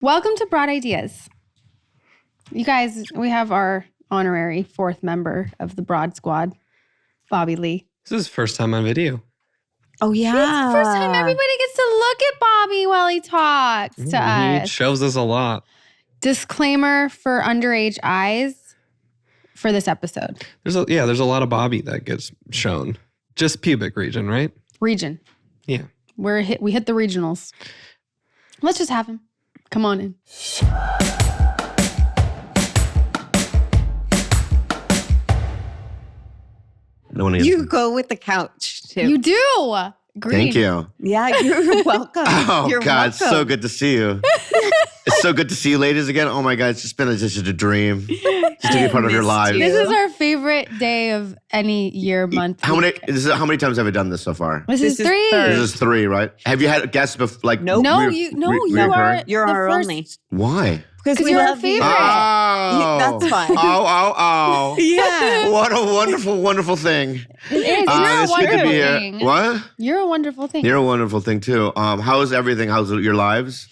Welcome to Broad Ideas. You guys, we have our honorary fourth member of the Broad Squad, Bobby Lee. This is his first time on video. Oh, yeah. It's the first time everybody gets to look at Bobby while he talks to us. He shows us a lot. Disclaimer for underage eyes for this episode. There's a lot of Bobby that gets shown. Just pubic region, right? Region. Yeah. We hit the regionals. Let's just have him. Come on in. You go with the couch, too. You do. Green. Thank you. Yeah, you're welcome. Oh, you're God, welcome. so good to see you. It's so good to see you ladies again. Oh, my God, it's just been just a dream. Just to be part of your lives. This is our favorite day of any year, month. How many times have I done this so far? This is 3. This is 3, right? Have you had guests before? Nope. You are. You're the our first. only. Why? Because you're our favorite. Oh. That's fine. Oh. Yeah. What a wonderful, wonderful thing. It is. You're a it's good to wonderful be here. thing. What? You're a wonderful thing. You're a wonderful thing, too. How's everything? How's your lives?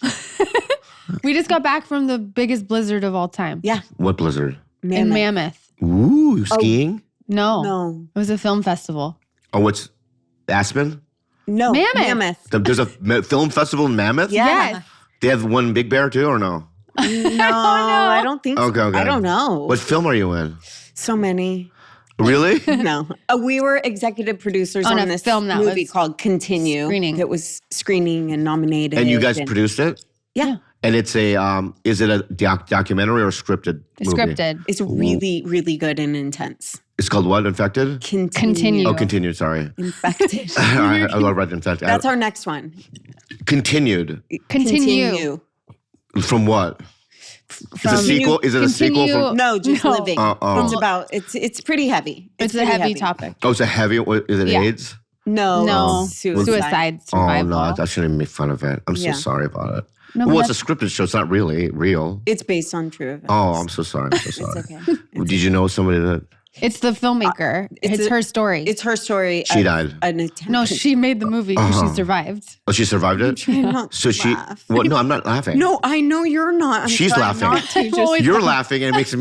We just got back from the biggest blizzard of all time. Yeah. What blizzard? In Mammoth. Ooh, skiing? No. It was a film festival. Oh, what's Aspen? No. Mammoth. There's a film festival in Mammoth? Yeah. Yes. They have one Big Bear, too, or no? No, I don't think so. Okay. I don't know. What film are you in? So many. Really? No. We were executive producers On on a this film that movie was called Continue. screening. That was screening and nominated. And you guys produced it? Yeah. And it's is it a documentary or a scripted It's movie? scripted. It's really, really good and intense. It's called what? Infected? Continue. Oh, Continued, sorry. Infected. I love right Infected. That's our next one. Continued. Continue. From what? Is it a sequel? Is it a sequel from? No, just No. living. Oh. It's pretty heavy. It's a pretty heavy topic. Oh, it's a heavy. Is it Yeah. AIDS? No. Suicide Oh survival. no, I shouldn't make fun of it. I'm so Yeah. sorry about it. No, but Well, it's a scripted show. It's not really real. It's based on true events. Oh, I'm so sorry. I'm so sorry. It's okay. Did you know somebody that It's the filmmaker. It's her story. It's her story. She died? An attempt. No, she made the movie because she survived. Oh, she survived it? Not So she. laugh. Well, no, I'm not laughing. No, I know you're not. I'm She's trying laughing. Not to just, You're laughing and it makes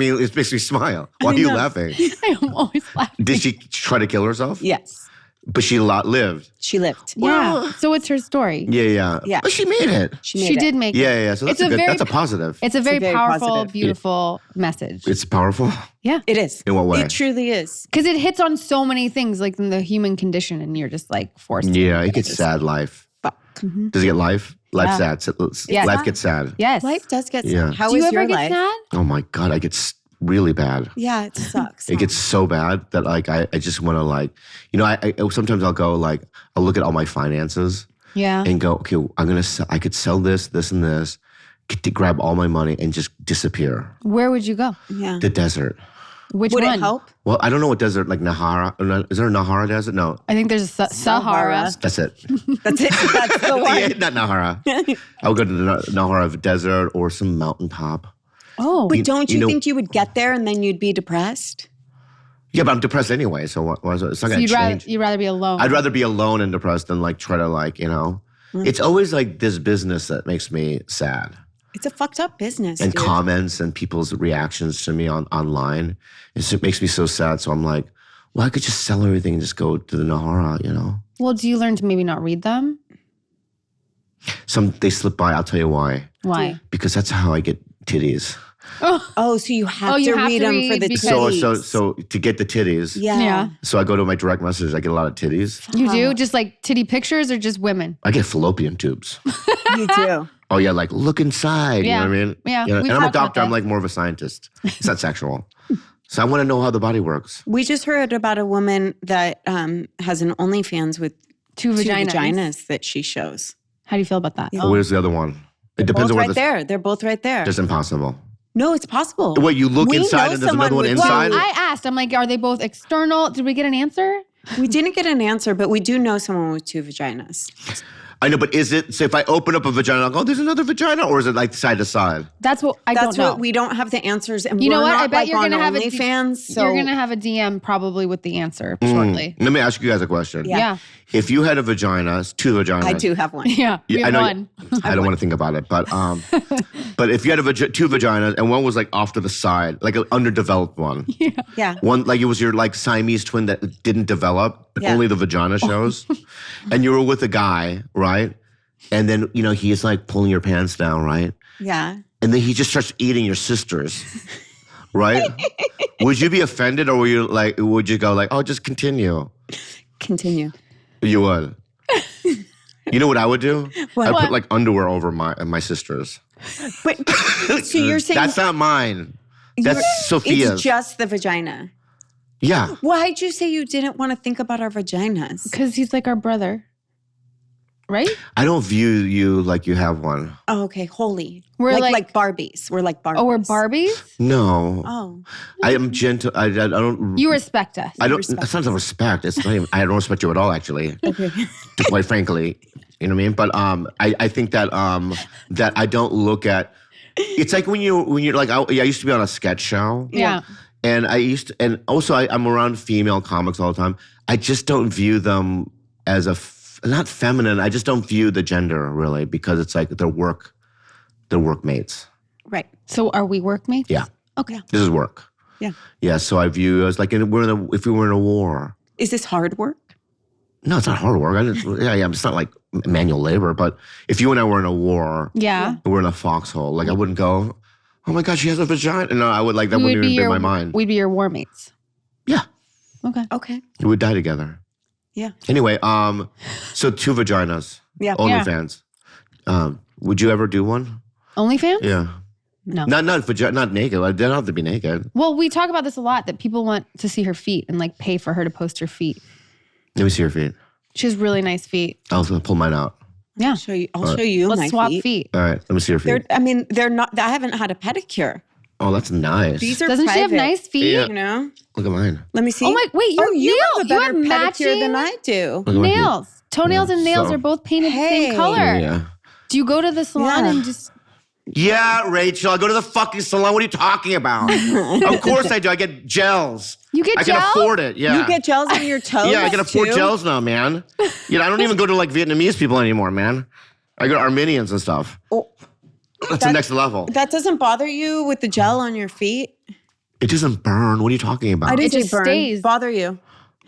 me smile. Why are you laughing? I am always laughing. Did she try to kill herself? yes, But she lived. she lived. Yeah. So it's her story. Yeah. Yeah. But she made it. She did make it. Yeah. So that's that's a positive. It's a very very powerful, positive. beautiful message. It's powerful. Yeah. It is. In what way? It truly is. Because it hits on so many things, like in the human condition, and you're just like forced to. Yeah, it gets sad. Life. Fuck. Does it get life? Life's sad. Yeah. Life gets sad. Yes. Life does get Yeah. sad. How Do you is ever your get life? sad? Oh my God, I get really bad. Yeah, it sucks. It gets so bad that like I just want to like, I sometimes I'll go like I'll look at all my finances Yeah. and go, okay, I could sell this, and this, get to grab all my money and just disappear. Where would you go? Yeah. The desert. Which Would one? it help? Well, I don't know what desert, like Nahara. Is there a Nahara desert? No, I think there's a Sahara. that's it. That's it. That's the one. Yeah, not Nahara. I'll go to the Nahara desert or some mountaintop. Oh. But don't you know- think you would get there and then you'd be depressed? Yeah, but I'm depressed anyway, so it's not So going to change. you'd rather be alone. I'd rather be alone and depressed than like try to like, It's always like this business that makes me sad. It's a fucked up business. And dude. comments and people's reactions to me online. It makes me so sad. So I'm like, well, I could just sell everything and just go to the Nahara, Well, do you learn to maybe not read them? They slip by. I'll tell you why. Why? Because that's how I get titties. Oh, so you have to read them for the titties. So to get the titties. Yeah. So I go to my direct messages. I get a lot of titties. You do? Just like titty pictures or just women? I get fallopian tubes. You do. Oh yeah, like look inside. Yeah. You know what I mean? Yeah, And we've I'm a talked about doctor. I'm that. like more of a scientist. It's not sexual. So I want to know how the body works. We just heard about a woman that has an OnlyFans with Two vaginas that she shows. How do you feel about that? But where's the other one? It depends Both on right there. They're both right there. It's impossible. No, it's possible. Wait, you look We inside know and there's another someone one with- inside? I asked. I'm like, are they both external? Did we get an answer? We didn't get an answer, but we do know someone with two vaginas. I know, but is it, so if I open up a vagina, I'll go, there's another vagina, or is it like side to side? That's what I That's don't know. what we don't have the answers. And You know we're what? not I bet like you're on gonna have a OnlyFans. So you're gonna have a DM probably with the answer shortly. Let me ask you guys a question. Yeah. If you had a vagina, 2 vaginas. I do have one. Yeah. We I have know. one. I don't want to think about it, but if you had 2 vaginas and one was like off to the side, like an underdeveloped one. Yeah. One, like it was your like Siamese twin that didn't develop, but only the vagina shows. And you were with a guy, right? And then, he's like pulling your pants down, right? Yeah. And then he just starts eating your sisters, right? Would you be offended, or would you go like, oh, just continue? Continue. You would. You know what I would do? What? I'd put like underwear over my sisters. But, so you're saying That's not mine. That's Sophia's. It's just the vagina. Yeah. Why'd you say you didn't want to think about our vaginas? Because he's like our brother. Right? I don't view you like you have one. Oh, okay. Holy. We're like Barbies. We're like Barbies. Oh, we're Barbies? No. Oh. I am gentle. I don't. You respect us. I don't. respect It's not the respect. It's not even, I don't respect you at all, actually. Okay. Quite frankly, you know what I mean. But I think that that I don't look at. It's like when you're like I used to be on a sketch show. Yeah. And and also I'm around female comics all the time. I just don't view them as not feminine. I just don't view the gender really, because it's like they're workmates. Right. So are we workmates? Yeah. Okay. This is work. Yeah. Yeah. So I view as like if we were in a war. Is this hard work? No, it's not hard work. It's not like manual labor. But if you and I were in a war, Yeah. and we're in a foxhole, like I wouldn't go, oh my God, she has a vagina. No, I would like that. Wouldn't even be in my mind. We'd be your war mates. Yeah. Okay. Okay. We would die together. Yeah. Anyway, so 2 vaginas. Yeah. OnlyFans. Would you ever do one? OnlyFans? Yeah. No. Not naked. They don't have to be naked. Well, we talk about this a lot, that people want to see her feet and like pay for her to post her feet. Let me see your feet. She has really nice feet. I'll pull mine out. Yeah. I'll show you Let's my swap feet. feet. All right. Let me see your feet. They're not. I haven't had a pedicure. Oh, that's nice. These are Doesn't she have private, nice feet? Yeah. You know. Look at mine. Let me see. Oh my! Wait, your you have a better pedicure matching than I do. Look at my feet. nails. Toenails and nails So- are both painted the same Hey. color. Yeah. Do you go to the salon Yeah. and just? Yeah, Rachel. I go to the fucking salon. What are you talking about? Of course I do. I get gels. You get I gels? can afford it. Yeah. You get gels on your toes. Yeah, I can afford too? gels now, man. I don't even go to like Vietnamese people anymore, man. I go to Armenians and stuff. Oh, That's the next level. that doesn't bother you with the gel on your feet? It doesn't burn. What are you talking about? I didn't just say burn. stays. Bother you?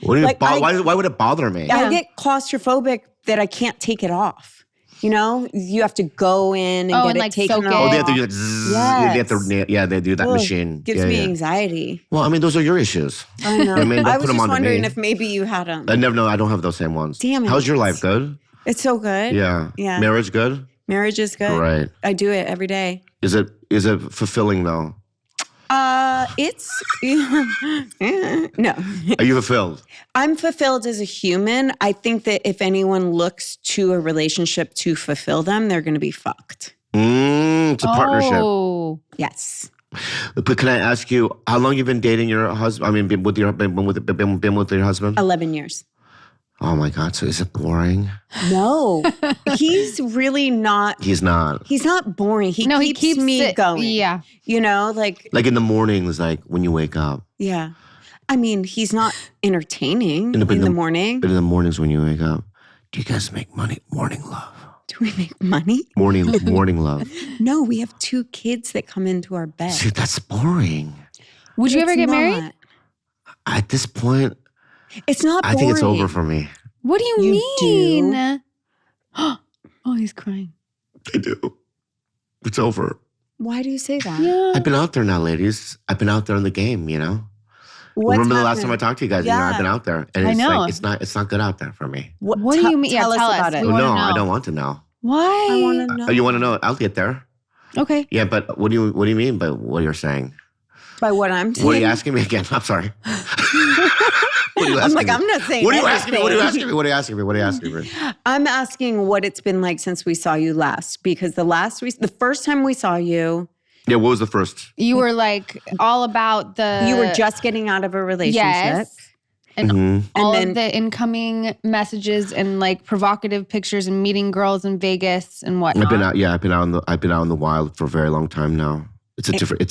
What do you like, why would it bother me? I get claustrophobic that I can't take it off. You know, you have to go in and Oh, get and, it like, taken soak it. off. Oh, they have to do like zzz. They have to, they do that Ugh, machine. Gives Yeah, me yeah. anxiety. Well, I mean, those are your issues. I know. I mean, don't I put was them just onto wondering me. if maybe you had them. No, I don't have those same ones. Damn it. How's your life? Good? It's so good. Yeah. Yeah. Marriage good? Marriage is good. Right. I do it every day. Is it fulfilling though? It's no. Are you fulfilled? I'm fulfilled as a human. I think that if anyone looks to a relationship to fulfill them, they're going to be fucked. It's a partnership. Oh, Yes. But can I ask you, how long you been dating your husband? I mean, been with your husband? 11 years. Oh my God! So is it boring? No, he's really not. He's not. He's not boring. He no, keeps he keeps me it, going. Yeah. You know, like Like in the mornings, like when you wake up. yeah. I mean, he's not entertaining In in the- the morning. But in the mornings when you wake up, do you guys make money? Morning love. Do we make money? Morning love. No, we have 2 kids that come into our bed. See, that's boring. Would you ever It's get married? not. At this point, It's not I boring. think it's over for me. What do you You mean? Oh, he's crying. I do. It's over. Why do you say that? Yeah. I've been out there now, ladies. I've been out there in the game, What's Remember the last time I happened? talked to you guys? Yeah. I've been out there. And I it's know. like it's not good out there for me. What do you mean? Yeah, Tell us tell about us. it. We wanna No, know. I don't want to know. Why? I want to know. Oh, you want to know? I'll get there. Okay. Yeah, but what do you mean by what you're saying? By what I'm saying. What are you asking me again? I'm sorry. What are you I'm asking like, me? I'm not saying What are you asking me? What are you anything. asking me? What are you asking me? What are you asking me? I'm asking what it's been like since we saw you last. Because the first time we saw you, Yeah, what was the first? You were like all about the. you were just getting out of a relationship. Yes. and all And of the incoming messages and like provocative pictures and meeting girls in Vegas and whatnot. I've been out. Yeah, I've been out in the wild for a very long time now.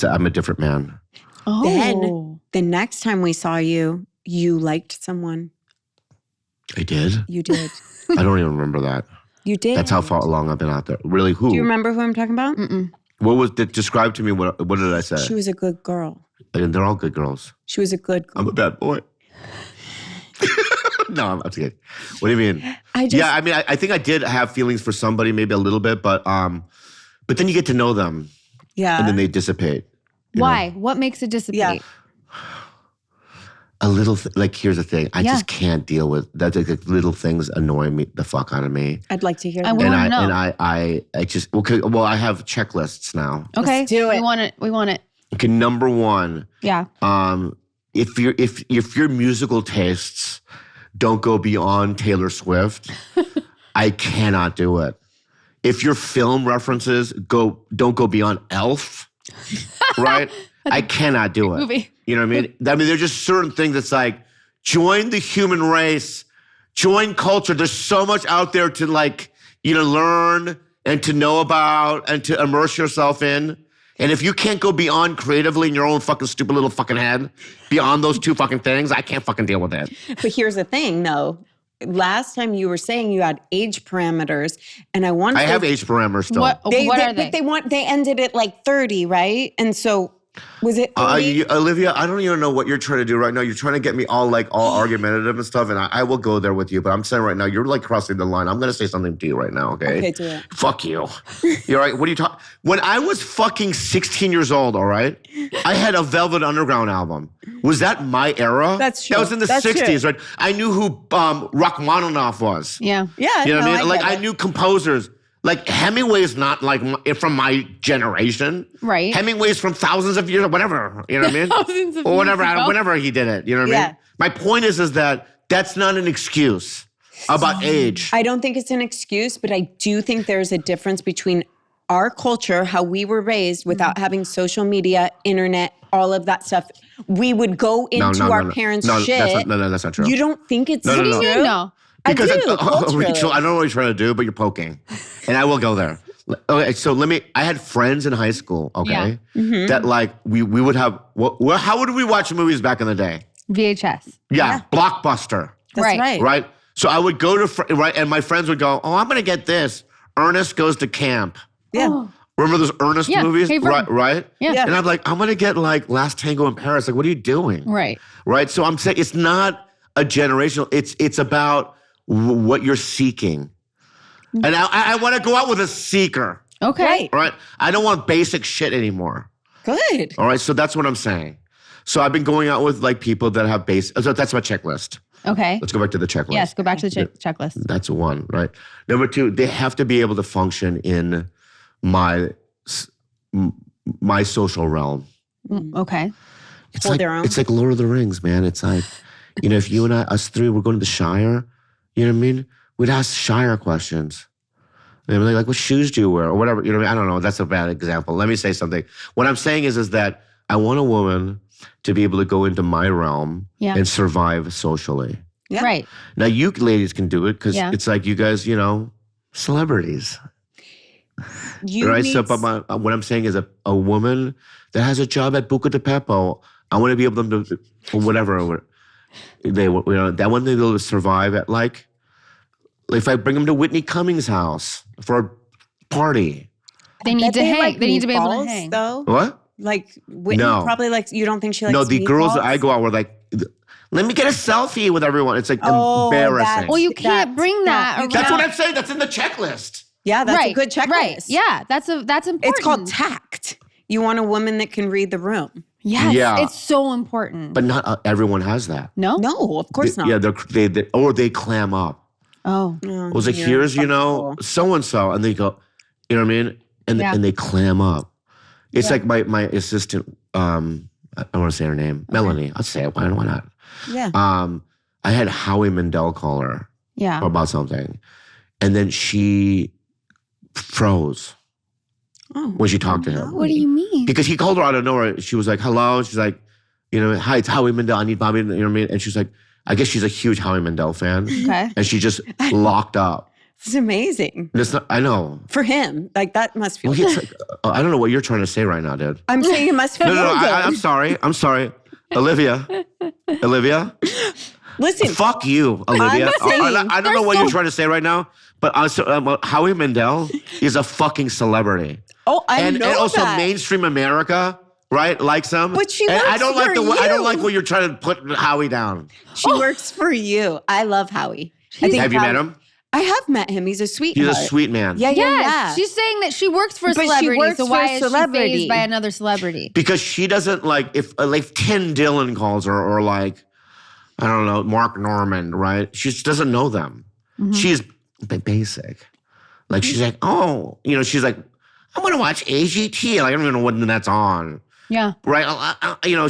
I'm a different man. Oh. Then the next time we saw you, you liked someone. I did. You did. I don't even remember that. You did. That's how far along I've been out there. Really? Who? Do you remember who I'm talking about? Mm-mm. What was that? Describe to me. What did I say? She was a good girl. And they're all good girls. She was a good girl. I'm a bad boy. No, I'm kidding. What do you mean? I mean, I think I did have feelings for somebody, maybe a little bit, but then you get to know them. Yeah. And then they dissipate. Why? What makes it dissipate? Yeah. A little, here's the thing. I just can't deal with that. Like, little things annoy me the fuck out of me. I'd like to hear that. I want to know. And I just, okay, well, I have checklists now. Okay. Let's do it. We want it. Okay, number one. Yeah. If your musical tastes don't go beyond Taylor Swift, I cannot do it. If your film references don't go beyond Elf, right? I cannot do it. Movie. You know what I mean? There's just certain things that's like, join the human race, join culture. There's so much out there to learn and to know about and to immerse yourself in. And if you can't go beyond creatively in your own fucking stupid little fucking head, beyond those two fucking things, I can't fucking deal with it. But here's the thing, though. Last time you were saying you had age parameters, and I wanted. I have age parameters still. What are they? But they ended at like 30, right? And so was it 30? Olivia, I don't even know what you're trying to do right now. You're trying to get me all argumentative and stuff, and I will go there with you. But I'm saying right now, you're like crossing the line. I'm going to say something to you right now, okay? Okay, do it. Fuck you. You're right. What are you talking? When I was fucking 16 years old, all right, I had a Velvet Underground album. Was that my era? That's true. That was in the That's 60s, true. right? I knew who Rachmaninoff was. Yeah. Yeah. You know what I mean? get I it. knew composers. Like Hemingway's not from my generation. Right. Hemingway's from thousands of years, whatever. You know what I mean? Thousands of or whatever, years ago. whenever he did it. You know what I Yeah. mean? My point is that that's not an excuse about age. I don't think it's an excuse, but I do think there's a difference between our culture, how we were raised without having social media, internet, all of that stuff. We would go into our parents' shit. That's not true. You don't think it's No. true? No. Because I do, culturally. Rachel, I don't know what you're trying to do, but you're poking. And I will go there. Okay, so I had friends in high school, okay, that we would have, how would we watch movies back in the day? VHS. Yeah. Blockbuster. That's right. Right? So I would go to, and my friends would go, oh, I'm going to get this. Ernest Goes to Camp. Yeah. Oh. Remember those Ernest Yeah, movies? Hey Vern. Right? Yeah. And I'm like, I'm going to get Last Tango in Paris. Like, what are you doing? Right. Right? So I'm saying it's not a generational, it's about what you're seeking. And I want to go out with a seeker. Okay. Right. All right? I don't want basic shit anymore. Good. All right? So that's what I'm saying. So I've been going out with people that have so that's my checklist. Okay. Let's go back to the checklist. Yes, go back to the checklist. That's one, right? Number two, they have to be able to function in my social realm. Okay. It's Hold like their own. It's like Lord of the Rings, man. It's like, if you and us three were going to the Shire, you know what I mean? We'd ask Shire questions. They'd be like, what shoes do you wear? Or whatever. You know what I mean? I don't know. That's a bad example. Let me say something. What I'm saying is that I want a woman to be able to go into my realm and survive socially. Yeah. Right. Now, you ladies can do it because it's like you guys, celebrities. Right? So, but what I'm saying is a woman that has a job at Buca de Beppo, I want to be able to, or whatever, that one they'll be able to survive at if I bring them to Whitney Cummings' house for a party. They need to hang. They need to be able to meatballs, hang. Though? What? Whitney No. probably you don't think she likes No, the girls that meatballs? I go out with let me get a selfie with everyone. It's Oh, embarrassing. Well, you can't bring that you around. That's what I'm saying. That's in the checklist. Yeah, that's right. a good checklist. Right. Yeah, that's important. It's called tact. You want a woman that can read the room. Yes. Yeah. It's so important. But not everyone has that. no? No, of course not. Yeah, they clam up. Oh. Oh, I was like, you're here's, fucking cool. so-and-so. And they go, you know what I mean? And they clam up. It's like my assistant, I want to say her name, Melanie. I'll say it. Why not? Yeah. I had Howie Mandel call her Yeah. about something. And then she froze when she talked to him. What do you mean? Because he called her out of nowhere. She was like, hello. She's like, hi, it's Howie Mandel. I need Bobby. You know what I mean? And she's like, I guess she's a huge Howie Mandel fan. Okay. And she just locked up. It's amazing. I know. For him, like that must feel Well, good. like, I don't know what you're trying to say right now, dude. I'm saying it must feel No, good. I'm sorry. Olivia. Listen. Fuck you, Olivia. I'm saying, I don't know what you're trying to say right now, but Howie Mandel is a fucking celebrity. Oh, I know and also that. mainstream America, right, likes him. But she and works I don't like for I don't you. like what you're trying to put Howie down. She works for you. I love Howie. Have you met him? I have met him. He's a sweetheart. He's a sweet man. Yeah. Yes, she's saying that she works for a But she celebrity, works so for why a is celebrity. she fazed by another celebrity? Because she doesn't like if like Tim Dillon calls her or like I don't know Mark Norman, right? She just doesn't know them. She's basic. Like she's like, oh, she's like, I want to watch AGT. Like I don't even know when that's on. Yeah. Right?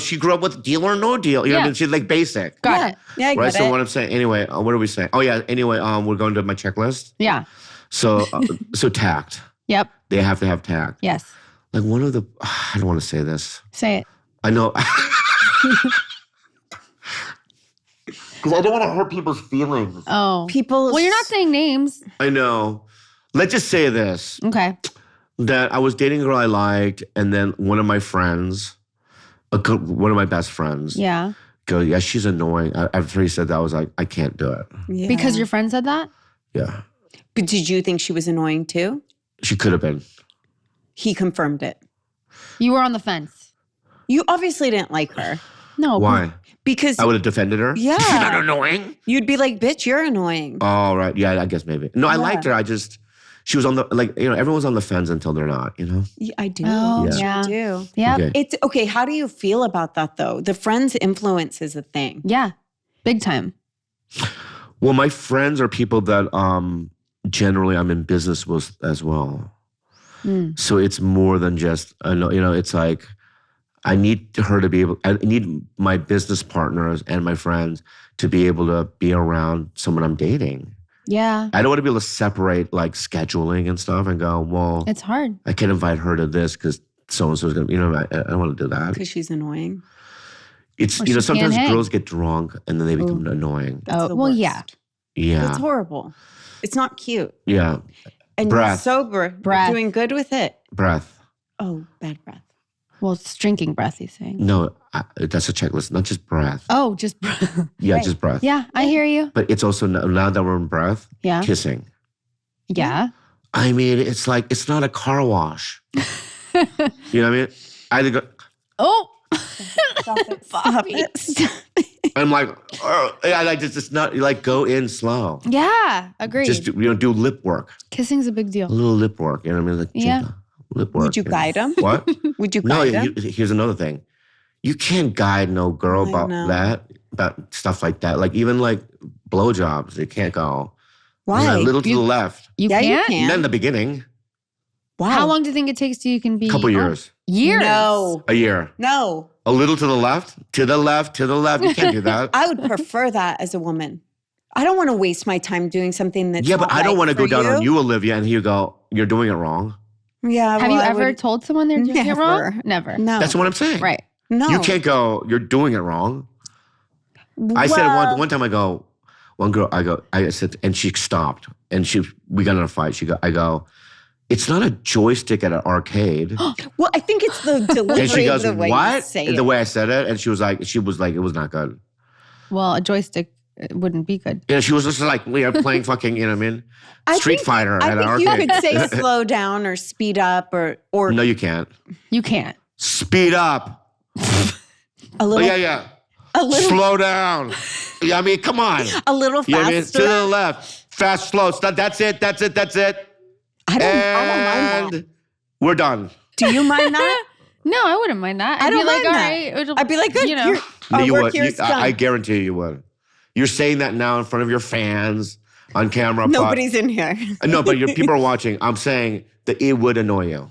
She grew up with Deal or No Deal. You know what I mean? She's like basic. Got it. Yeah, I Right? get So it. what I'm saying, anyway, what are we saying? Oh yeah, anyway, we're going to my checklist. Yeah. So tact. Yep. They have to have tact. Yes. Like one of the, I don't want to say this. Say it. I know. Because I don't want to hurt people's feelings. Oh. People. Well, you're not saying names. I know. Let's just say this. Okay. That I was dating a girl I liked, and then one of my friends, one of my best friends, Yeah. go, yeah, she's annoying. After he said that, I was like, I can't do it. Yeah. Because your friend said that? Yeah. But did you think she was annoying too? She could have been. He confirmed it. You were on the fence. You obviously didn't like her. No. Why? Because I would have defended her? Yeah. She's not annoying. you'd be like, bitch, you're annoying. Oh, right. Yeah, I guess maybe. No, I liked her. She was on the, everyone's on the fence until they're not, Yeah, I do. Oh, Yeah. I do. Yeah. Okay. It's okay. How do you feel about that though? The friend's influence is a thing. Yeah. Big time. Well, my friends are people that generally I'm in business with as well. So it's more than just, it's like, I need her to be able, I need my business partners and my friends to be able to be around someone I'm dating. Yeah. I don't want to be able to separate like scheduling and stuff and go, well, It's hard. I can't invite her to this because so-and-so's going to, I don't want to do that. Because she's annoying. It's, Or she sometimes can't hang. girls get drunk and then they become annoying. That's the well, worst. yeah. Yeah. That's horrible. It's not cute. Yeah. And Breath. you're sober. Breath. Doing good with it. Breath. Oh, bad breath. Well, it's drinking breath, he's saying. No, that's a checklist, not just breath. Oh, just Yeah, Right. just breath. yeah, I hear you. But it's also, now that we're in breath, Yeah. kissing. Yeah. I mean, it's like, it's not a car wash. You know what I mean? I think, Oh. Stop it. I'm like, I like just not, like go in slow. Yeah. Agreed. Just, do lip work. Kissing's a big deal. A little lip work. You know what I mean? Like, Yeah. lip work. Would you guide him? What? Would you No, guide him? here's another thing. You can't guide no girl I about know. that, about stuff like that. Like even like blowjobs, they can't go. Why? A little to the left. You Yeah, you can't? can. And then the beginning, Wow. How long do you think it takes till you can be? a couple years, Years. No. a year. No. A little to the left, to the left, to the left. You can't do that. I would prefer that as a woman. I don't want to waste my time doing something that's Yeah, but not I don't right want to go for down on you, Olivia, and you go, you're doing it wrong. Yeah. Have well, you I ever would- told someone they're doing it Never. wrong? Never. No. That's what I'm saying. Right. No. You can't go, you're doing it wrong. I said it one time, one girl, I said, and she stopped. And we got in a fight. I go, it's not a joystick at an arcade. Well, I think it's the delivery And she goes, of the way you what? say And it. the way I said it. And she was like, it was not good. Well, a joystick wouldn't be good. Yeah, she was just like, playing fucking, you know what I mean? Street Fighter I at an think you arcade. could say slow down or speed up or No, you can't. You can't. Speed up. a Oh, little yeah. a little Slow down. Yeah, I mean, come on. a little You know what I mean? faster. To the left. Fast, slow. That's it. I don't mind that. And we're done. Do you mind that? No, I wouldn't mind that. I I'd don't be like, mind all that. right. It'll, I'd be like, good. You know. Our you work would. here is done. I guarantee you would. You're saying that now in front of your fans on camera. Nobody's in here. No, but your people are watching. I'm saying that it would annoy you.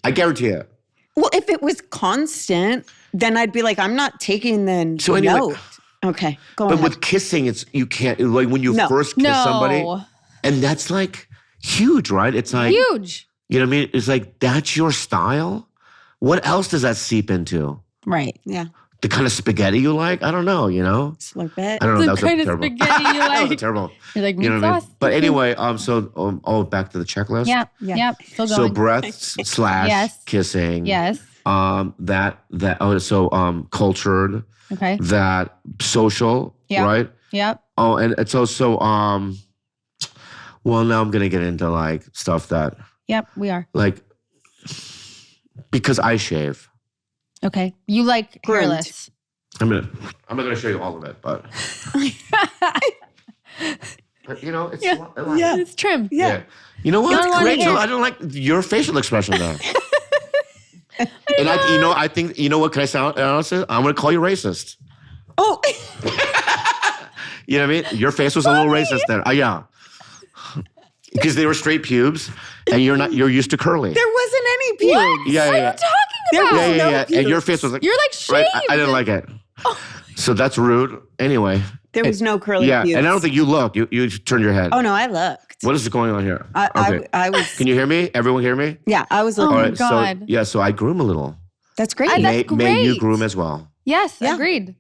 I guarantee it. Well, if it was constant, then I'd be like, I'm not taking the So anyway- note. Okay, go But ahead. with kissing, you can't, like when you No. first kiss No. somebody, and that's like huge, right? It's like, Huge. you know what I mean? It's like, that's your style? What else does that seep into? Right. Yeah. the kind of spaghetti you like. I don't know, Slurp it. I don't know. The That was kind of terrible. spaghetti you That was like. terrible. You're like, You know what I mean? sauce. But anyway, back to the checklist. Yep. Yeah. Yep. Still going. So breath slash Yes. kissing. Yes. Cultured. Okay. That social. Yeah. Right. Yep. Oh, and it's also well, now I'm gonna get into like stuff that Yep. We are. like because I shave. Okay. You like Groomed. hairless. I'm not gonna show you all of it, but it's Yeah. a lot. Yeah. It's trim. Yeah. You know You don't what, want Rachel? hair. I don't like your facial expression there. And I think, what can I sound honest? I'm gonna call you racist. Oh, You know what I mean? Your face was a little racist there. Yeah. Because they were straight pubes and you're used to curly. there wasn't any pubes. Yeah. Talking There about. was no And pubes. your face was like, You're like right? shaved. I didn't like it. So that's rude. Anyway. There was no curly Yeah. pubes. And I don't think you looked. You turned your head. Oh no, I looked. What is going on here? I was. Can you hear me? Everyone hear me? Yeah, I was Oh looking. my All right. God. So I groom a little. That's great. That's May you great. groom as well. Yes. Yeah. Agreed.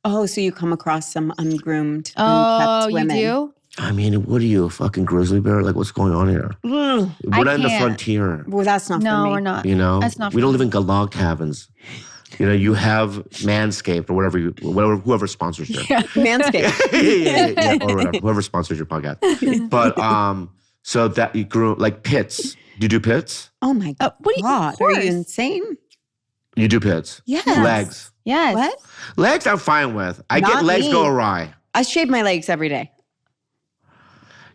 Oh, so you come across some ungroomed, Oh, unkept you women. do? I mean, what are you, a fucking grizzly bear? Like, what's going on here? Ugh. We're not in the can't. frontier. Well, that's not for No, me. we're not. That's not we for don't me. live in log cabins. You have Manscaped or whoever sponsors you. Manscaped. yeah, or whatever, whoever sponsors your podcast. But so that you grew like pits. Do you do pits? Oh my What do you? God. Of Are course. you insane? You do pits. Yes. Legs. Yes. What? Legs I'm fine with. I get Not legs me. go awry. I shave my legs every day.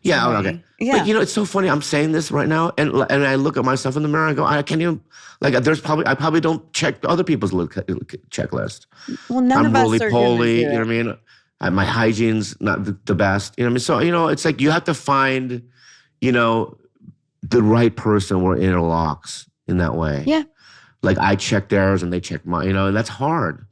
Yeah, Sorry. okay. Yeah. But it's so funny. I'm saying this right now, and I look at myself in the mirror and go, I can't even like. I probably don't check other people's checklist. Well, none I'm of us roly are poly. going to You do know what I mean? My hygiene's not the best. You know what I mean? So it's like you have to find, the right person where it interlocks in that way. Yeah. Like I check theirs and they check mine. And that's hard.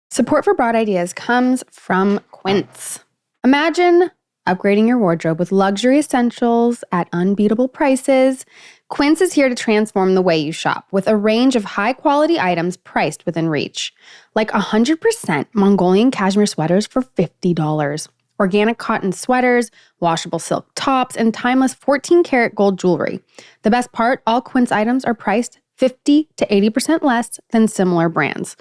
Support for Broad Ideas comes from Quince. Imagine upgrading your wardrobe with luxury essentials at unbeatable prices. Quince is here to transform the way you shop with a range of high-quality items priced within reach. Like 100% Mongolian cashmere sweaters for $50. Organic cotton sweaters, washable silk tops, and timeless 14-karat gold jewelry. The best part, all Quince items are priced 50 to 80% less than similar brands.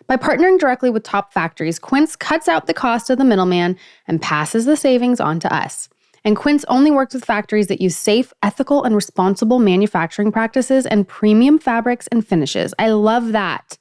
By partnering directly with top factories, Quince cuts out the cost of the middleman and passes the savings on to us. And Quince only works with factories that use safe, ethical, and responsible manufacturing practices and premium fabrics and finishes. I love that.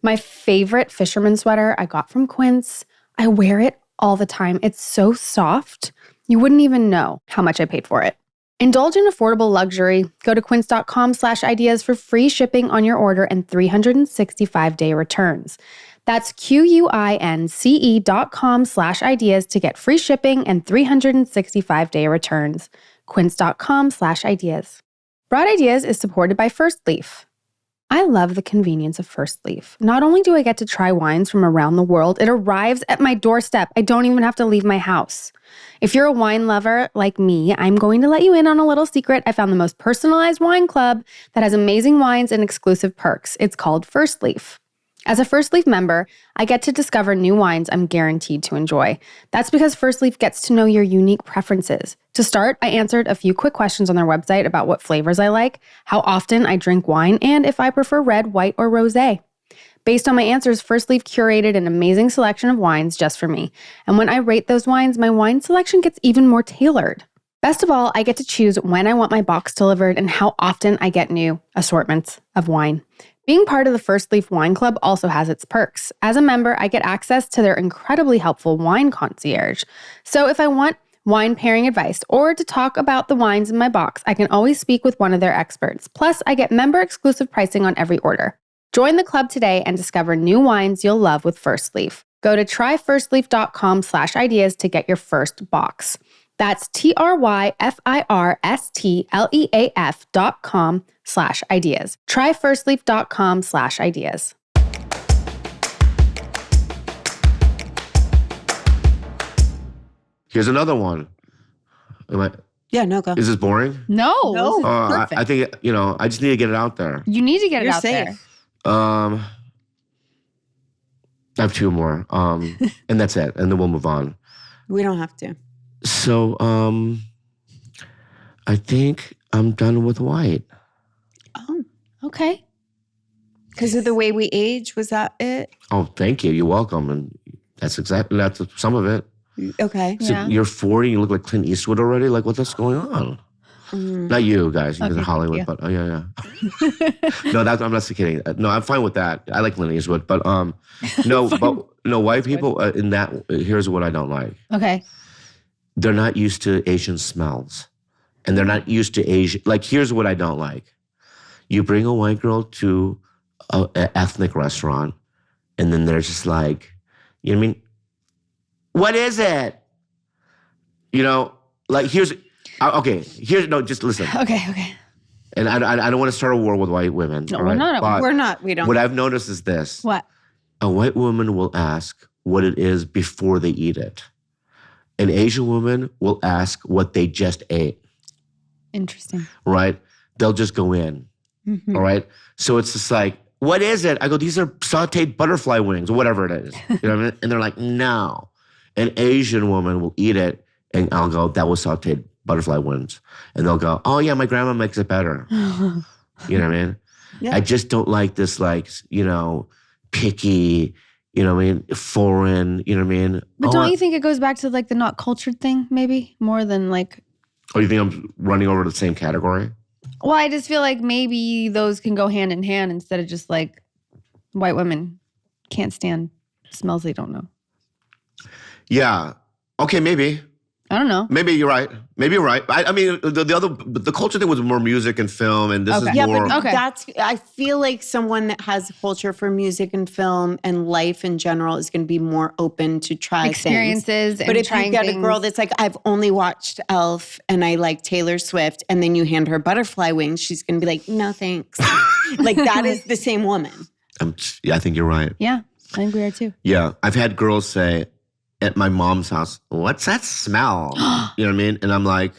My favorite fisherman sweater I got from Quince. I wear it all the time. It's so soft. You wouldn't even know how much I paid for it. Indulge in affordable luxury. Go to quince.com/ideas for free shipping on your order and 365-day returns. That's QUINCE.com/ideas to get free shipping and 365-day returns. Quince.com/ideas. Broad Ideas is supported by Firstleaf. I love the convenience of Firstleaf. Not only do I get to try wines from around the world, it arrives at my doorstep. I don't even have to leave my house. If you're a wine lover like me, I'm going to let you in on a little secret. I found the most personalized wine club that has amazing wines and exclusive perks. It's called Firstleaf. As a Firstleaf member, I get to discover new wines I'm guaranteed to enjoy. That's because Firstleaf gets to know your unique preferences. To start, I answered a few quick questions on their website about what flavors I like, how often I drink wine, and if I prefer red, white, or rosé. Based on my answers, Firstleaf curated an amazing selection of wines just for me. And when I rate those wines, my wine selection gets even more tailored. Best of all, I get to choose when I want my box delivered and how often I get new assortments of wine. Being part of the Firstleaf Wine Club also has its perks. As a member, I get access to their incredibly helpful wine concierge. So if I want wine pairing advice or to talk about the wines in my box, I can always speak with one of their experts. Plus, I get member-exclusive pricing on every order. Join the club today and discover new wines you'll love with Firstleaf. Go to tryfirstleaf.com/ideas to get your first box. That's tryfirstleaf.com/ideas. Tryfirstleaf.com/ideas. Here's another one. Yeah, no, go. Is this boring? No. No. Perfect. I think, I just need to get it out there. You need to get it You're out safe. there. I have two more. And that's it. And then we'll move on. We don't have to. So, I think I'm done with white. Oh, Okay. because of the way we age, was that it? Oh, thank you. You're welcome. And that's some of it. Okay. So Yeah. you're 40, you look like Clint Eastwood already? Like, what's going on? Not you guys, you're in Okay, Hollywood, thank but yeah. No, I'm not kidding. No, I'm fine with that. I like Clint Eastwood, but white people in that. Here's what I don't like. Okay. They're not used to Asian smells, and they're not used to Asian. Like, here's what I don't like. You bring a white girl to an ethnic restaurant, and then they're just like, you know what I mean? What is it? Like just listen. Okay. And I don't want to start a war with white women. No, all we're right? not. But We're not. We don't. what I've noticed is this. What? A white woman will ask what it is before they eat it. An Asian woman will ask what they just ate, Interesting. right? They'll just go in, all right? So it's just like, what is it? I go, these are sauteed butterfly wings or whatever it is. You know what I mean? And they're like, no. An Asian woman will eat it and I'll go, that was sauteed butterfly wings. And they'll go, oh yeah, my grandma makes it better. You know what I mean? Yeah. I just don't like this, like, picky, foreign, you know what I mean? But don't you think it goes back to like the not cultured thing, maybe more than like? Oh, you think I'm running over to the same category? Well, I just feel like maybe those can go hand in hand instead of just like white women can't stand smells they don't know. Yeah. Okay, maybe. I don't know. Maybe you're right. I mean, the culture thing was more music and film, and this is Yeah, more. but Okay. I feel like someone that has a culture for music and film and life in general is going to be more open to try Experiences things. and But if trying you get things. a girl that's like, I've only watched Elf and I like Taylor Swift, and then you hand her butterfly wings, she's going to be like, no thanks. Like that is the same woman. I think you're right. Yeah, I think we are too. Yeah, I've had girls say at my mom's house, "What's that smell?" You know what I mean? And I'm like,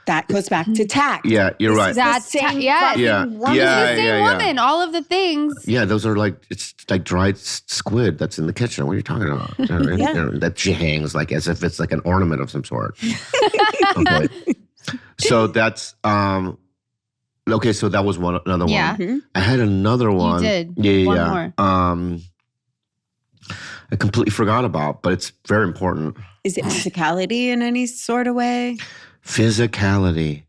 That goes back to tact. "Yeah, you're right." That's yes. Yeah. woman. Yeah. It's the same woman. All of the things. Yeah, those are like, it's like dried squid that's in the kitchen. What are you talking about? You know what I mean? Yeah. That she hangs like as if it's like an ornament of some sort. Okay. So that's okay. So that was another Yeah. one. I had another one. did. Yeah, One yeah. more. I completely forgot about, but it's very important. Is it physicality in any sort of way? Physicality.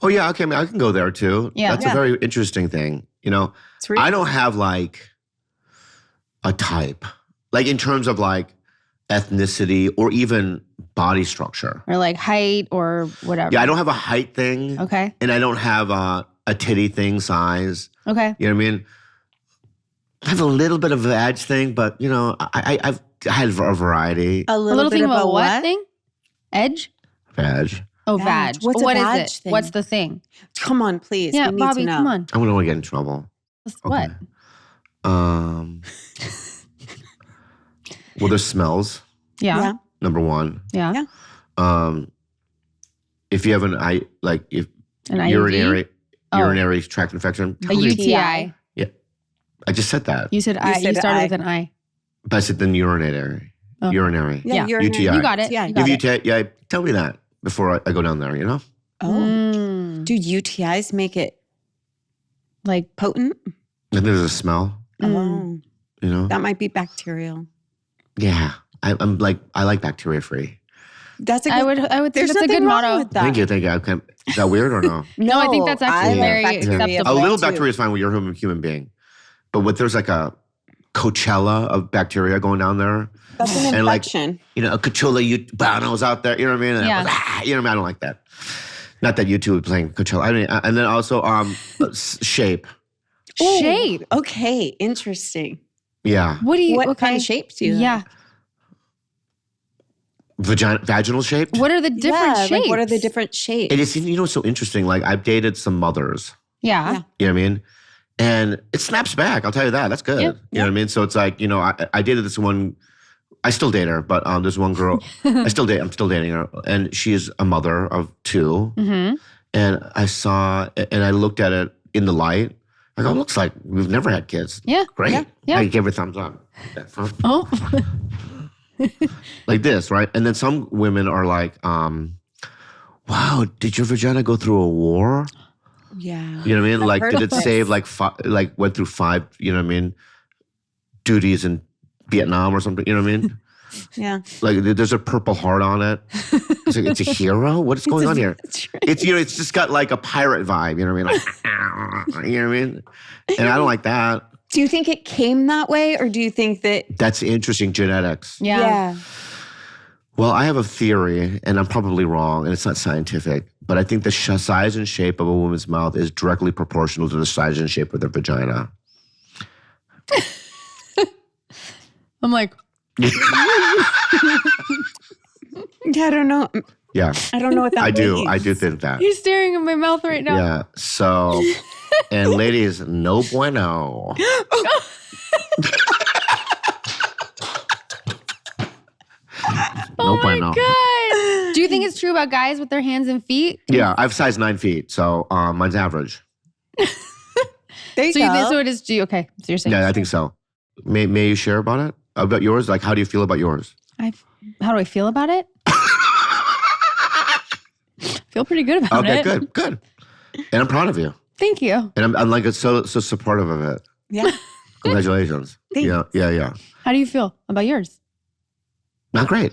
Oh yeah, okay. I mean, I can go there too. Yeah. That's a very interesting thing. It's real. I don't have like a type, like in terms of like ethnicity or even body structure. Or like height or whatever. Yeah, I don't have a height thing. Okay. And I don't have a titty thing size. Okay. You know what I mean? I have a little bit of a vag thing, but I've had a variety. A A little bit thing of about a what thing? Edge? Vag. Oh, Vag. vag. What's a What is vag it? thing? What's the thing? Come on, please. Yeah, we need Bobby, to know. come on. I don't want to get in trouble. What? Well, there's smells, Yeah. number one. Yeah. Yeah. If you have an An urinary Oh. urinary tract infection, A UTI. I just said that. You said I. You said started I. with an I. But I said then urinary. Oh. Urinary. Yeah. You're UTI. You got it. Yeah. You got If you it. tell me that before I go down there, Oh, dude, UTIs make it Like, potent. And there's a smell, Oh, that might be bacterial. Yeah. I'm like, I like bacteria free. That's a good. I would think There's that's a nothing good wrong motto. with that. Thank you. Okay. Is that weird or no? No, I think that's actually I very love bacteria acceptable. A little too. bacteria is fine when you're a human being. But when there's like a Coachella of bacteria going down there, That's an and like, infection. a Coachella Bono's out there, you know what I mean? And Yeah. I was, you know what I mean? I don't like that. Not that you two would playing Coachella. I mean, and then also shape. Ooh, Shape. Okay, interesting. Yeah. What do you? What okay. kind of shapes do you Yeah. have? Vaginal shape. What are the different shapes? Like what are the different shapes? It is, it's so interesting. Like I've dated some mothers, Yeah. Yeah. you know what I mean? And it snaps back. I'll tell you that. That's good. Yeah. You know what I mean? So it's like, I dated this one I still date her, but there's one girl I'm still dating her, and she's a mother of 2. Mm-hmm. And I looked at it in the light. I go, it looks like we've never had kids. Yeah. Great. Yeah. I gave her a thumbs up. Oh. Like this, right? And then some women are like, wow, did your vagina go through a war? Yeah. You know what I mean? I've Like, heard did of it this. save went through 5, you know what I mean, duties in Vietnam or something, you know what I mean? Yeah. Like, there's a purple heart on it. It's a hero? What is going on here? That's right. It's, it's just got like a pirate vibe, you know what I mean? Like, you know what I mean? And I don't like that. Do you think it came that way, or do you think that? That's interesting, genetics. Yeah. Well, I have a theory, and I'm probably wrong, and it's not scientific, but I think the size and shape of a woman's mouth is directly proportional to the size and shape of their vagina. I'm like, Yeah, I don't know. Yeah, I don't know what that means. I do think that. you're staring at my mouth right now. Yeah, so, and ladies, no bueno. Oh No my bueno. God. Do you think it's true about guys with their hands and feet? Yeah, I have size 9 feet, so mine's average. There you So go. you think so? It is. Do you? Okay. So you're saying? Yeah, I think so. May you share about it? About yours? Like, how do you feel about yours? How do I feel about it? Feel pretty good about it. Okay, good. And I'm proud of you. Thank you. And I'm like so supportive of it. Yeah. Congratulations. Thanks. Yeah. How do you feel about yours? Not great.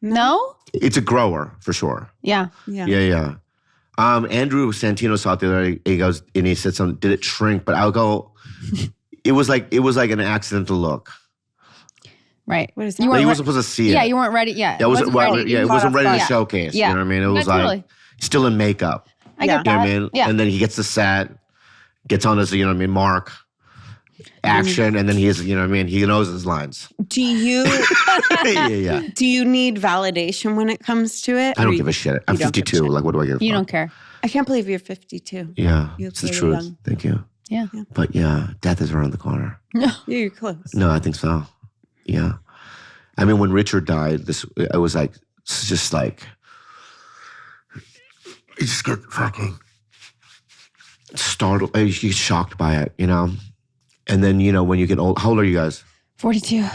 No? It's a grower for sure. Yeah. Yeah. Andrew Santino saw it the other day. He goes and he said something. Did it shrink? But I'll go. It was like an accidental look. Right. What is that? You Like, weren't you re- weren't supposed to see it. Yeah, you weren't ready. Yeah. It wasn't ready. it wasn't ready to Yeah. showcase. Yeah. You know what I mean? It was No, like totally. still in makeup. I Yeah. get You know that. what I mean? Yeah. And then he gets the set, gets on his, you know what I mean, mark, action, and then he is, you know what I mean? He knows his lines. Do you yeah. do you need validation when it comes to it? I Or don't give a shit. I'm you don't give a 52. shit. Like, what do I give a You fuck? don't care. I can't believe you're 52. Yeah, You it's the look truth. young. Thank you. Yeah. But yeah, death is around the corner. You're close. No, I think so. Yeah. I mean, when Richard died, I was like, it's just like, you just get fucking startled. You get shocked by it, you know? And then, you know, when you get old, how old are you guys? 42.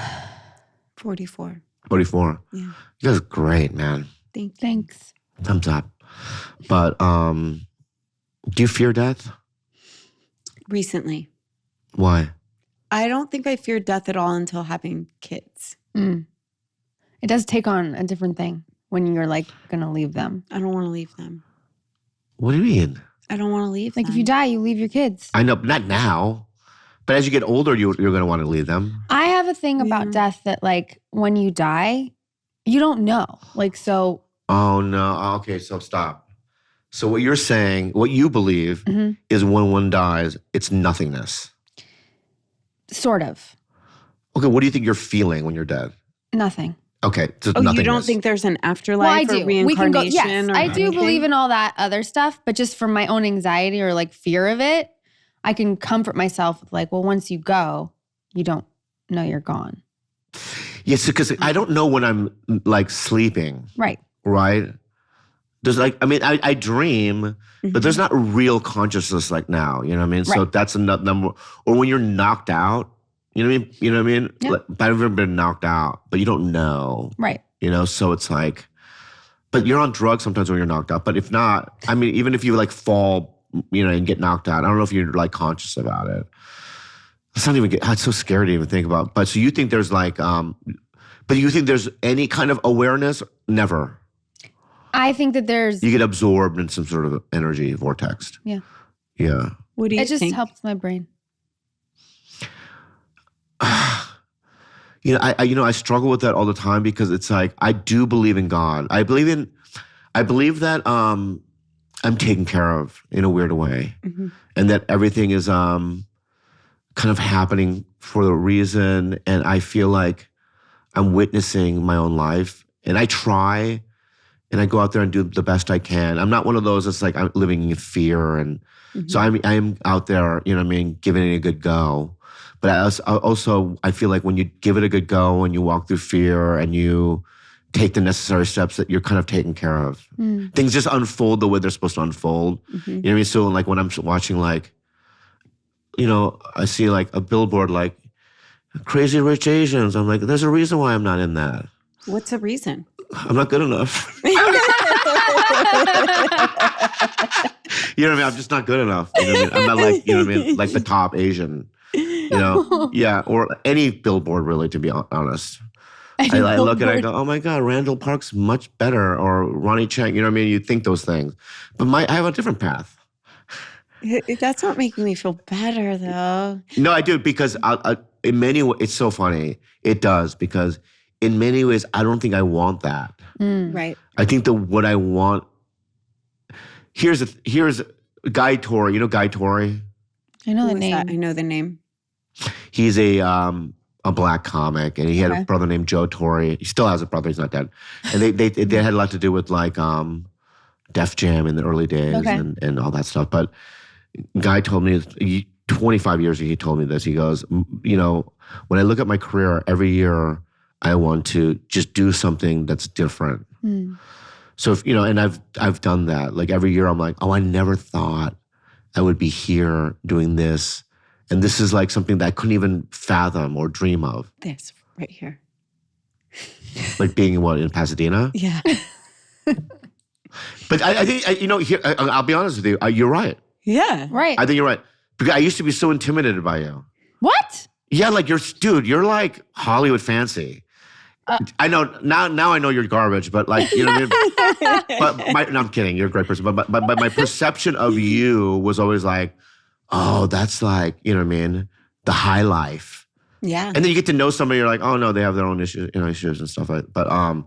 44. 44. Yeah. You guys are great, man. Thank you. Thanks. Thumbs up. But do you fear death? Recently. Why? I don't think I feared death at all until having kids. It does take on a different thing when you're like going to leave them. I don't want to leave them. What do you mean? I don't want to leave Like them. if you die, you leave your kids. I know, not now. But as you get older, you're going to want to leave them. I have a thing about Yeah. death that like when you die, you don't know. Like so. Oh, no. Okay, so stop. So what you're saying, what you believe Mhm. is when one dies, it's nothingness. Sort of. Okay, what do you think you're feeling when you're dead? Nothing. Okay, so Oh, nothingness. you don't think there's an afterlife Well, I or do. reincarnation? We can go. Yes, or I do anything? believe in all that other stuff, but just for my own anxiety or like fear of it, I can comfort myself with like, well, once you go, you don't know you're gone. Yes, because I don't know when I'm like sleeping, Right. right? There's like, I mean, I dream, but there's Mm-hmm. not real consciousness like now, you know what I mean? So Right. that's another number. Or when you're knocked out, you know what I mean? You know what I mean? Yeah. Like, I've never been knocked out, but you don't know, Right. you know? So it's like, but you're on drugs sometimes when you're knocked out. But if not, I mean, even if you like fall, you know, and get knocked out, I don't know if you're like conscious about it. It's not even, it's so scary to even think about. But so you think there's like, but you think there's any kind of awareness? Never. I think that there's, You get absorbed in some sort of energy vortex. Yeah. Yeah. What do you it just think? helps my brain. I struggle with that all the time because it's like I do believe in God. I believe that I'm taken care of in a weird way, and that everything is kind of happening for a reason. And I feel like I'm witnessing my own life, and I try, and I go out there and do the best I can. I'm not one of those that's like I'm living in fear, and so I am out there, you know what I mean, giving it a good go. But I feel like when you give it a good go and you walk through fear and you take the necessary steps, that you're kind of taken care of. Things just unfold the way they're supposed to unfold. You know what I mean? So like when I'm watching like, I see like a billboard like Crazy Rich Asians. I'm like, there's a reason why I'm not in that. What's the reason? I'm not good enough. You know what I mean? I'm just not good enough. You know what I mean? I'm not like, you know what I mean? Like the top Asian, Yeah, or any billboard really, to be honest. I look at it, I go, oh my God, Randall Park's much better, or Ronnie Chang, you know what I mean? You think those things. But I have a different path. That's not making me feel better, though. No, I do, because in many ways, it's so funny. It does, because in many ways, I don't think I want that. Right. I think that what I want, here's Guy Torry. You know Guy Torry? I know Who the is name. that? I know the name. He's a black comic, and he had a brother named Joe Torry. He still has a brother. He's not dead. And they had a lot to do with like Def Jam in the early days and all that stuff. But Guy told me 25 years ago, he told me this. He goes, when I look at my career, every year I want to just do something that's different. So if, and I've done that. Like every year I'm like, oh, I never thought I would be here doing this. And this is like something that I couldn't even fathom or dream of. This right here. Like being in Pasadena? Yeah. But I think, here, I'll be honest with you, you're right. Yeah. Right. I think you're right. Because I used to be so intimidated by you. What? Yeah, like you're like Hollywood fancy. I know now I know you're garbage, but like, you know what I mean? But no, I'm kidding. You're a great person. But my perception of you was always like, oh, that's like, you know what I mean? The high life. Yeah. And then you get to know somebody, you're like, oh no, they have their own issues, issues and stuff like that.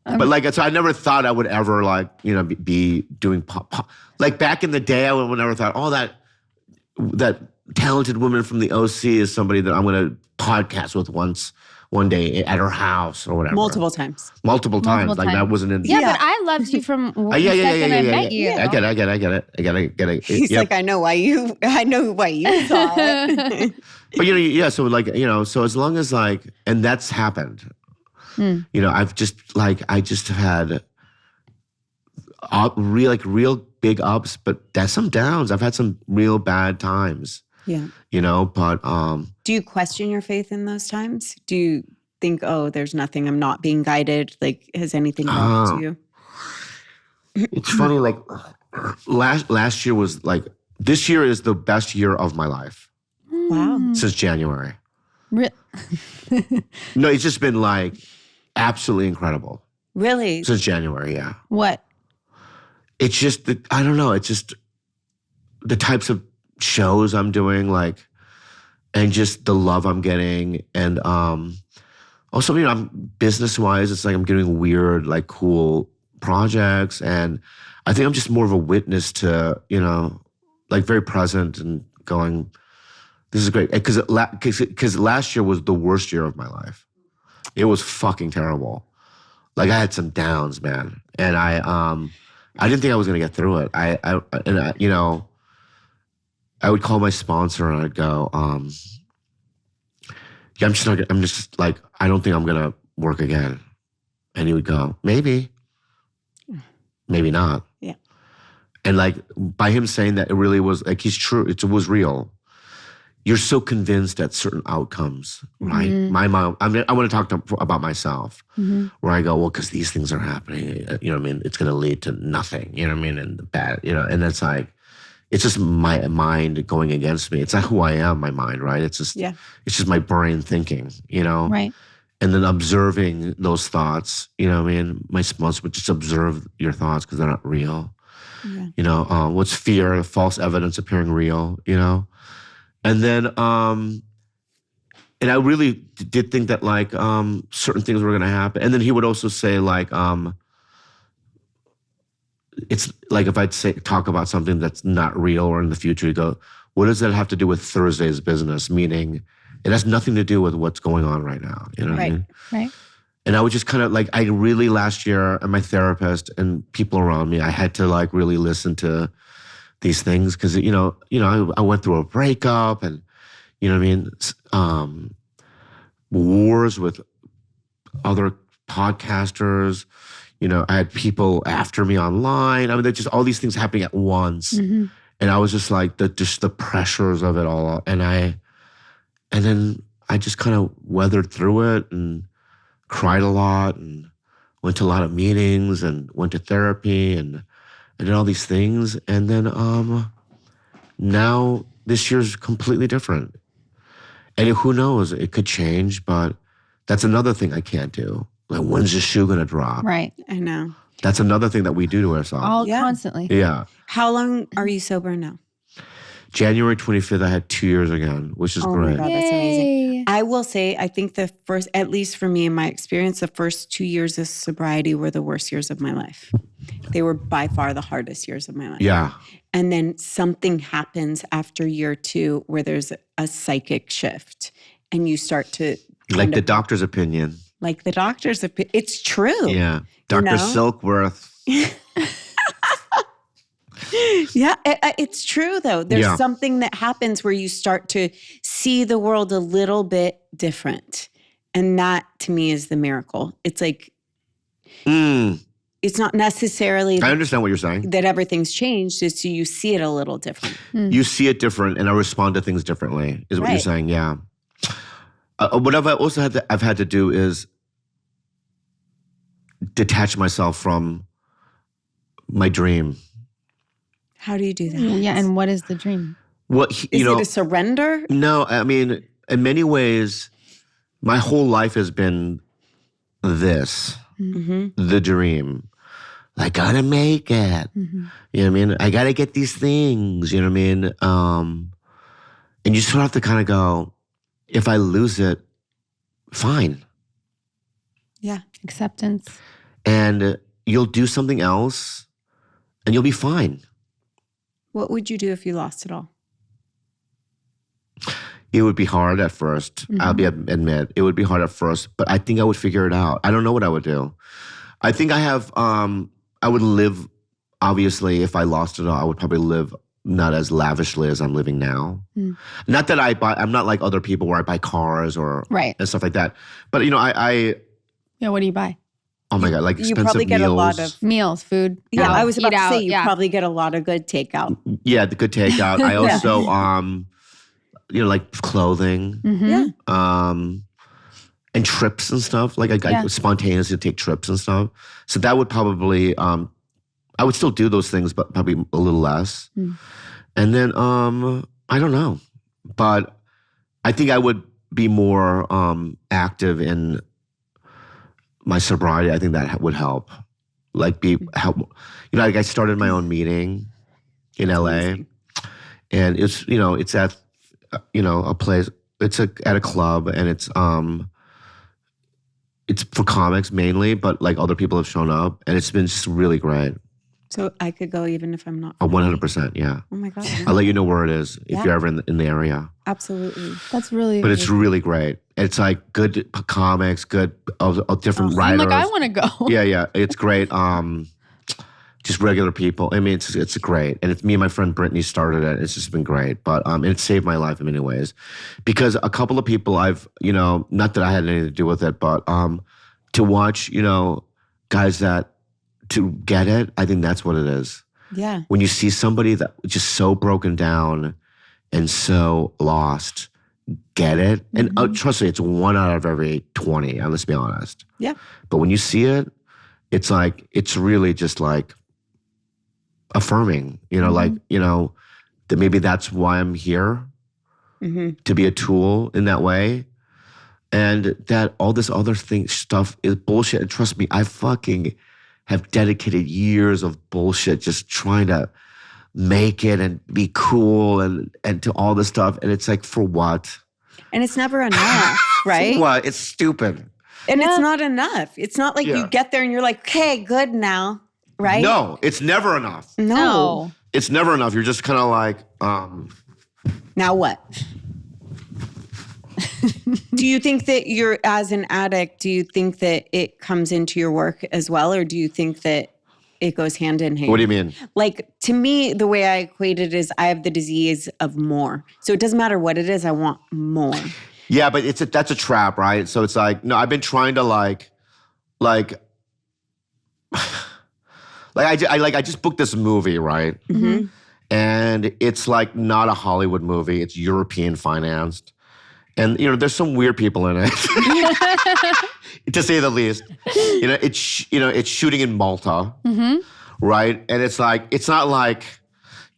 But like, so I never thought I would ever like, be doing pop. Like back in the day, I would never thought, oh, that talented woman from the OC is somebody that I'm going to podcast with one day at her house or whatever. Multiple times. Multiple times. Like that wasn't in. Yeah, but I loved you from the second I met you. I get it. He's like, I know why you thought it. But so like, so as long as like, and that's happened. I just had real big ups, but there's some downs. I've had some real bad times. Yeah. But do you question your faith in those times? Do you think, oh, there's nothing, I'm not being guided? Like, has anything happened to you? It's funny, like last year was like, this year is the best year of my life. Wow. Since January. No, it's just been like absolutely incredible. Really? Since January, yeah. What? It's just, I don't know, it's just the types of shows I'm doing, like, and just the love I'm getting. And also, I'm business-wise, it's like I'm getting weird, like cool projects. And I think I'm just more of a witness to, like very present and going, this is great. Because last year was the worst year of my life. It was fucking terrible. Like I had some downs, man. And I didn't think I was going to get through it. I would call my sponsor and I'd go, yeah, I'm just like, I don't think I'm going to work again. And he would go, maybe not. Yeah. And like, by him saying that, it really was like, he's true. It was real. You're so convinced at certain outcomes, right? Mm-hmm. My mom, I want to talk about myself, where I go, well, because these things are happening, you know what I mean? It's going to lead to nothing, you know what I mean? And the bad, and it's like, it's just my mind going against me. It's not who I am, my mind, right? It's just, it's just my brain thinking, Right. And then observing those thoughts, you know what I mean? My sponsor would just observe your thoughts because they're not real. Yeah. What's fear? False evidence appearing real, And then, and I really did think that like certain things were going to happen. And then he would also say like, it's like if I'd talk about something that's not real or in the future, you go, what does that have to do with Thursday's business? Meaning it has nothing to do with what's going on right now. You know what I mean? Right. And I would just kind of like, I really last year, and my therapist and people around me, I had to like really listen to these things because, I went through a breakup and, You know what I mean? Wars with other podcasters. You know, I had people after me online. I mean, there's just all these things happening at once. Mm-hmm. And I was just like, just the pressures of it all. And then I just kind of weathered through it and cried a lot and went to a lot of meetings and went to therapy and did all these things. And then now this year's completely different. And who knows, it could change, but that's another thing I can't do. Like, when's the shoe gonna drop? Right. I know. That's another thing that we do to ourselves. Constantly. Yeah. How long are you sober now? January 25th, I had 2 years again, which is great. Oh my God, that's amazing. I will say, I think the first, at least for me in my experience, the first 2 years of sobriety were the worst years of my life. They were by far the hardest years of my life. Yeah. And then something happens after year 2 where there's a psychic shift and you start to Like the doctor's opinion. Like the doctor's opinion. It's true. Yeah. Dr. Silkworth. Yeah, it's true though. There's something that happens where you start to see the world a little bit different. And that to me is the miracle. It's like, it's not necessarily I understand what you're saying. that everything's changed. It's you see it a little different. You see it different and I respond to things differently is what you're saying. Yeah. What I've also I've had to do is detach myself from my dream. How do you do that? Yeah, and what is the dream? Is it a surrender? No, I mean, in many ways, my whole life has been this, the dream. I gotta make it. You know what I mean? I gotta get these things, you know what I mean? And you sort of have to kind of go, if I lose it, fine. Yeah. Acceptance. And you'll do something else and you'll be fine. What would you do if you lost it all? It would be hard at first. I'll admit. It would be hard at first, but I think I would figure it out. I don't know what I would do. I think I would live, obviously, if I lost it all, I would probably live not as lavishly as I'm living now. Not that I'm not like other people where I buy cars or and stuff like that. But, you know, Yeah, what do you buy? Oh my God, like expensive you probably get meals. a lot of meals, food. Yeah, I was about to say you yeah. probably get a lot of good takeout. Yeah, the good takeout. I also, you know, like clothing. Yeah. And trips and stuff. Like I spontaneously take trips and stuff. So that would probably, I would still do those things, but probably a little less. And then, I don't know. But I think I would be more active in my sobriety. I think that would help. Like help. You know, like I started my own meeting in LA. And it's, you know, it's at, you know, a place, it's at a club and it's for comics mainly, but like other people have shown up and it's been just really great. So I could go even if I'm not. 100%, yeah. Oh my God. I'll let you know where it is if you're ever in the area. Absolutely. That's really But it's really great. It's like good comics, good different writers. I'm like, I want to go. Yeah. It's great. Just regular people. I mean, it's great. And it's me and my friend Brittany started it. It's just been great. But it saved my life in many ways. Because a couple of people I've, you know, not that I had anything to do with it, but to watch, you know, guys that to get it, I think that's what it is. Yeah. When you see somebody that just so broken down and so lost, get it. And trust me, it's 1 out of every 20, let's be honest. Yeah. But when you see it, it's like, it's really just like affirming, you know, like, you know, that maybe that's why I'm here, to be a tool in that way. And that all this other stuff is bullshit. And trust me, I fucking have dedicated years of bullshit just trying to make it and be cool and to all this stuff. And it's like, for what? And it's never enough, right? For what? It's stupid. And it's not enough. It's not like you get there and you're like, okay, good now, right? No, it's never enough. No. It's never enough. You're just kind of like, now what? Do you think that you're, as an addict, do you think that it comes into your work as well? Or do you think that it goes hand in hand. What do you mean? Like, to me, the way I equate it is I have the disease of more. So it doesn't matter what it is, I want more. Yeah, but that's a trap, right? So it's like, no, I've been trying to like I just booked this movie, right? Mm-hmm. And it's like not a Hollywood movie. It's European financed. And, there's some weird people in it, to say the least. It's shooting in Malta, right? And it's like, it's not like,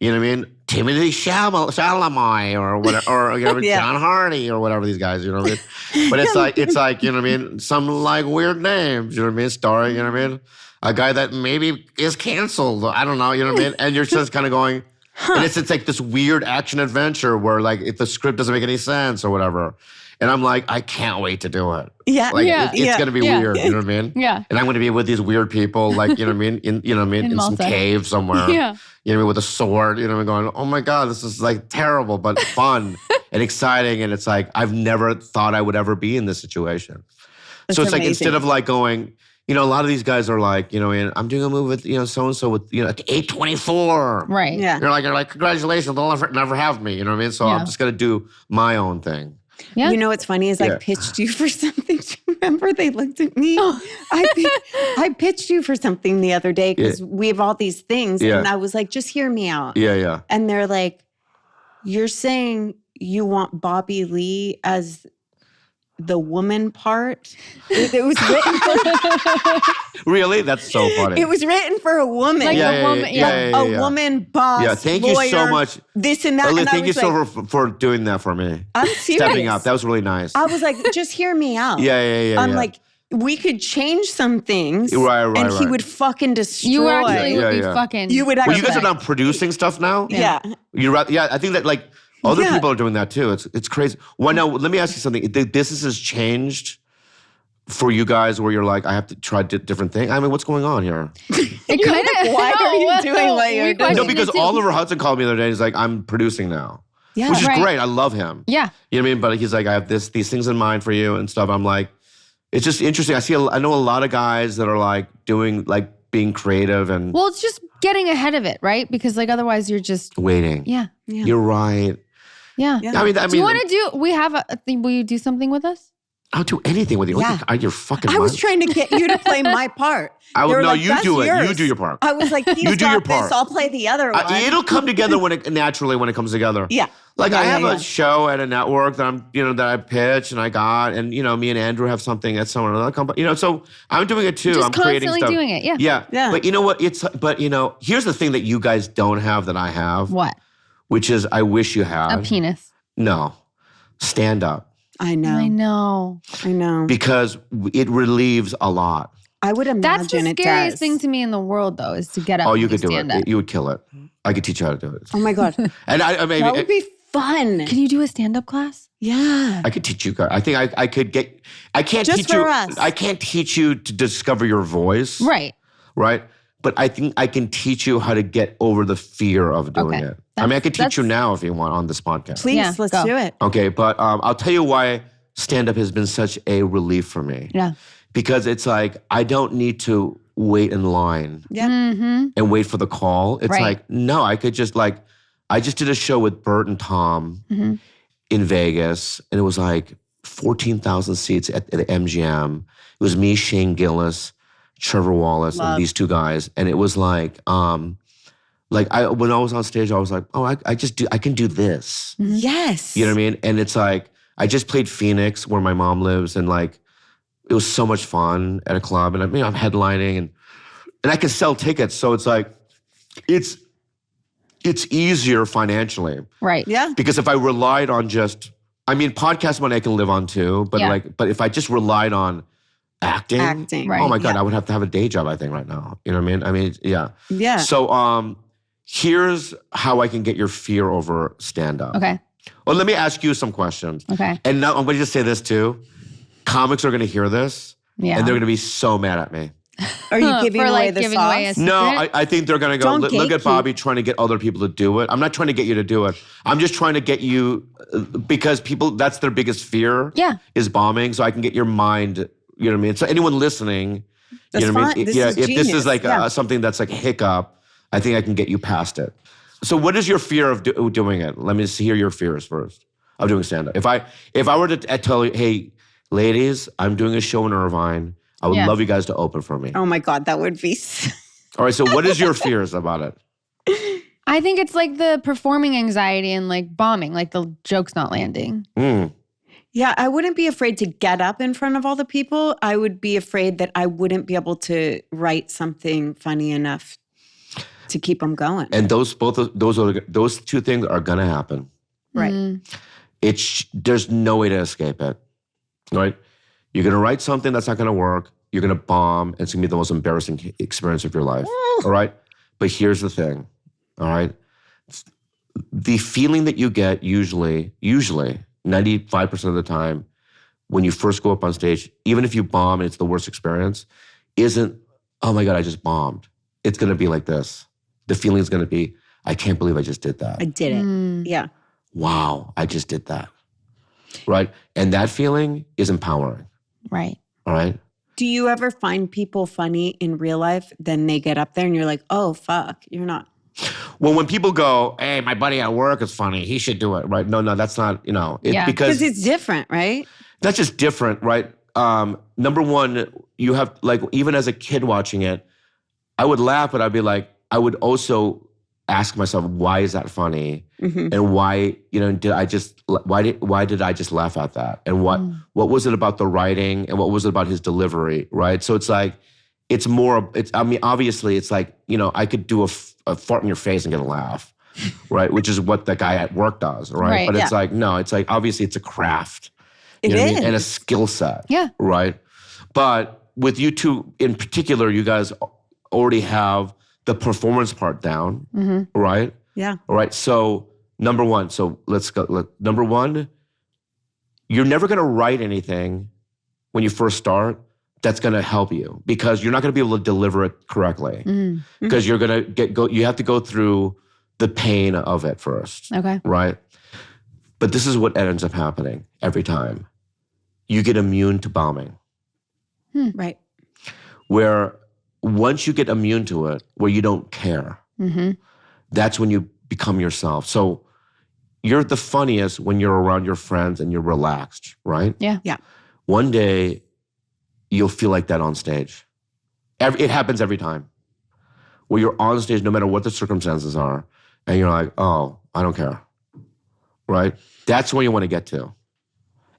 you know what I mean? Timothy Chalamet or whatever, or John Hardy or whatever these guys, you know what I mean? But it's like, you know what I mean? Some like weird names, you know what I mean? Starring, you know what I mean? A guy that maybe is canceled. I don't know, you know what I mean? And you're just kind of going, and it's like this weird action adventure where like if the script doesn't make any sense or whatever. And I'm like, I can't wait to do it. Yeah. Like it's gonna be weird, you know what I mean? Yeah. And I'm gonna be with these weird people, like, you know what I mean? In some cave somewhere. Yeah. You know what I mean, with a sword, you know what I mean, going, oh my God, this is like terrible, but fun and exciting. And it's like, I've never thought I would ever be in this situation. That's so it's amazing. like, instead of like going, a lot of these guys are like, and I'm doing a movie with, so-and-so with, like A24. Right. Yeah. You're like, congratulations, they'll never have me, you know what I mean? So I'm just going to do my own thing. Yeah. You know what's funny is I pitched you for something. Do you remember? They looked at me. I pitched you for something the other day because we have all these things. Yeah. And I was like, just hear me out. Yeah. And they're like, you're saying you want Bobby Lee as the woman part? It was written for... Really? That's so funny. It was written for a woman. Like a woman, a woman boss, Yeah, thank lawyer, you so much. This and that. Lily, and thank you so so much for doing that for me. I'm serious. Stepping up. That was really nice. I was like, just hear me out. Yeah. I'm like, we could change some things. Right. And he would fucking destroy. You actually would be Yeah. fucking. You would Well, actually. you guys are now producing stuff now? Yeah. I think that like other people are doing that too. It's crazy. Well, now, let me ask you something. This has changed for you guys where you're like, I have to try different things? I mean, what's going on here? It kind of. Why are you doing what you're doing? No, because Oliver Hudson called me the other day. He's like, I'm producing now. Yeah. Which is Right. great. I love him. Yeah. You know what I mean? But he's like, I have these things in mind for you and stuff. I'm like, it's just interesting. I know a lot of guys that are like doing, like being creative and Well, it's just getting ahead of it, right? Because like otherwise you're just. waiting. Yeah. You're right. Yeah. I mean, Do you want to do? We have a thing. Will you do something with us? I'll do anything with you. Yeah. You're fucking I was mind. trying to get you to play my part. I They were would, no, like, you "That's do it. yours." You do your part. I was like, he's You do your got this. part. I'll play the other one. It'll come together naturally when it comes together. Yeah. Like Yeah, I have yeah. a show at a network that that I pitch and I got, and me and Andrew have something at another company. So I'm doing it too. Just I'm creating constantly stuff. doing it, yeah. Yeah. But you know what? Here's the thing that you guys don't have that I have, What? which is I wish you had. A penis. No, stand up. I know. I know. Because it relieves a lot. I would imagine That's the it scariest does. thing to me in the world, though, is to get up. Oh, you and could do stand it. up. You would kill it. I could teach you how to do it. Oh my God. And I maybe That would be fun. Can you do a stand-up class? Yeah. I could teach you guys. I think I could get. I can't Just teach for you. us. I can't teach you to discover your voice. Right. Right. But I think I can teach you how to get over the fear of doing Okay. it. I mean, I could teach you That's- now if you want on this podcast. Please, Yeah, let's go. do it. Okay, but I'll tell you why stand-up has been such a relief for me. Yeah. Because it's like I don't need to wait in line Yeah. Mm-hmm. and wait for the call. It's Right. like, no, I could just I just did a show with Bert and Tom Mm-hmm. in Vegas, and it was like 14,000 seats at the MGM. It was me, Shane Gillis, Trevor Wallace, Love. and these two guys. And it was like when I was on stage, I was like, oh, I can do this. Yes. You know what I mean? And it's like, I just played Phoenix where my mom lives, and like, it was so much fun at a club, and I'm headlining, and I can sell tickets. So it's like, it's easier financially. Right. Yeah. Because if I relied on podcast money I can live on too, but Yeah. but if I just relied on acting, Right. oh my God, Yeah. I would have to have a day job, I think, right now. You know what I mean? Yeah. Yeah. So here's how I can get your fear over stand-up. Okay. Well, let me ask you some questions. Okay. And now I'm going to just say this too. Comics are going to hear this, Yeah. and they're going to be so mad at me. Are you giving For, away like, the giving sauce? away a No, secret? I think they're going to go, Don't look at gatekeep. Bobby trying to get other people to do it. I'm not trying to get you to do it. I'm just trying to get you, because people, that's their biggest fear. Yeah. Is bombing. So I can get your mind, you know what I mean? So anyone listening, That's fine. This is if genius. this is like something that's like a hiccup, I think I can get you past it. So what is your fear of doing it? Let me hear your fears first of doing stand-up. If I were to tell you, hey, ladies, I'm doing a show in Irvine. I would love you guys to open for me. Oh my God, that would be... All right, so what is your fears about it? I think it's like the performing anxiety and like bombing, like the joke's not landing. Yeah, I wouldn't be afraid to get up in front of all the people. I would be afraid that I wouldn't be able to write something funny enough to keep them going. And those two things are gonna happen. Right. There's no way to escape it. Right? You're gonna write something that's not gonna work. You're gonna bomb. And it's gonna be the most embarrassing experience of your life. All right? But here's the thing. All right? The feeling that you get usually 95% of the time when you first go up on stage, even if you bomb and it's the worst experience, isn't, oh my God, I just bombed. It's going to be like this. The feeling is going to be, I can't believe I just did that. I did it. Yeah. Wow, I just did that. Right? And that feeling is empowering. Right. All right? Do you ever find people funny in real life, then they get up there and you're like, oh, fuck, you're not. Well, when people go, hey, my buddy at work is funny, he should do it, right? No, that's not, because it's different, right? That's just different, right? Number one, you have, like, even as a kid watching it, I would laugh, but I'd be like, I would also ask myself, why is that funny? And why, why did I just laugh at that? And what was it about the writing and what was it about his delivery, right? So it's like, obviously it's like, I could do a fart in your face and get a laugh, right? Which is what the guy at work does, right? But it's like, no, it's like, obviously it's a craft. It is. And a skill set. Yeah. Right? But with you two in particular, you guys already have the performance part down, right? Yeah. All right. So number one, let's go. Number one, you're never going to write anything when you first start that's going to help you because you're not going to be able to deliver it correctly because you're going to you have to go through the pain of it first. Okay. Right? But this is what ends up happening every time. You get immune to bombing. Right. Where once you get immune to it, where you don't care, that's when you become yourself. So you're the funniest when you're around your friends and you're relaxed, right? Yeah. Yeah. One day, you'll feel like that on stage. It happens every time. Where you're on stage, no matter what the circumstances are, and you're like, oh, I don't care. Right? That's where you want to get to.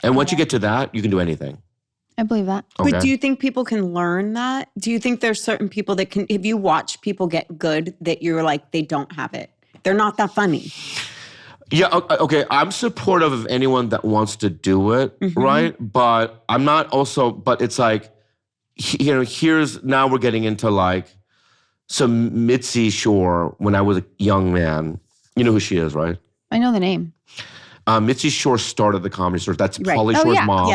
And once you get to that, you can do anything. I believe that. Okay? But do you think people can learn that? Do you think there's certain people that can, if you watch people get good, that you're like, they don't have it? They're not that funny. Yeah, okay. I'm supportive of anyone that wants to do it, right? But I'm not also, but it's like, now we're getting into like some Mitsy Shore when I was a young man. You know who she is, right? I know the name. Mitsy Shore started the Comedy Store. That's Pauly Shore's mom.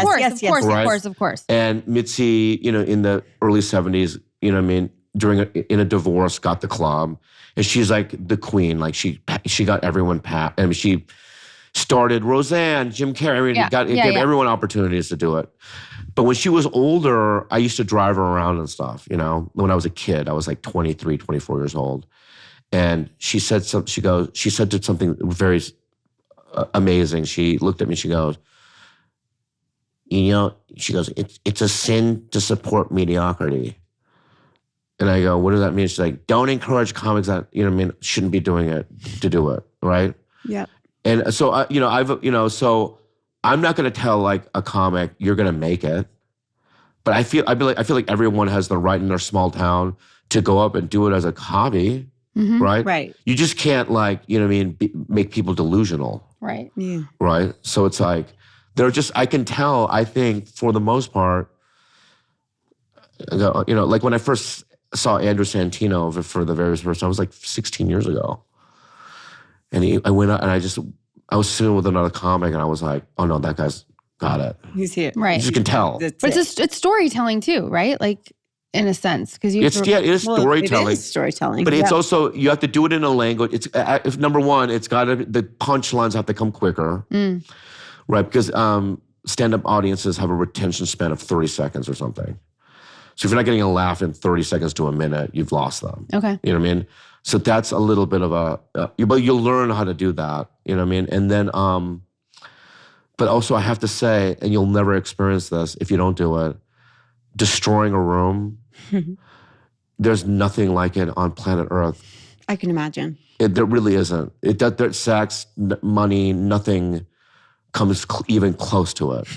Of course. And Mitsy, in the early 70s, in a divorce, got the club. And she's like the queen. Like she got everyone she started Roseanne, Jim Carrey. Gave everyone opportunities to do it. But when she was older, I used to drive her around and stuff, When I was a kid, I was like 23, 24 years old. And she said something very amazing. She looked at me, she goes, it's a sin to support mediocrity. And I go, what does that mean? She's like, don't encourage comics that, shouldn't be doing it to do it, right? Yeah. And so, so I'm not going to tell like a comic, you're going to make it. But I feel like everyone has the right in their small town to go up and do it as a hobby, right? Right. You just can't like, make people delusional. Right. Yeah. Right? So it's like, I can tell, I think, for the most part, like when I first saw Andrew Santino for the very first time, I was like 16 years ago. And I went out and I was sitting with another comic and I was like, oh no, that guy's got it. He's here. Right. You just can tell. But it's storytelling too, right? Like in a sense. Because it is storytelling. It is storytelling. But it's also, you have to do it in a language. It's number one, the punchlines have to come quicker. Right? Because stand-up audiences have a retention span of 30 seconds or something. So if you're not getting a laugh in 30 seconds to a minute, you've lost them. Okay. You know what I mean? So that's a little bit of but you'll learn how to do that. You know what I mean? And then, but also I have to say, and you'll never experience this if you don't do it, destroying a room, there's nothing like it on planet Earth. I can imagine. There really isn't. Sex, money, nothing comes even close to it.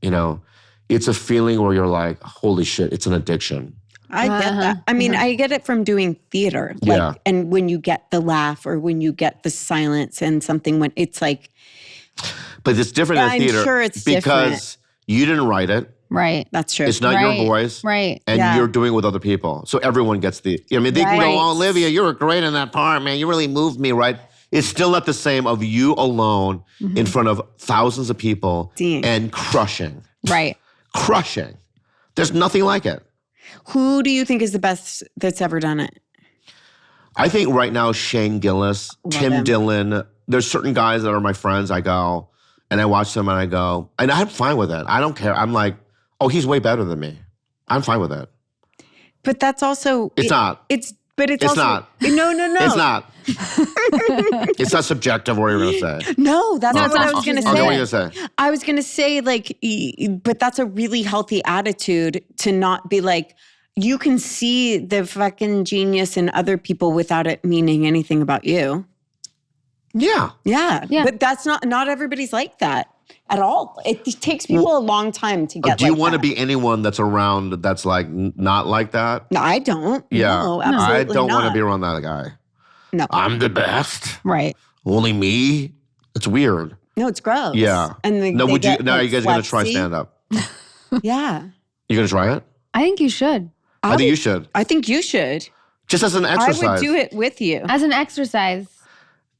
You know, it's a feeling where you're like, holy shit, it's an addiction. I get that. I mean, I get it from doing theater. And when you get the laugh or when you get the silence and something when it's like. But it's different in theater. I'm sure it's because you didn't write it. Right. That's true. It's not your voice. Right. And you're doing it with other people. So everyone gets they can go, oh, Olivia, you were great in that part, man. You really moved me, right? It's still not the same of you alone in front of thousands of people and crushing. Right. Crushing. There's nothing like it. Who do you think is the best that's ever done it? I think right now, Shane Gillis, Tim Dillon, there's certain guys that are my friends. I go and I watch them and I go, and I'm fine with it. I don't care. I'm like, oh, he's way better than me. I'm fine with it. But that's also... It's not. It's also... not. No. It's not. It's not subjective, what you're going to say. No, that's not what I was going to say. Okay, what are you going to say? I was going to say, like, but that's a really healthy attitude to not be like, you can see the fucking genius in other people without it meaning anything about you. Yeah. But that's not everybody's like that at all. It takes people a long time to get do you want to be anyone that's around that's like not like that? No, I don't. Yeah. No, absolutely I don't want to not. be around that guy. No. I'm the best. Right. Only me? It's weird. No, it's gross. Yeah. And you guys going to try stand-up? Yeah. You going to try it? I think you should. I think you should. I think you should. Just as an exercise. I would do it with you. As an exercise.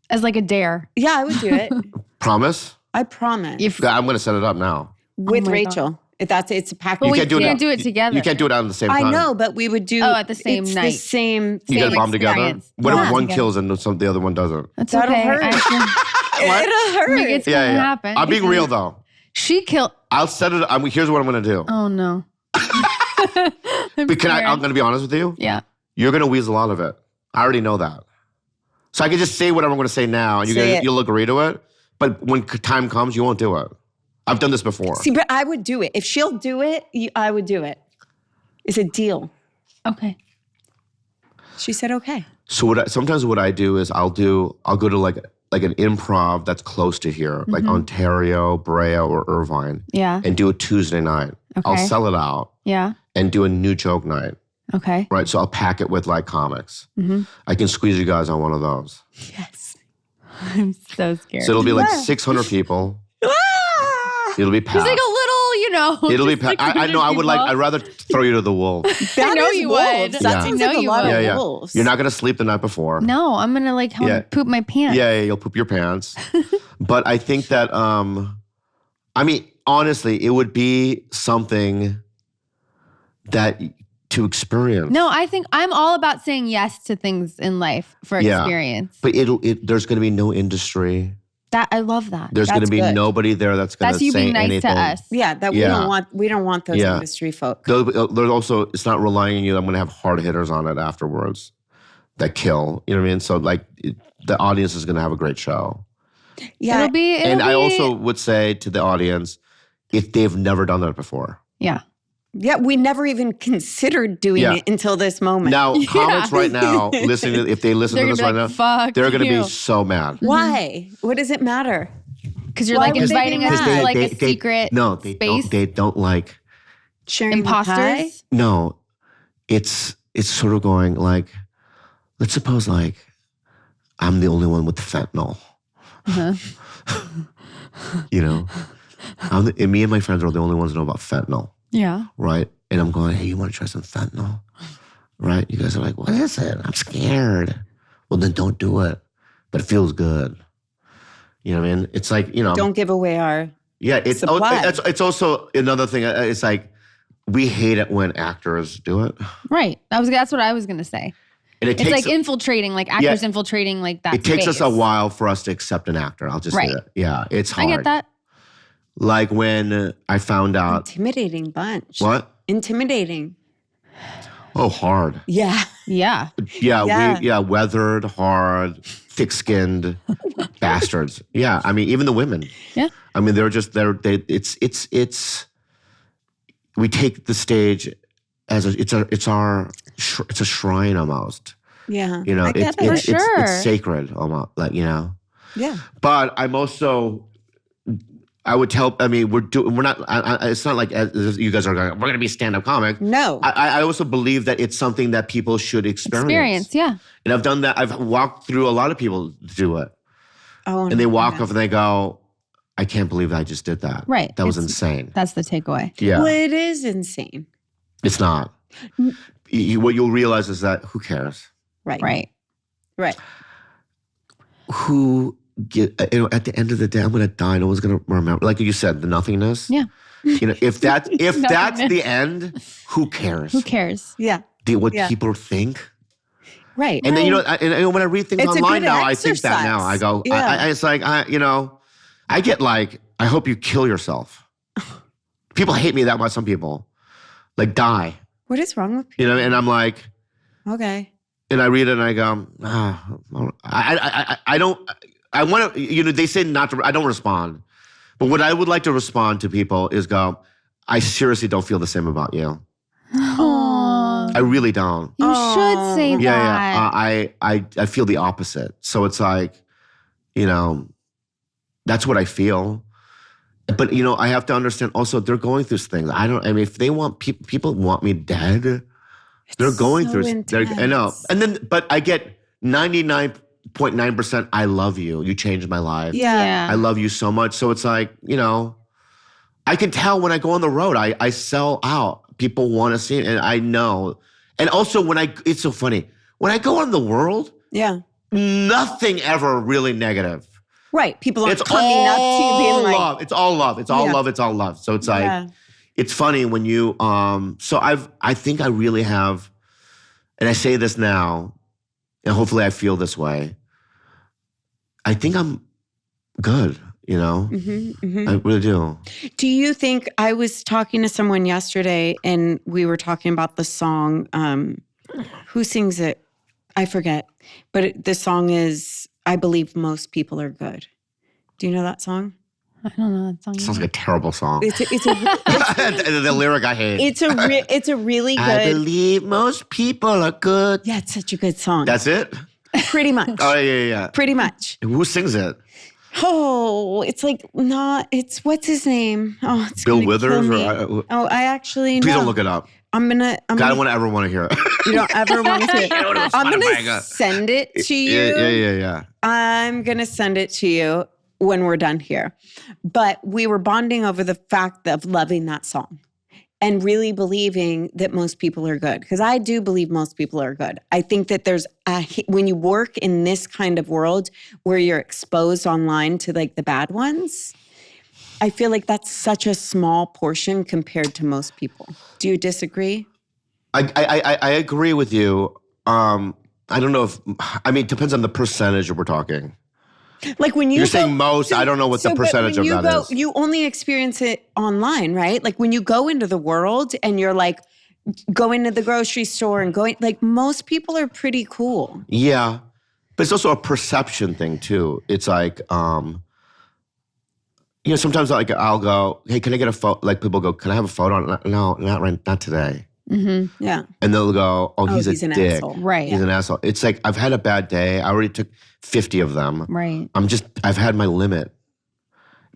As like a dare. Yeah, I would do it. Promise? I promise. I'm going to set it up now. With Rachel. It's a package. But we can't do it together. You can't do it at the same time. I know, but we would do... at the same night. The same You get a bomb together? experience. What if one together. kills and the other one doesn't? That's That'll okay. hurt. What? It'll hurt. It's going to happen. I'm being real, though. She killed... I'll set it up. Here's what I'm going to do. Oh, no. I'm going to be honest with you. Yeah. You're going to weasel out of it. I already know that. So I can just say whatever I'm going to say now, and you'll agree to it. But when time comes, you won't do it. I've done this before. See, but I would do it. If she'll do it, I would do it. It's a deal. Okay. She said okay. So sometimes what I do is I'll go to like an improv that's close to here, like Ontario, Brea, or Irvine. Yeah. And do a Tuesday night. Okay. I'll sell it out. Yeah. And do a new joke night. Okay. Right, so I'll pack it with like comics. I can squeeze you guys on one of those. Yes. I'm so scared. So it'll be like 600 people. It'll be packed. It's like a little, It'll be packed. I know. I'd rather throw you to the wolves. That know is you wolves. would. That Yeah. seems I like know a you lot would. of wolves. You're not going to sleep the night before. No, I'm going to poop my pants. Yeah, you'll poop your pants. But I think that, honestly, it would be something that to experience. No, I think I'm all about saying yes to things in life for experience. But there's going to be no industry. I love that. There's going to be good. nobody there that's going to say you being nice anything. to us. Yeah, that we don't want those industry folk. There's also, it's not relying on you. I'm going to have hard hitters on it afterwards that kill. You know what I mean? So like the audience is going to have a great show. Yeah. I also would say to the audience, if they've never done that before. Yeah. Yeah, we never even considered doing it until this moment. Now, comics right now, if they listen to this right now, they're going to be so mad. Why? What does it matter? Because you're like inviting us to like a secret space. They don't like sharing imposters. No, it's sort of going like, let's suppose like I'm the only one with fentanyl. You know, me and my friends are the only ones who know about fentanyl. Yeah. Right? And I'm going, hey, you want to try some fentanyl? Right? You guys are like, what is it? I'm scared. Well, then don't do it. But it feels good. You know what I mean? It's like, Don't give away our supply. It's also another thing. It's like, we hate it when actors do it. Right. That's what I was going to say. And it's like infiltrating, like actors infiltrating like that It takes space. us a while for us to accept an actor. I'll just say that. Yeah, it's hard. I get that. Like when I found out. Intimidating bunch. What? Intimidating. Oh, hard. Yeah. Yeah. Yeah. Weathered, hard, thick-skinned bastards. Yeah, I mean, even the women. Yeah. I mean, we take the stage as it's a shrine almost. Yeah. You know, I get it. For sure. It's sacred almost, like, you know. Yeah. But I'm also, I would tell. I mean, we're not. It's not like you guys are going. We're going to be stand-up comics. No. I also believe that it's something that people should experience. Yeah. And I've done that. I've walked through a lot of people do it, and they walk off and they go, "I can't believe I just did that. Right. That was insane." That's the takeaway. Yeah. Well, it is insane. It's not. What you'll realize is that who cares? Right. Who at the end of the day, I'm going to die. No one's going to remember. Like you said, the nothingness. Yeah. You know, if that's the end, who cares? Who cares? Yeah. What people think. Right. And then, you know, and when I read things It's a online good now, I think that now. I go, Yeah. it's like, you know, I get like, I hope you kill yourself. People hate me that much. Some people like die. What is wrong with people? You know, and I'm like, Okay. and I read it and I go, I don't. I want to. You know, they say not to. I don't respond, but what I would like to respond to people is go, I seriously don't feel the same about you. Aww. I really don't. You should say that. Yeah. I feel the opposite. So it's like, you know, that's what I feel. But, you know, I have to understand also they're going through things. I mean, if they want people want me dead, they're going so through. intense. I know. And then, but I get 99.9% I love you. You changed my life. Yeah. I love you so much. So it's like, you know, I can tell when I go on the road, I sell out. People want to see it. And I know. And also it's so funny. When I go on the world, nothing ever really negative. Right. People aren't coming up to you being like, love. It's all love. It's all love. It's all love. So it's like, it's funny when you, so I think I really have, and I say this now, and hopefully I feel this way. I think I'm good, you know? I really do. Do you think, I was talking to someone yesterday and we were talking about the song, who sings it? I forget. But the song is, I believe most people are good. Do you know that song? I don't know that song. Sounds like a terrible song. It's the lyric I hate. it's a really good. I believe most people are good. Yeah, it's such a good song. That's it? Pretty much. Oh, yeah. Pretty much. Who sings it? Oh, it's like it's what's his name? Oh, it's Bill gonna Withers? kill me. Or, I actually know. please don't look it up. I don't ever want to hear it. You don't ever want to see it. I'm going to send it to you. Yeah. I'm going to send it to you when we're done here. But we were bonding over the fact of loving that song and really believing that most people are good. Because I do believe most people are good. I think that when you work in this kind of world where you're exposed online to like the bad ones, I feel like that's such a small portion compared to most people. Do you disagree? I agree with you. I don't know it depends on the percentage we're talking. Like when you're saying most, I don't know what the percentage of that is. You only experience it online, right? Like when you go into the world and you're like going to the grocery store and going, like most people are pretty cool. Yeah. But it's also a perception thing too. It's like, you know, sometimes like I'll go, hey, can I get a photo? Like people go, can I have a photo? No, not today. Mm-hmm. Yeah. And they'll go, he's a an dick. asshole. Right. He's an asshole. It's like, I've had a bad day. I already took 50 of them. Right. I've had my limit.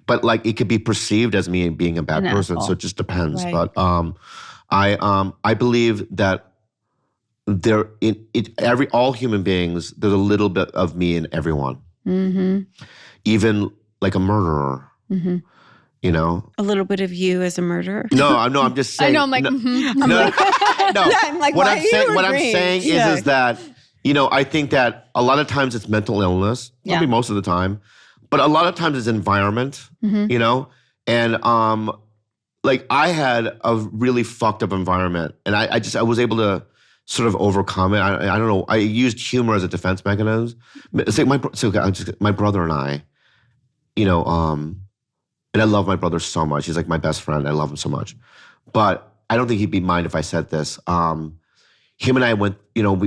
But like, it could be perceived as me being a bad person. asshole. So it just depends. Right. But I believe that all human beings, there's a little bit of me in everyone. Mm-hmm. Even like a murderer. Mm-hmm. You know, A little bit of you as a murderer. no, I'm just saying. I know, I'm like, no, mm-hmm. no. I'm like, what why I'm are you saying, what I'm agreeing? saying is that, you know, I think that a lot of times it's mental illness, probably most of the time, but a lot of times it's environment, you know, and like I had a really fucked up environment, and I was able to sort of overcome it. I don't know. I used humor as a defense mechanism. It's like my brother and I, you know, and I love my brother so much. He's like my best friend. I love him so much. But I don't think he'd be mind if I said this. Him and I went,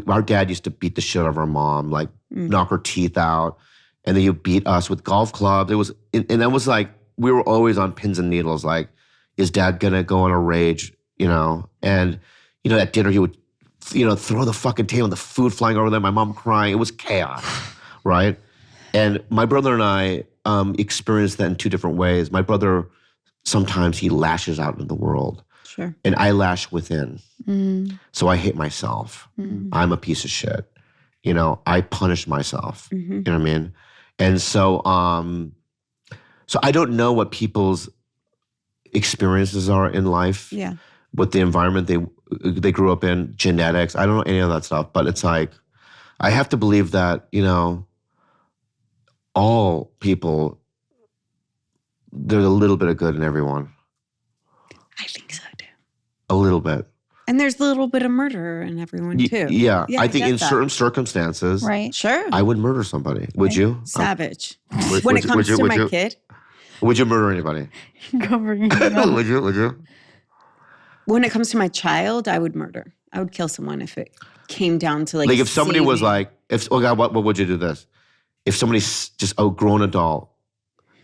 our dad used to beat the shit out of our mom, like knock her teeth out. And then you beat us with golf clubs. And that was like, we were always on pins and needles. Like, is dad gonna go on a rage, And, at dinner he would, throw the fucking table, the food flying over there, my mom crying. It was chaos, right? And my brother and I experienced that in two different ways. My brother, sometimes he lashes out into the world. Sure. And I lash within. So I hate myself. I'm a piece of shit. I punish myself. You know what I mean? And so I don't know what people's experiences are in life. Yeah. What the environment they grew up in, genetics. I don't know any of that stuff. But it's like, I have to believe that, all people, there's a little bit of good in everyone. I think so too. A little bit. And there's a little bit of murder in everyone too. Yeah. I think in certain circumstances, Right. Sure. I would murder somebody. Would you? Savage. When it comes to my kid. Would you murder anybody? Would you? When it comes to my child, I would murder. I would kill someone if it came down to like if somebody was like, oh God, what would you do this? If somebody's just a grown adult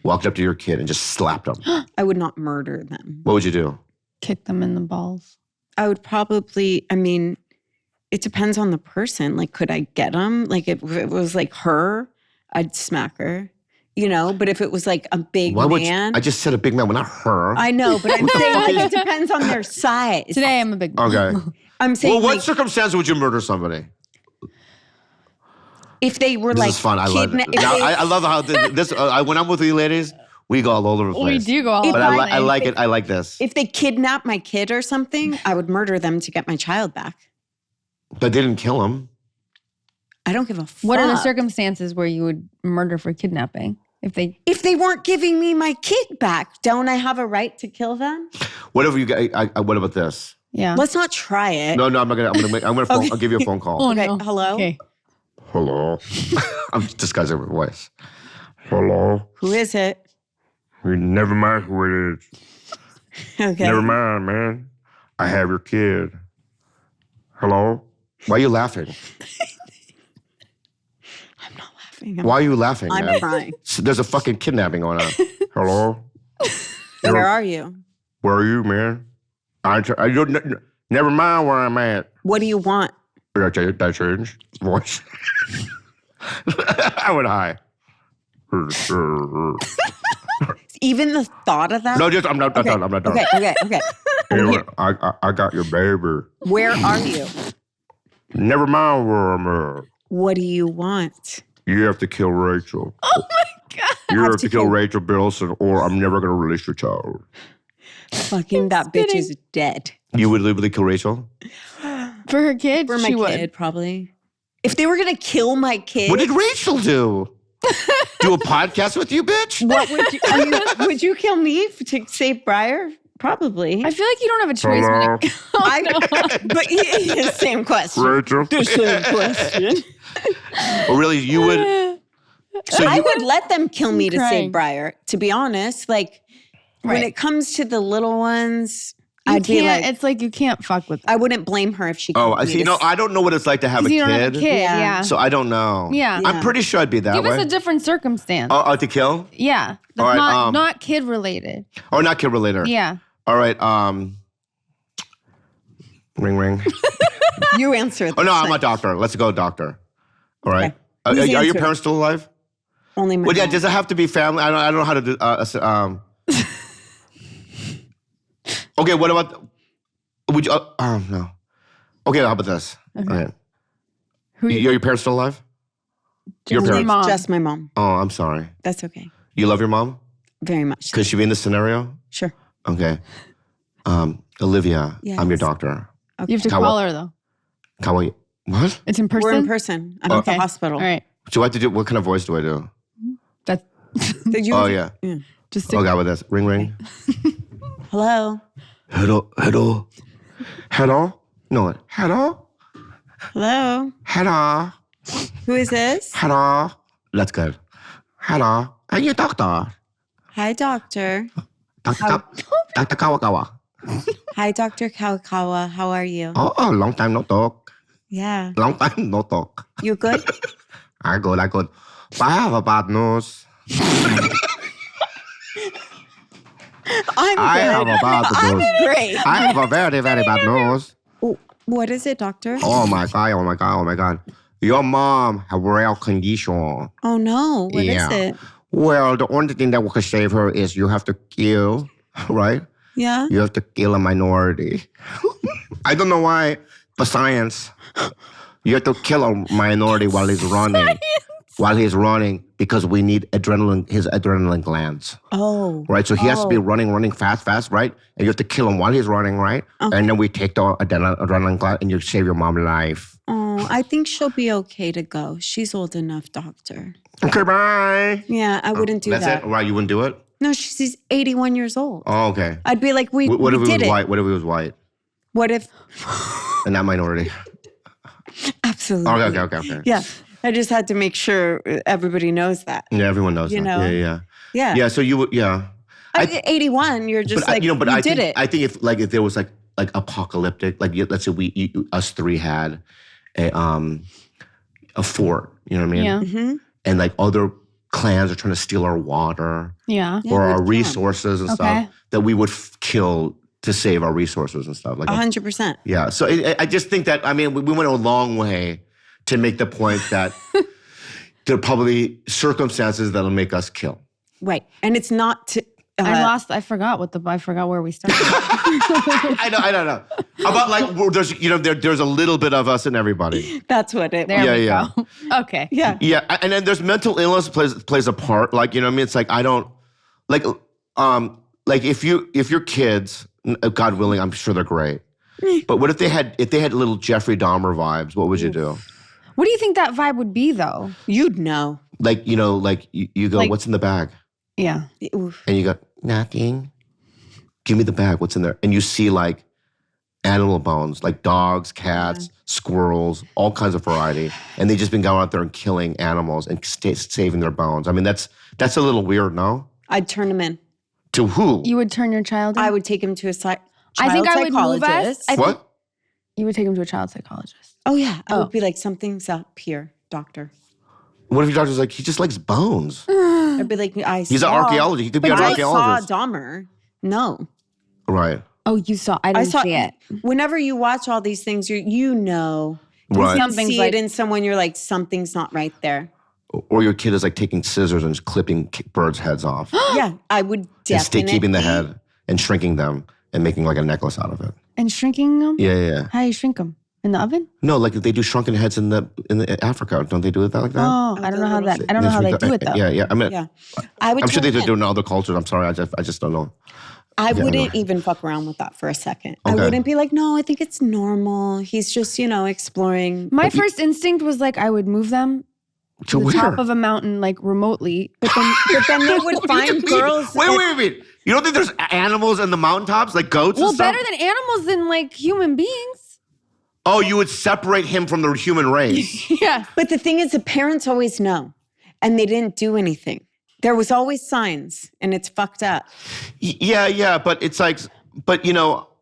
walked up to your kid and just slapped them. I would not murder them. What would you do? Kick them in the balls. I would probably, it depends on the person. Like, could I get them? Like, if it was like her, I'd smack her. But if it was like a big man. I just said a big man, well, not her. I know, but I'm saying like, it depends on their size. Today I'm a big man. Okay. I'm saying what circumstance would you murder somebody? If they were this is fun. I love it. I love how this. When I'm with you ladies, we go all over the place. We do go all over But the place. I like it. I like this. If they kidnap my kid or something, I would murder them to get my child back. But they didn't kill him. I don't give a fuck. What are the circumstances where you would murder for kidnapping? If they weren't giving me my kid back, don't I have a right to kill them? Whatever you got. What about this? Yeah. Let's not try it. No, I'm not gonna. Okay. I'll give you a phone call. Oh, Okay, no. hello? Okay. Hello. I'm disguising my voice. Hello. Who is it? Never mind who it is. Okay. Never mind, man. I have your kid. Hello? Why are you laughing? I'm not laughing. Why are you laughing, I'm man? crying. There's a fucking kidnapping going on. Hello? Where are you? Where are you, man? Never mind where I'm at. What do you want? Did I change voice? I went high. Even the thought of that? No, I'm not done. I'm not done. Okay. Anyway, I got your baby. Where are you? Never mind where I'm at. What do you want? You have to kill Rachel. Oh my God. You have to kill Rachel Bilson, or I'm never going to release your child. Fucking that bitch is dead. You would literally kill Rachel? For her kid, For my she kid, would. probably. If they were going to kill my kid. What did Rachel do? Do a podcast with you, bitch? What would you, would you kill me to save Briar? Probably. I feel like you don't have a choice when it But yeah, same question. Rachel? The same question. Or really, you would... So I would let them kill me to crying. save Briar, to be honest. Like, when Right. it comes to the little ones, You I'd be can't- like, it's like you can't fuck with them. I wouldn't blame her if she Oh, killed I me see. to I don't know what it's like to have a You kid. don't have a kid, Yeah. yeah. So I don't know. Yeah. I'm pretty sure I'd be that Give way. us a different circumstance. To kill? Yeah. That's All right, not kid related. Or not kid related? Yeah. All right. Ring, ring. You answer this. Oh, no, I'm a doctor. Let's go doctor. All right. Okay. Who's Are your answering? parents still alive? Only my Well, yeah, mom. does it have to be family? I don't know how to do... Okay, what about... Would you... no. Okay, how about this? Okay. All right. Who Your parents still alive? Your Just parents? mom. Just my mom. Oh, I'm sorry. That's okay. You love your mom? Very much. Could she be in this scenario? Sure. Okay. Olivia, Yes. I'm your doctor. You have to call her though. Kawaii. What? It's in person? We're in person. I'm at the hospital. All right. So what to do? What kind of voice do I do? That's Did you? Oh, yeah. just Oh, God, with this. Ring, ring. Hello. Hello, hello. Hello? No, hello? Hello. Hello? Who is this? Hello? That's good. Hello? Are you doctor? Hi, doctor. Dr. Kawakawa. Hi, Dr. Kawakawa. How are you? Oh, long time no talk. Yeah. Long time no talk. You good? I good. But I have a bad news. I have a bad news. Great. I have a very, very bad news. What is it, doctor? Oh my God. Your mom have rare condition. Oh, no. What is it? Well, the only thing that will save her is you have to kill, right? Yeah? You have to kill a minority. I don't know why, but science. You have to kill a minority while he's running. While he's running, because we need his adrenaline glands. Oh. Right? So he has to be running fast, right? And you have to kill him while he's running, right? Okay. And then we take the adrenaline gland and you save your mom's life. Oh, I think she'll be okay to go. She's old enough, doctor. Okay, bye. Yeah, I wouldn't do that. That's it? Right, you wouldn't do it? No, she's 81 years old. Oh, okay. I'd be like, we What if did it was it. white? What if it was white? What if... And that minority. Absolutely. Okay. Yeah. I just had to make sure everybody knows that. Yeah, everyone knows that. Know? Yeah. Yeah. So you would, 81, you're just I did it. I think if there was like apocalyptic, like let's say us three had a fort, you know what I mean? Yeah. Mm-hmm. And like other clans are trying to steal our water. Yeah. Or our resources and Okay. stuff that we would kill to save our resources and stuff. Like 100%. Yeah. So I just think that, we went a long way to make the point that there are probably circumstances that'll make us kill. Right. And it's not to... I forgot where we started. I know. About like, there's a little bit of us in everybody. That's what it was. There we go. Okay. Yeah. Yeah. And then there's mental illness plays a part. Like, you know what I mean? It's like, I don't, like if your kids, God willing, I'm sure they're great. But what if they had little Jeffrey Dahmer vibes? What would you do? What do you think that vibe would be, though? You'd know. Like, you go, Like- what's in the bag? Yeah. Oof. And you go, nothing. Give me the bag. What's in there? And you see like animal bones, like dogs, cats, squirrels, all kinds of variety. And they've just been going out there and killing animals and saving their bones. I mean, that's a little weird, no? I'd turn him in. To who? You would turn your child in? I would take him to a child I think I would move us. psychologist. What? You would take him to a child psychologist. Oh, yeah. I would be like, something's up here, doctor. What if your doctor's like, he just likes bones? I'd be like, He's an archaeologist. He could be an archaeologist. I saw Dahmer. No. Right. Oh, you saw? I didn't see it. Whenever you watch all these things, you know. Right. You see it in someone, you're like, something's not right there. Or your kid is like taking scissors and just clipping birds' heads off. Yeah, I would definitely. And keeping the head and shrinking them and making like a necklace out of it. And shrinking them? Yeah. How do you shrink them? In the oven? No, like they do shrunken heads in Africa. Don't they do it like that? Oh, I don't know how they do it though. Yeah. I mean, Yeah. I would I'm sure they turn do him. in other cultures. I'm sorry, I just don't know. I wouldn't even fuck around with that for a second. I Okay. wouldn't be like, no, I think it's normal. He's just, exploring. My first instinct was like I would move them to the top of a mountain, like remotely. But then they would find girls. Wait. You don't think there's animals in the mountaintops, like goats and Well, stuff? better than animals than like human beings. Oh, you would separate him from the human race. Yeah. But the thing is, the parents always know, and they didn't do anything. There was always signs, and it's fucked up. Yeah, but it's like,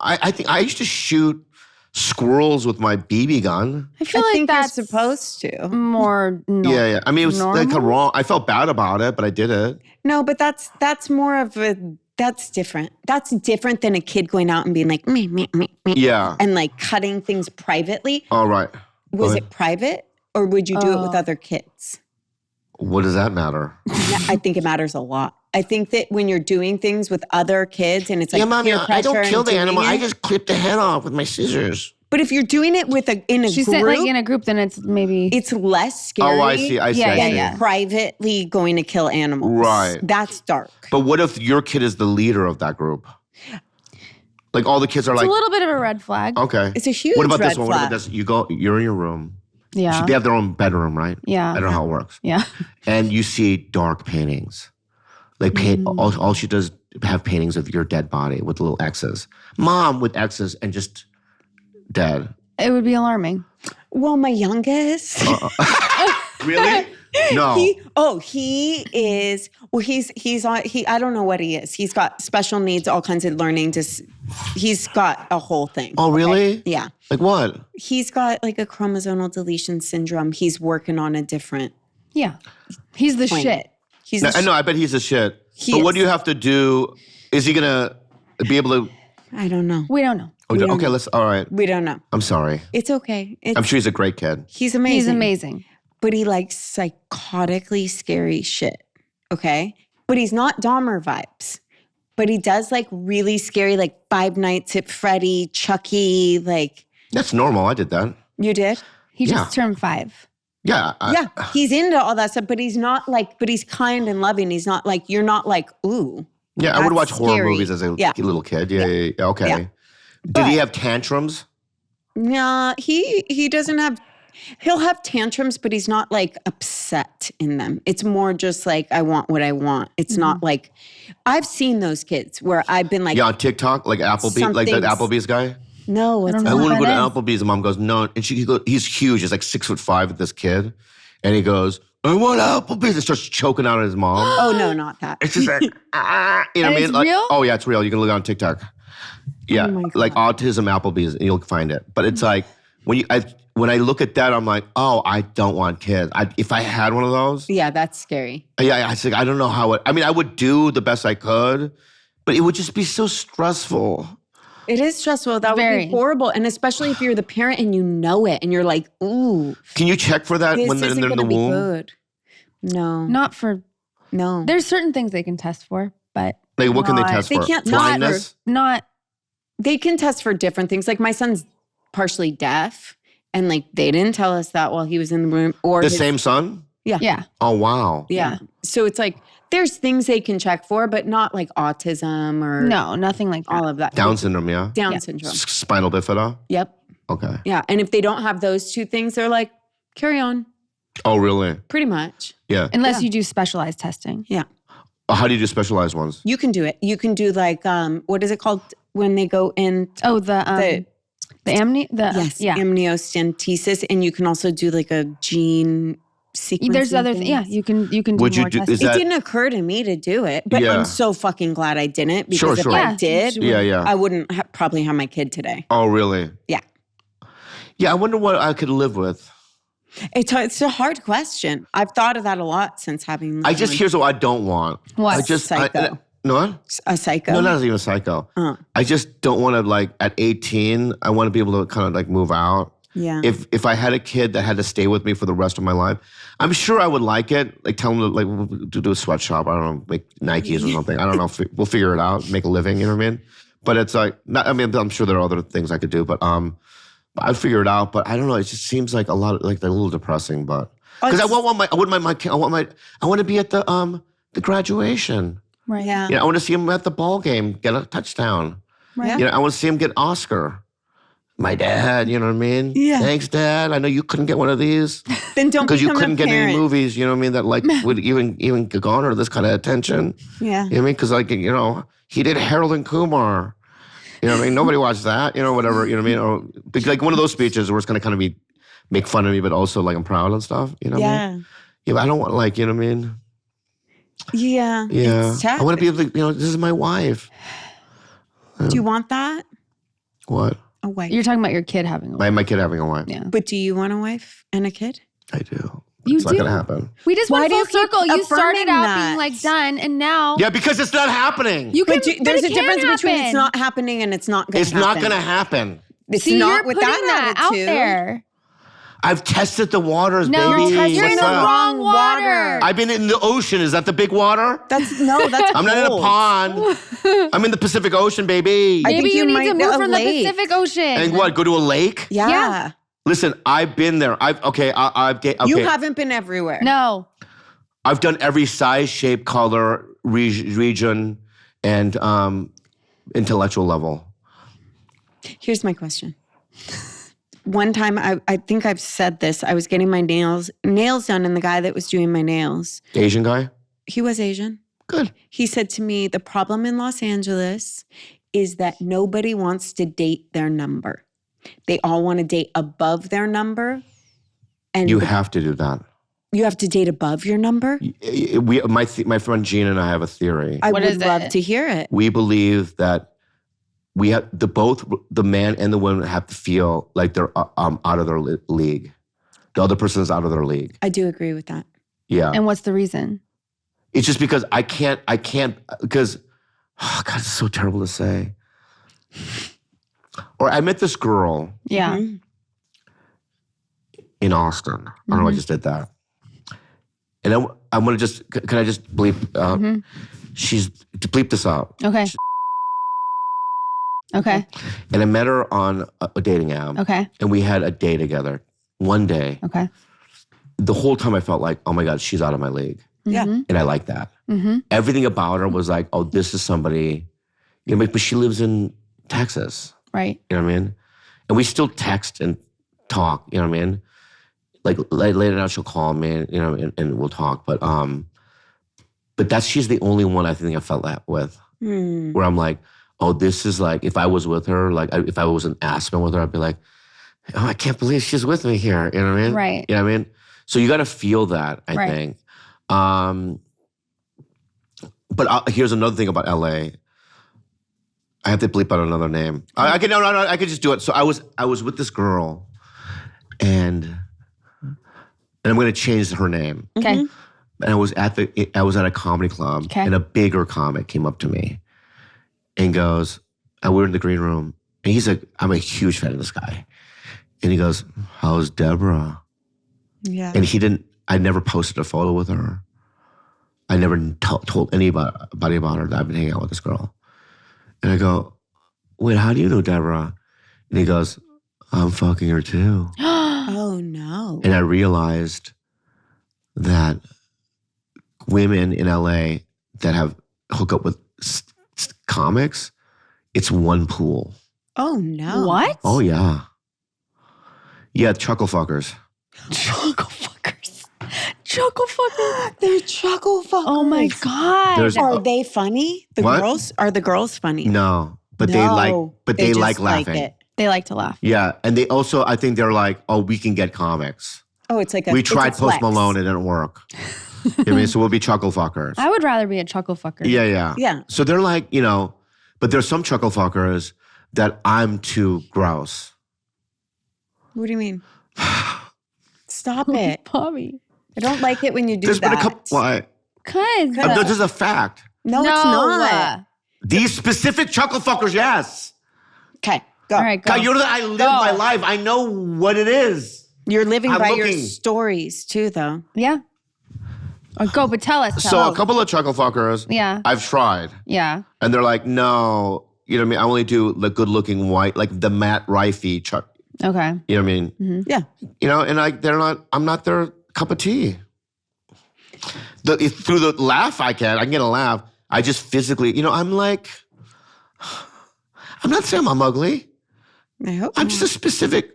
I think I used to shoot squirrels with my BB gun. I feel I like think that's you're supposed to. more normal. Yeah. I mean, it was like normal? wrong. I felt bad about it, but I did it. No, but that's more of a. That's different. That's different than a kid going out and being like, me, Yeah. and like cutting things privately. All right. Was it private, or would you do it with other kids? What does that matter? I think it matters a lot. I think that when you're doing things with other kids and it's like Mommy, peer I don't pressure kill and the animal. doing I it- just clip the head off with my scissors. But if you're doing it in a She group, said like in a group, then it's maybe it's less scary. Oh, I see. Yeah. Privately going to kill animals. Right. That's dark. But what if your kid is the leader of that group? Like all the kids are it's like, a little bit of a red flag. okay. It's a huge What about red this one? flag. What about this? You're in your room. Yeah. They have their own bedroom, right? Yeah. I don't know how it works. Yeah. And you see dark paintings. Like all she does have paintings of your dead body with little X's. Mom with X's and just dead. It would be alarming. Well, my youngest. Really? No. He is. Well, he's on. I don't know what he is. He's got special needs, all kinds of learning. He's got a whole thing. Oh, really? Okay? Yeah. Like what? He's got like a chromosomal deletion syndrome. He's working on a different. Yeah. He's the Point. shit. He's. I know. I bet he's a shit. He but what is. do you have to do? Is he gonna be able to? I don't know. We don't know. Okay, all right. We don't know. I'm sorry. It's okay. I'm sure he's a great kid. He's amazing. He's amazing. But he likes psychotically scary shit. Okay? But he's not Dahmer vibes. But he does like really scary, like Five Nights at Freddy, Chucky, like. That's normal. I did that. You did? He just turned 5. Yeah. Yeah. He's into all that stuff, but he's not like, but he's kind and loving. He's not like, you're not like, ooh. Yeah, I would watch that's horror scary. movies as a little kid. Yeah. Okay. Yeah. Did he have tantrums? Nah, he doesn't have, he'll have tantrums, but he's not like upset in them. It's more just like, I want what I want. It's not like, I've seen those kids where I've been like. Yeah, on TikTok, like Applebee's, like that Applebee's guy. No, it's I want to go to that Applebee's. And mom goes, no. And he's huge. He's like 6'5" with this kid. And he goes, I want Applebee's. And starts choking out on his mom. Oh, no, not that. It's just like, you know what I And mean? it's Like, real? oh, yeah, it's real. You can look on TikTok. Yeah, my God. like autism Applebee's, and you'll find it. But it's like, when I look at that, I'm like, oh, I don't want kids. If I had one of those. Yeah, that's scary. Yeah, I think I don't know how it. I mean, I would do the best I could, but it would just be so stressful. It is stressful. That would Very. be horrible. And especially if you're the parent and you know it and you're like, ooh, Can you check for that this when they're isn't in the going to be womb? good. No. Not for, No. there's certain things they can test for, but Like, what can they not- test They for? can't test Blindness? not, They can test for different things. Like my son's partially deaf. And like they didn't tell us that while he was in the room. Or The his- same son? yeah. Oh, wow. Yeah. So it's like there's things they can check for, but not like autism or No, nothing like that. all of that. Down syndrome, yeah? Down syndrome. Spinal bifida? Yep. Okay. Yeah. And if they don't have those two things, they're like, carry on. Oh, really? Pretty much. Yeah. Unless you do specialized testing. Yeah. How do you do specialized ones? You can do it. You can do like what is it called when they go in? Oh, the Yes, amniocentesis, and you can also do like a gene sequencing. There's other things. you can do Would you more do- testing. is It that- didn't occur to me to do it, but Yeah. I'm so fucking glad I didn't because Sure, if sure. I Yeah, did, you Yeah. I wouldn't probably have my kid today. Oh, really? Yeah. Yeah, I wonder what I could live with. It's a hard question. I've thought of that a lot since having. Here's what I don't want. What? I just Psycho. no, what? a psycho. No, not even a psycho. I just don't want to like at 18. I want to be able to kind of like move out. Yeah. If I had a kid that had to stay with me for the rest of my life, I'm sure I would like it. Like tell them to like to do a sweatshop. I don't know, make Nikes or something. I don't know. We'll figure it out. Make a living. You know what I mean? But it's like I'm sure there are other things I could do. But I'd figure it out. But I don't know. It just seems like a lot like they're a little depressing. But because I want to be at the graduation. Right. Yeah. You know, I want to see him at the ball game get a touchdown. Right. You know, I want to see him get Oscar. My dad, you know what I mean? Yeah. Thanks, Dad. I know you couldn't get one of these Then don't because you become a couldn't get any parent. movies. You know what I mean? That like would even garner this kind of attention. Yeah. You know what I mean? Because like he did Harold and Kumar. You know what I mean? Nobody watched that. You know, whatever. You know what I mean? Or like one of those speeches where it's going to kind of be make fun of me, but also like I'm proud and stuff. You know what I mean? Yeah. But I don't want like you know what I mean? Yeah. Yeah. It's tough. I want to be able to. This is my wife. Do you want that? What? A wife. You're talking about your kid having a wife. My kid having a wife. Yeah. But do you want a wife and a kid? I do. You It's not do? going to happen. We just Why went do full you keep circle. You started affirming out that? being like done, and now Yeah, because it's not happening. you can. There's but a it difference can between it's happen. not happening and it's not going to It's happen. not going to happen. It's See, not you're with putting that out attitude. there. I've tested the waters, No, baby. you're in What's the up? wrong water. I've been in the ocean. Is that the big water? That's I'm not in a cold. pond. I'm in the Pacific Ocean, baby. I Maybe think you you need might to know move a from the lake. Pacific Ocean. And what? Go to a lake? Yeah. Yeah. Listen, I've been there. Okay. You haven't been everywhere. No. I've done every size, shape, color, region, and intellectual level. Here's my question. One time, I think I've said this. I was getting my nails done, and the guy that was doing my nails, Asian guy? he was Asian. Good. He said to me, the problem in Los Angeles is that nobody wants to date their number. They all want to date above their number. And You have to do that. You have to date above your number? My friend Gina and I have a theory. I would love to hear it. We believe that we have both the man and the woman have to feel like they're out of their league. The other person is out of their league. I do agree with that. Yeah. And what's the reason? It's just because I can't, because, oh God, it's so terrible to say. Or I met this girl. Yeah. Mm-hmm. In Austin. I don't know, I just did that. And I'm going to just, can I just bleep, bleep this out. Okay. Okay. And I met her on a dating app. Okay. And we had a day together. One day. Okay. The whole time I felt like, oh my God, she's out of my league. Yeah. And I like that. Everything about her was like, oh, this is somebody, but she lives in Texas. Right. You know what I mean? And we still text and talk, you know what I mean? Like later now she'll call me, and we'll talk. But she's the only one I think I felt that with. Where I'm like, oh, this is like, if I was with her, like if I was in Aspen with her, I'd be like, oh, I can't believe she's with me here. You know what I mean? Right. You know what I mean? So you got to feel that, I think. But here's another thing about LA. I have to bleep out another name. I could just do it. So I was with this girl, and I'm going to change her name. Okay. And I was at a comedy club, and a bigger comic came up to me and goes, and we were in the green room, and he's like, I'm a huge fan of this guy. And he goes, how's Deborah? Yeah. And I never posted a photo with her. I never told anybody about her that I've been hanging out with this girl. And I go, wait, how do you know Deborah? And he goes, I'm fucking her too. Oh, no. And I realized that women in LA that have hooked up with comics, it's one pool. Oh, no. What? Oh, yeah. Yeah, chuckle fuckers. Chuckle fuckers. Chuckle fuckers. They're chuckle fuckers. Oh my God. Are they funny? The What? girls? Are the girls funny? No, but No, they like just laughing. it. They like to laugh. Yeah, and they also, I think they're like, oh, we can get comics. Oh, it's like We tried it's a flex. Post Malone, it didn't work. You know what I mean? So we'll be chuckle fuckers. I would rather be a chuckle fucker. Yeah. Yeah. So they're like, but there's some chuckle fuckers that I'm too gross. What do you mean? Stop it. Bobby. I don't like it when you do There's that. been a couple, why? Cause. This is a fact. No, it's not. These specific chuckle fuckers, yes. Okay, go. All right, go. God, I live my life. I know what it is. You're living I'm by your looking. stories too, though. Yeah. Or go, but tell us. So a couple of chuckle fuckers, Yeah. I've tried. Yeah. And they're like, no, you know what I mean? I only do the good looking white, like the Matt Rifey chuck. Okay. You know what I mean? Mm-hmm. Yeah. And I'm not their cup of tea. Through the laugh I can get a laugh. I just physically, I'm like, I'm not saying I'm ugly. I hope I'm not. just a specific,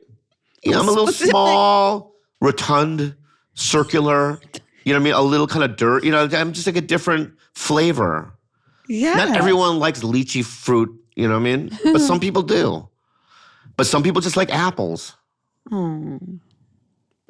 I'm a little small, rotund, circular, you know what I mean? A little kind of dirt, I'm just like a different flavor. Yeah. Not everyone likes lychee fruit, you know what I mean? But some people do. But some people just like apples. Oh.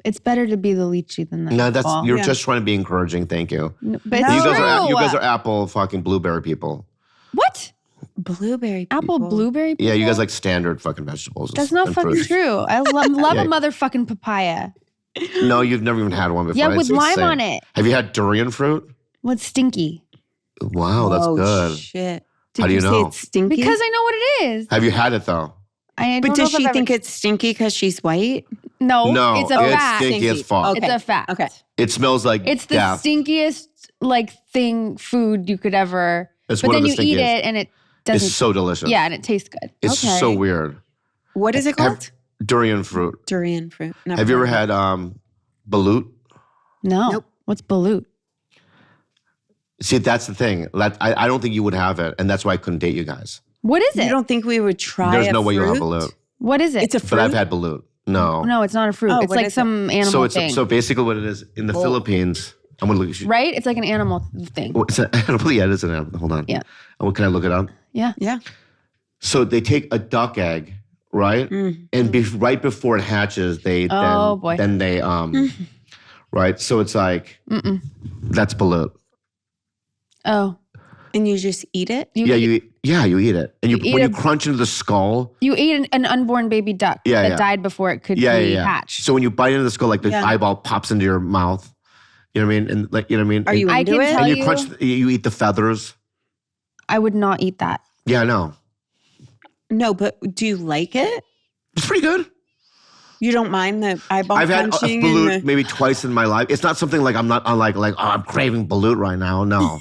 It's better to be the lychee than the No, apple. you're just trying to be encouraging. Thank you. No, but No. it's true. You guys are apple fucking blueberry people. What? Blueberry Apple people. blueberry people? Yeah, you guys like standard fucking vegetables. That's not and fucking fruits. true. I love Yeah. a motherfucking papaya. No, you've never even had one before. Yeah, It's with lime insane. on it. Have you had durian fruit? What's stinky? Wow, that's Oh, good. shit. Did How do you say know? it's stinky? Because I know what it is. Have you had it though? I But don't know does if she I've think ever- it's stinky because she's white? No, No, it's a it's fact. stinky as fuck. Okay. It's a fact. Okay. It smells like It's the death. stinkiest food you could ever. It's but one of then the you eat stinkiest. it and it doesn't. It's so delicious. Yeah, and it tastes good. It's Okay. so weird. What is it called? Durian fruit. Durian fruit. Never Have you ever heard had balut? No. Nope. What's balut? See, that's the thing. I don't think you would have it, and that's why I couldn't date you guys. What is it. it? You don't think we would try There's a no way you'll have fruit? balut. What is it? It's a fruit. But I've had balut. No. No, it's not a fruit. Oh, it's what like is some animal thing. So basically what it is, in the Philippines, I'm going to look at you. Right? It's like an animal thing. Oh, it's an animal. Yeah, it is an animal. Hold on. Yeah. Oh, can I look it up? Yeah. Yeah. So they take a duck egg, right? And right before it hatches, they Oh, boy. then they right? So it's like, that's balut. Oh. And you just eat it? You eat it. And when you crunch into the skull. You ate an unborn baby duck that died before it could be hatched. So when you bite into the skull, like the eyeball pops into your mouth. You know what I mean? And like, you know what I mean? Are you into it? And you crunch, you eat the feathers. I would not eat that. Yeah, I know. No, but do you like it? It's pretty good. You don't mind the eyeball I've had crunching? balut maybe twice in my life. It's not something like I'm I'm craving balut right now. No.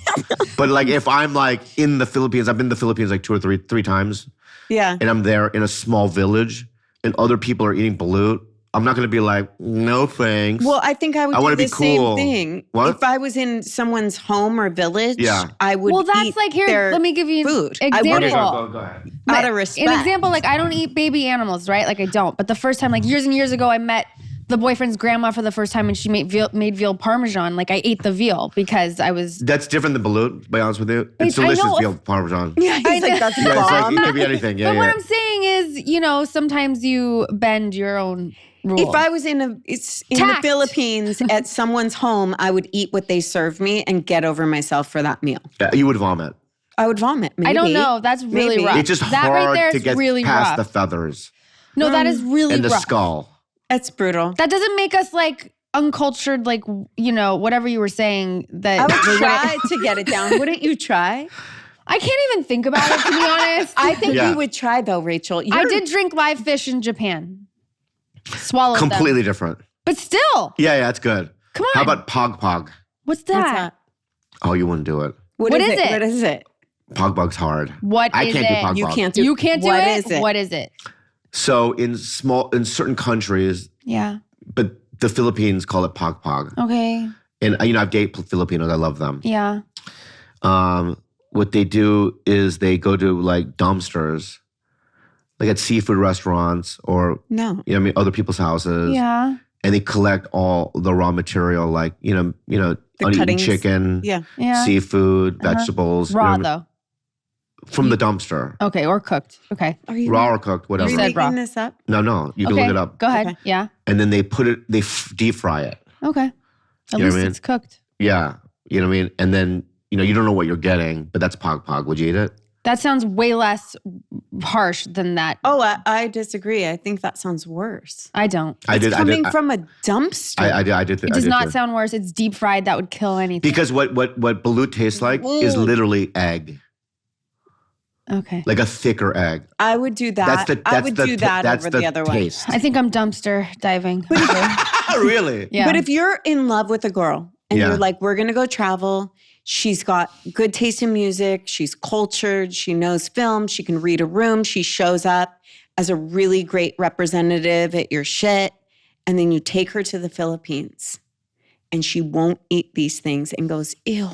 But like if I'm like in the Philippines, I've been to the Philippines like 2 or 3 times. Yeah. And I'm there in a small village and other people are eating balut. I'm not going to be like, no thanks. Well, I think I would do the same thing. What? If I was in someone's home or village, I would that's eat like, here, let me give you an food. example. Go ahead. Out of respect. An example, like I don't eat baby animals, right? Like I don't. But the first time, like years and years ago, I met the boyfriend's grandma for the first time and she made veal parmesan. Like I ate the veal because I was... That's different than balut, to be honest with you. It's delicious veal parmesan. Yeah, he's like, that's It's like, it could be anything. Yeah, But what I'm saying is, sometimes you bend your own rules. If I was in the Philippines at someone's home, I would eat what they serve me and get over myself for that meal. Yeah, you would vomit. I would vomit. Maybe. I don't know. That's really rough. It's just that hard right there to is get really past rough. the feathers. No, that is really and the rough. skull. That's brutal. That doesn't make us like uncultured, like, whatever you were saying. That I would try to get it down. Wouldn't you try? I can't even think about it, to be honest. I think you would try though, Rachel. I did drink live fish in Japan. Swallowed them. Completely different. But still. Yeah, that's good. Come on. How about pog pog? What's that? Oh, you wouldn't do it. What is it? What is it? Pog pog's hard. I can't do pog pog. You can't do it. You can't do What it? is it? What is it? So in certain countries, Yeah. but the Philippines call it pog pog. Okay. And I've dated Filipinos. I love them. Yeah. What they do is they go to like dumpsters, like at seafood restaurants or other people's houses. Yeah. And they collect all the raw material, like uneaten cuttings. chicken, Yeah. seafood, vegetables. Raw though. From the dumpster. Okay, or cooked. Okay. Are you Raw or cooked, whatever. Are you said making raw. this up? No, you can look it up. Go ahead. Okay. Yeah. And then they deep fry it. Okay. At You know least what I mean? it's cooked. Yeah, you know what I mean? And then, you don't know what you're getting, but that's pog pog. Would you eat it? That sounds way less harsh than that. Oh, I disagree. I think that sounds worse. I don't. Coming from a dumpster. I did. It does not sound worse. It's deep fried. That would kill anything. Because what balut tastes like is literally egg. Okay. Like a thicker egg. I would do that. I would do that over the other one. I think I'm dumpster diving. Really? Yeah. But if you're in love with a girl and Yeah. you're like, we're going to go travel. She's got good taste in music. She's cultured. She knows film. She can read a room. She shows up as a really great representative at your shit. And then you take her to the Philippines and she won't eat these things and goes, ew.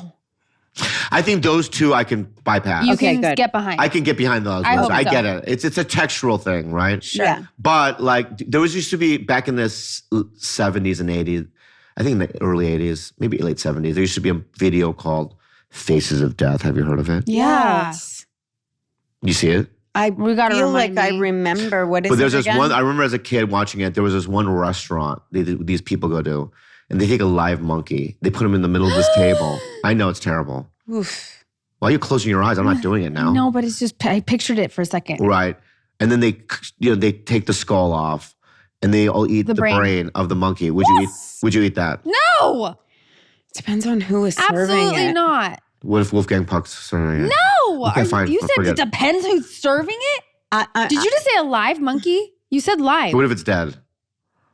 I think those two I can bypass. You Okay, can good. get behind. I can get behind those. I hope I so. get it. It's a textural thing, right? Sure. Yeah. But like there used to be back in the 70s and 80s, I think in the early 80s, maybe late 70s, there used to be a video called Faces of Death. Have you heard of it? Yeah. Yes. You see it? We gotta feel like remind I me. remember what is But there's it this again? one, I remember as a kid watching it, there was this one restaurant these people go to, and they take a live monkey. They put him in the middle of this table. I know it's terrible. Oof. Why are you closing your eyes? I'm not doing it now. No, but it's just, I pictured it for a second. Right. And then they take the skull off and they all eat the brain of the monkey. Would you eat that? No! Depends on who is serving Absolutely it. not. What if Wolfgang Puck's serving it? No! Okay, fine. You said Forget it it. depends who's serving it? Did you just say a live monkey? You said live. What if it's dead?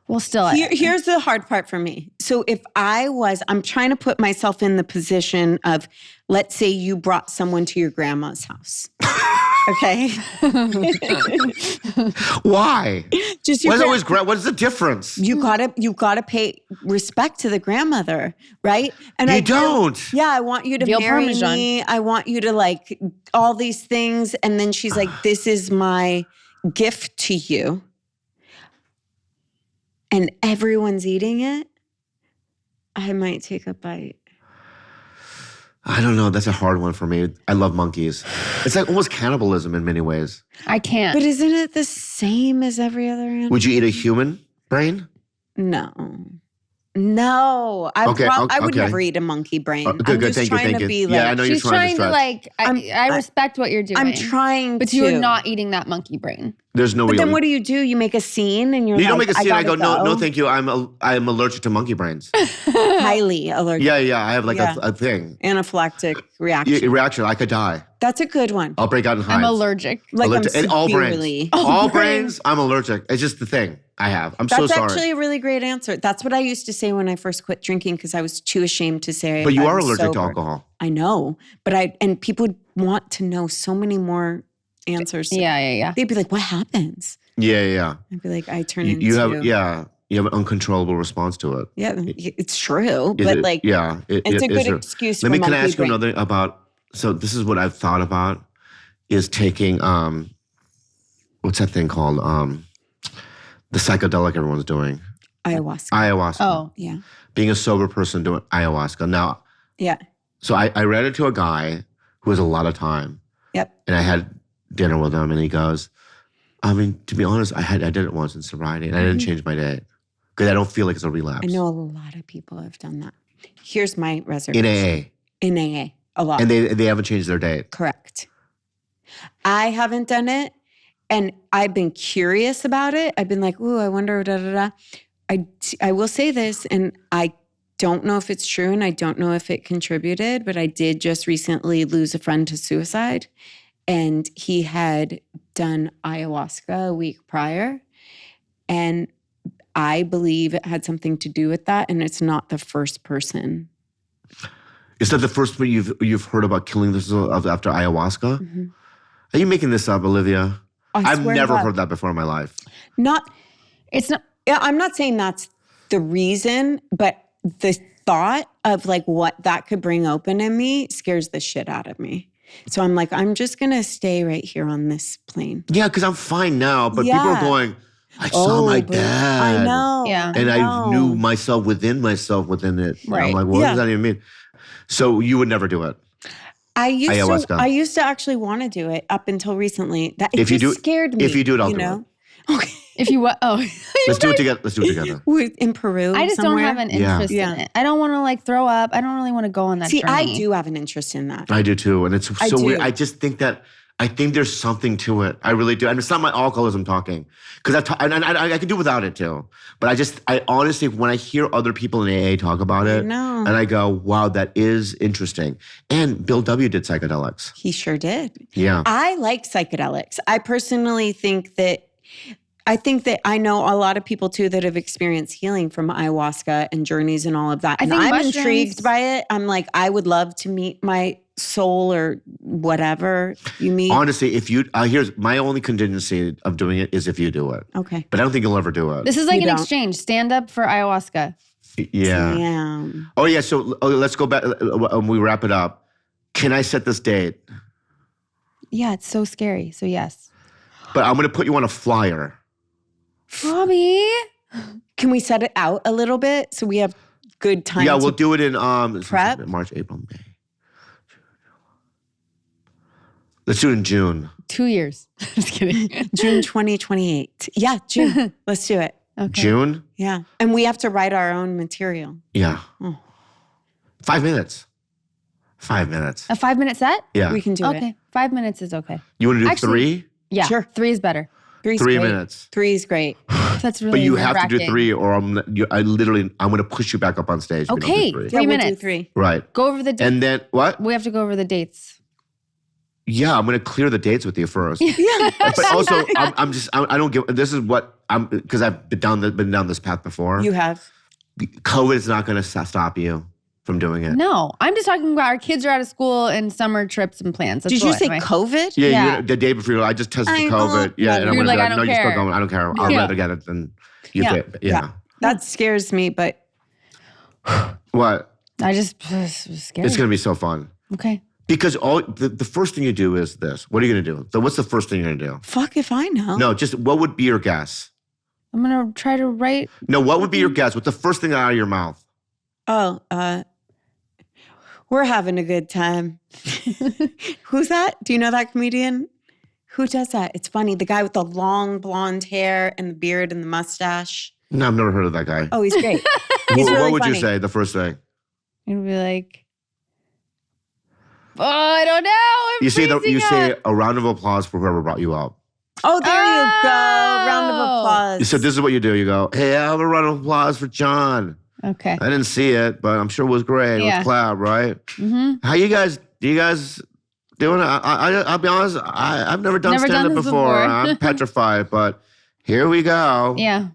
Well, still. Here's the hard part for me. So if I'm trying to put myself in the position of, let's say you brought someone to your grandma's house. Okay? Why? Just your What is the difference? you gotta pay respect to the grandmother, right? And You don't. Yeah, I want you to Veal marry Parmesan. me. I want you to like all these things. And then she's like, this is my gift to you. And everyone's eating it. I might take a bite. I don't know. That's a hard one for me. I love monkeys. It's like almost cannibalism in many ways. I can't. But isn't it the same as every other animal? Would you eat a human brain? No. No, I would never eat a monkey brain. Good, I'm just thank trying you. to be like, I know she's you're trying to like, I respect what you're doing. I'm trying but to. you're not eating that monkey brain. There's no way. But then what do? You make a scene and you're like, you don't make a scene. I go, go. no, thank you. I'm allergic to monkey brains. Highly allergic. Yeah. I have like a thing. Anaphylactic reaction. Reaction. I could die. That's a good one. I'll break out in hives. I'm allergic. And all brains. All brains. brains. I'm allergic. It's just the thing I have. I'm so sorry. That's actually a really great answer. That's what I used to say when I first quit drinking because I was too ashamed to say. But you are allergic to alcohol. I know, but and people would want to know so many more answers. Yeah. They'd be like, "What happens?" Yeah. I'd be like, "I turn into." You have an uncontrollable response to it. Yeah, it's true, but like, it's a good excuse. Can I ask you another about? So this is what I've thought about is taking what's that thing called? The psychedelic everyone's doing. Ayahuasca. Oh, yeah. Being a sober person doing ayahuasca. Now, yeah. So I ran into a guy who has a lot of time. Yep. And I had dinner with him, and he goes, I mean, to be honest, I did it once in sobriety, and I didn't change my day because I don't feel like it's a relapse. I know a lot of people have done that. Here's my reservation. In AA. In AA, a lot. And they haven't changed their date. Correct. I haven't done it, and I've been curious about it. I've been like, ooh, I wonder, I will say this, and I don't know if it's true, and I don't know if it contributed, but I did just recently lose a friend to suicide, and he had done ayahuasca a week prior, and I believe it had something to do with that, and it's not the first person. Is that the first one you've heard about killing themselves after ayahuasca? Mm-hmm. Are you making this up, Olivia? I've never heard that before in my life. It's not. Yeah, I'm not saying that's the reason, but the thought of like what that could bring open in me scares the shit out of me. So I'm like, I'm just going to stay right here on this plane. Yeah, because I'm fine now, but people are going, I saw my dad. I know. Yeah. And I knew myself within it. Right. I'm like, what does that even mean? So you would never do it? I used to actually want to do it up until recently. That scared me. If you do it, I'll do it. Okay. If you what? Oh, let's do it together. In Peru. I just somewhere. don't have an interest in it. I don't want to like throw up. I don't really want to go on that journey. I do have an interest in that. I do too, and it's so weird. I just think there's something to it. I really do, and it's not my alcoholism talking because I can do without it too. But I honestly, when I hear other people in AA talk about it, and I go, wow, that is interesting. And Bill W. did psychedelics. He sure did. Yeah, I like psychedelics. I personally think that. I know a lot of people too that have experienced healing from ayahuasca and journeys and all of that. And I'm intrigued by it. I'm like, I would love to meet my soul or whatever you meet. Honestly, if you, here's my only contingency of doing it is if you do it. Okay. But I don't think you'll ever do it. This is like an exchange. Stand up for ayahuasca. Yeah. Damn. Oh yeah, so let's go back. We wrap it up. Can I set this date? Yeah, it's so scary. So yes. But I'm going to put you on a flyer. Bobby. Can we set it out a little bit so we have good time? Yeah, we'll do it in prep? March, April, May. Let's do it in June. 2 years. Just kidding. June 2028. Yeah, June. Let's do it. Okay. June? Yeah. And we have to write our own material. Yeah. Oh. 5 minutes. 5 minutes. A 5-minute set? Yeah. We can do it. Okay. 5 minutes is okay. You want to do 3? Yeah. Sure. 3 is better. 3 minutes. 3 is great. That's really But you have to do nerve-wracking. 3 or I'm going to push you back up on stage. if you don't do Okay. 3. 3 minutes. We'll do 3. Right. Go over the dates. And then what? We have to go over the dates. Yeah, I'm going to clear the dates with you first. Yeah. But also, I don't give, this is what because I've been down this path before. You have. COVID is not going to stop you from doing it. No, I'm just talking about our kids are out of school and summer trips and plans. That's Did you what say am I- COVID? Yeah. The day before, I just tested for COVID. Yeah, and I'm You're going to like, be I like, no, don't you're still care. going. I don't care. I'll rather get it than you think. Yeah. That scares me, but. What? I just was scared. It's going to be so fun. Okay. Because the first thing you do is this. What are you going to do? So what's the first thing you're going to do? Fuck if I know. No, just what would be your guess? I'm going to try to write. No, what would be your guess? What's the first thing out of your mouth? We're having a good time. Who's that? Do you know that comedian? Who does that? It's funny. The guy with the long blonde hair and the beard and the mustache. No, I've never heard of that guy. Oh, he's great. He's really what would funny. you say the first thing? You'd be like, oh, I don't know. You say a round of applause for whoever brought you up. Oh, there you go. Round of applause. So this is what you do. You go, hey, I have a round of applause for John. Okay. I didn't see it, but I'm sure it was great. Yeah. It was clap, right? Mm-hmm. How you guys doing it? I'll be honest, I've never done stand-up before. I'm petrified, but here we go. Yeah.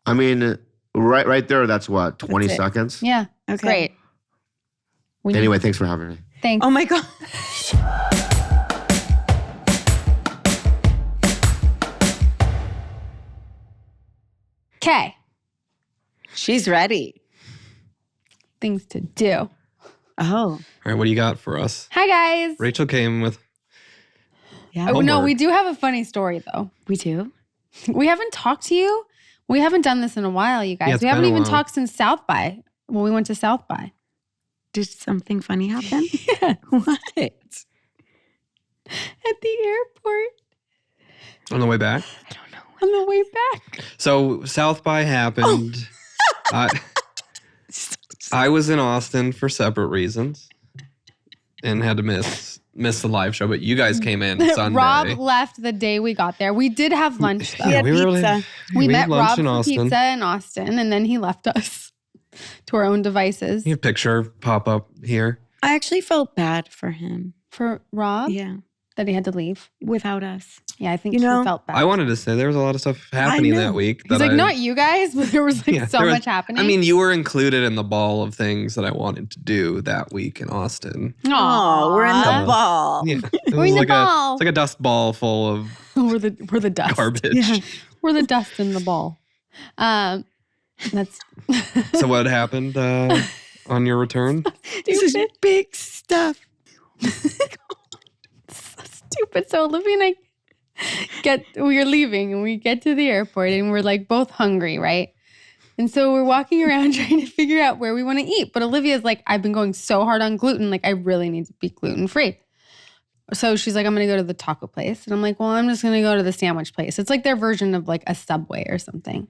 I mean, right there, that's what, 20 seconds? Yeah. Okay. Great. Anyway, thanks for having me. Thanks. Oh my God. Okay. She's ready. Things to do. Oh. All right, what do you got for us? Hi, guys. Rachel came with Yeah. Oh, no, homework. we do have a funny story, though. We do? We haven't talked to you. We haven't done this in a while, you guys. Yeah, it's we haven't been a even while. talked since South by. Well, we went to South by. Did something funny happen? Yeah. What? At the airport. on the way back. I don't know. On the way back. So South by happened. I was in Austin for separate reasons and had to miss the live show, but you guys came in Sunday. Rob left the day we got there. We did have lunch though. We had we were pizza. We met had lunch Rob in for Austin. pizza in Austin, and then he left us to our own devices. You have a picture pop up here. I actually felt bad for him. For Rob, Yeah. that he had to leave. Without us. Yeah, I think You he know, felt bad. I wanted to say there was a lot of stuff happening know. that week. He's that like, not you guys, but there was like Yeah, so there was- much happening. I mean, you were included in the ball of things that I wanted to do that week in Austin. Oh, we're in the Aw. ball. Yeah, it We're was in the like ball. it's like a dust ball full of we're the dust. garbage. Yeah. We're the dust in the ball. That's So what happened on your return? This is stupid. big stuff. So stupid. So Olivia and I we are leaving and we get to the airport and we're like both hungry, right? And so we're walking around trying to figure out where we want to eat. But Olivia's like, I've been going so hard on gluten, like I really need to be gluten-free. So she's like, I'm going to go to the taco place. And I'm like, well, I'm just going to go to the sandwich place. It's like their version of like a Subway or something.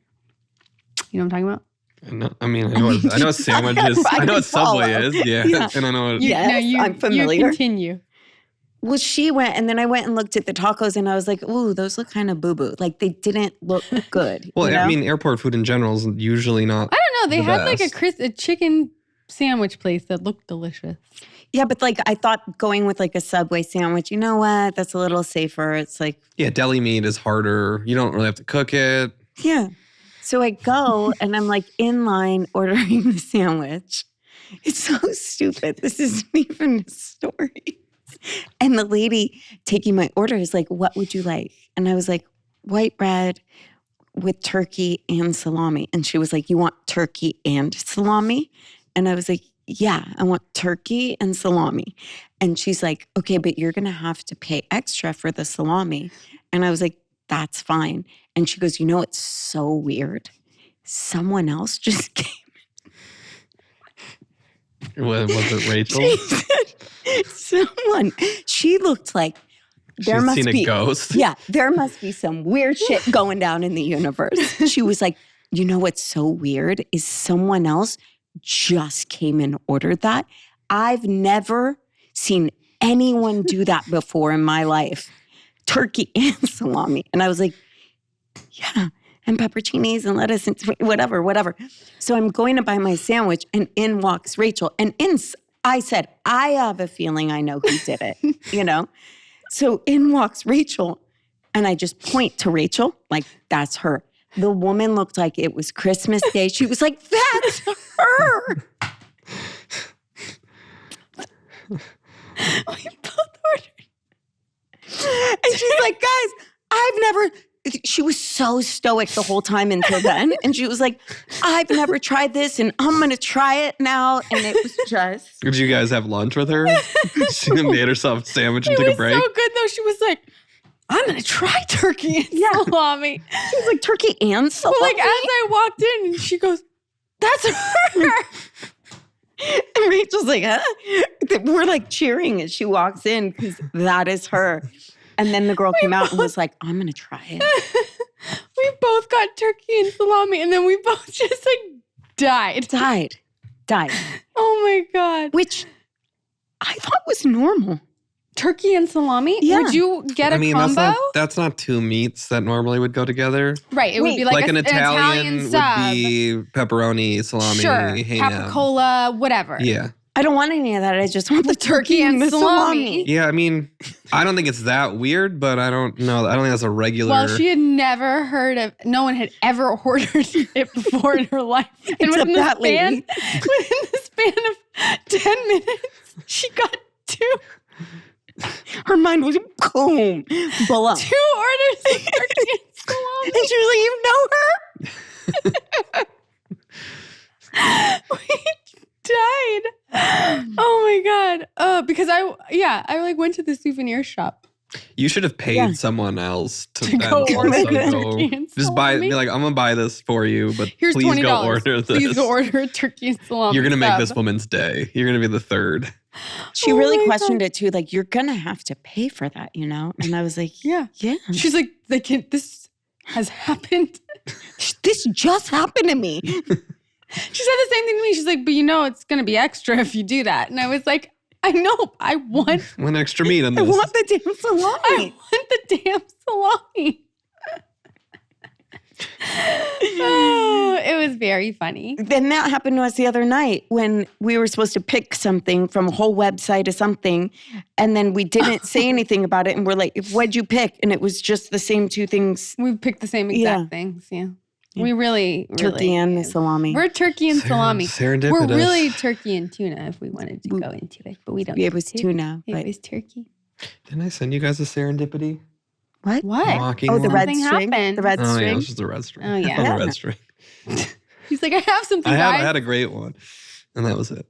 You know what I'm talking about? I know what sandwiches. I know what Subway is. Yeah. Yeah. And I know what Yes, I'm familiar. You continue. Well, she went, and then I went and looked at the tacos, and I was like, ooh, those look kind of boo-boo. Like, they didn't look good. Well, you know? I mean, airport food in general is usually not. I don't know. They The had like best. a chicken sandwich place that looked delicious. Yeah, but like, I thought going with like a Subway sandwich, you know what? That's a little safer. It's like, Yeah, deli meat is harder. You don't really have to cook it. yeah. So I go, and I'm like in line ordering the sandwich. It's so stupid. This isn't even a story. And the lady taking my order is like, what would you like? And I was like, white bread with turkey and salami. And she was like, you want turkey and salami? And I was like, yeah, I want turkey and salami. And she's like, okay, but you're going to have to pay extra for the salami. And I was like, that's fine. And she goes, you know, it's so weird. Someone else just came. Was it Rachel? She said, someone. She looked like there She's must seen be a ghost. Yeah, there must be some weird shit going down in the universe. She was like, you know what's so weird is someone else just came and ordered that. I've never seen anyone do that before in my life. Turkey and salami. And I was like, yeah, and pepperoncinis and lettuce and whatever. So I'm going to buy my sandwich, and in walks Rachel. And I said, I have a feeling I know who did it, you know? So in walks Rachel, and I just point to Rachel, like, that's her. The woman looked like it was Christmas Day. She was like, that's her. We both ordered. And she's like, guys, she was so stoic the whole time until then. And she was like, I've never tried this, and I'm going to try it now. And it was just. Did you guys have lunch with her? She made herself a sandwich and It took was a break. so good though. She was like, I'm going to try turkey and salami. She was like, turkey and salami? Well, like as I walked in, and she goes, that's her. And Rachel's like, huh? We're like cheering as she walks in because that is her. And then the girl came out and was like, I'm going to try it. We both got turkey and salami, and then we both just died. Died. Oh my God. Which I thought was normal. Turkey and salami? Yeah. Would you get a combo? That's not two meats that normally would go together. Right. It would be like an Italian sub. would be pepperoni, salami, ham. Capicola, whatever. Yeah. I don't want any of that. I just want the turkey and the salami. Yeah, I mean, I don't think it's that weird, but I don't know. I don't think that's a regular. Well, she had never heard of, no one had ever ordered it before in her life. And within the span of 10 minutes, she got 2. Her mind was boom, blown. 2 orders of turkey and salami. And she was like, you know her? We died. Oh my God. Because I went to the souvenir shop. You should have paid someone else to go order turkey and just salami. be like, I'm gonna buy this for you, but Here's please $20. go order this. Please go order a turkey and salami. You're gonna make sub. this woman's day. You're gonna be the third. She really questioned it too. Like, you're gonna have to pay for that, you know? And I was like, Yeah. She's like, this has happened. This just happened to me. She said the same thing to me. She's like, but it's going to be extra if you do that. And I was like, I know. I want one extra meat in this. I want the damn salami. I want the damn salami. Oh, it was very funny. Then that happened to us the other night when we were supposed to pick something from a whole website or something. And then we didn't say anything about it. And we're like, what'd you pick? And it was just the same 2 things. We picked the same exact things. Yeah. We really Turkey and the salami. We're turkey and salami. Serendipitous. We're really turkey and tuna if we wanted to go into it, but we don't. It was tuna. It was turkey. Didn't I send you guys a serendipity? What? Walking Oh, the red Something string. happened. The red Oh, string. yeah, it's just the red string. Oh, yeah. I found the red string. He's like, I have something. I guys. had a great one. And that was it.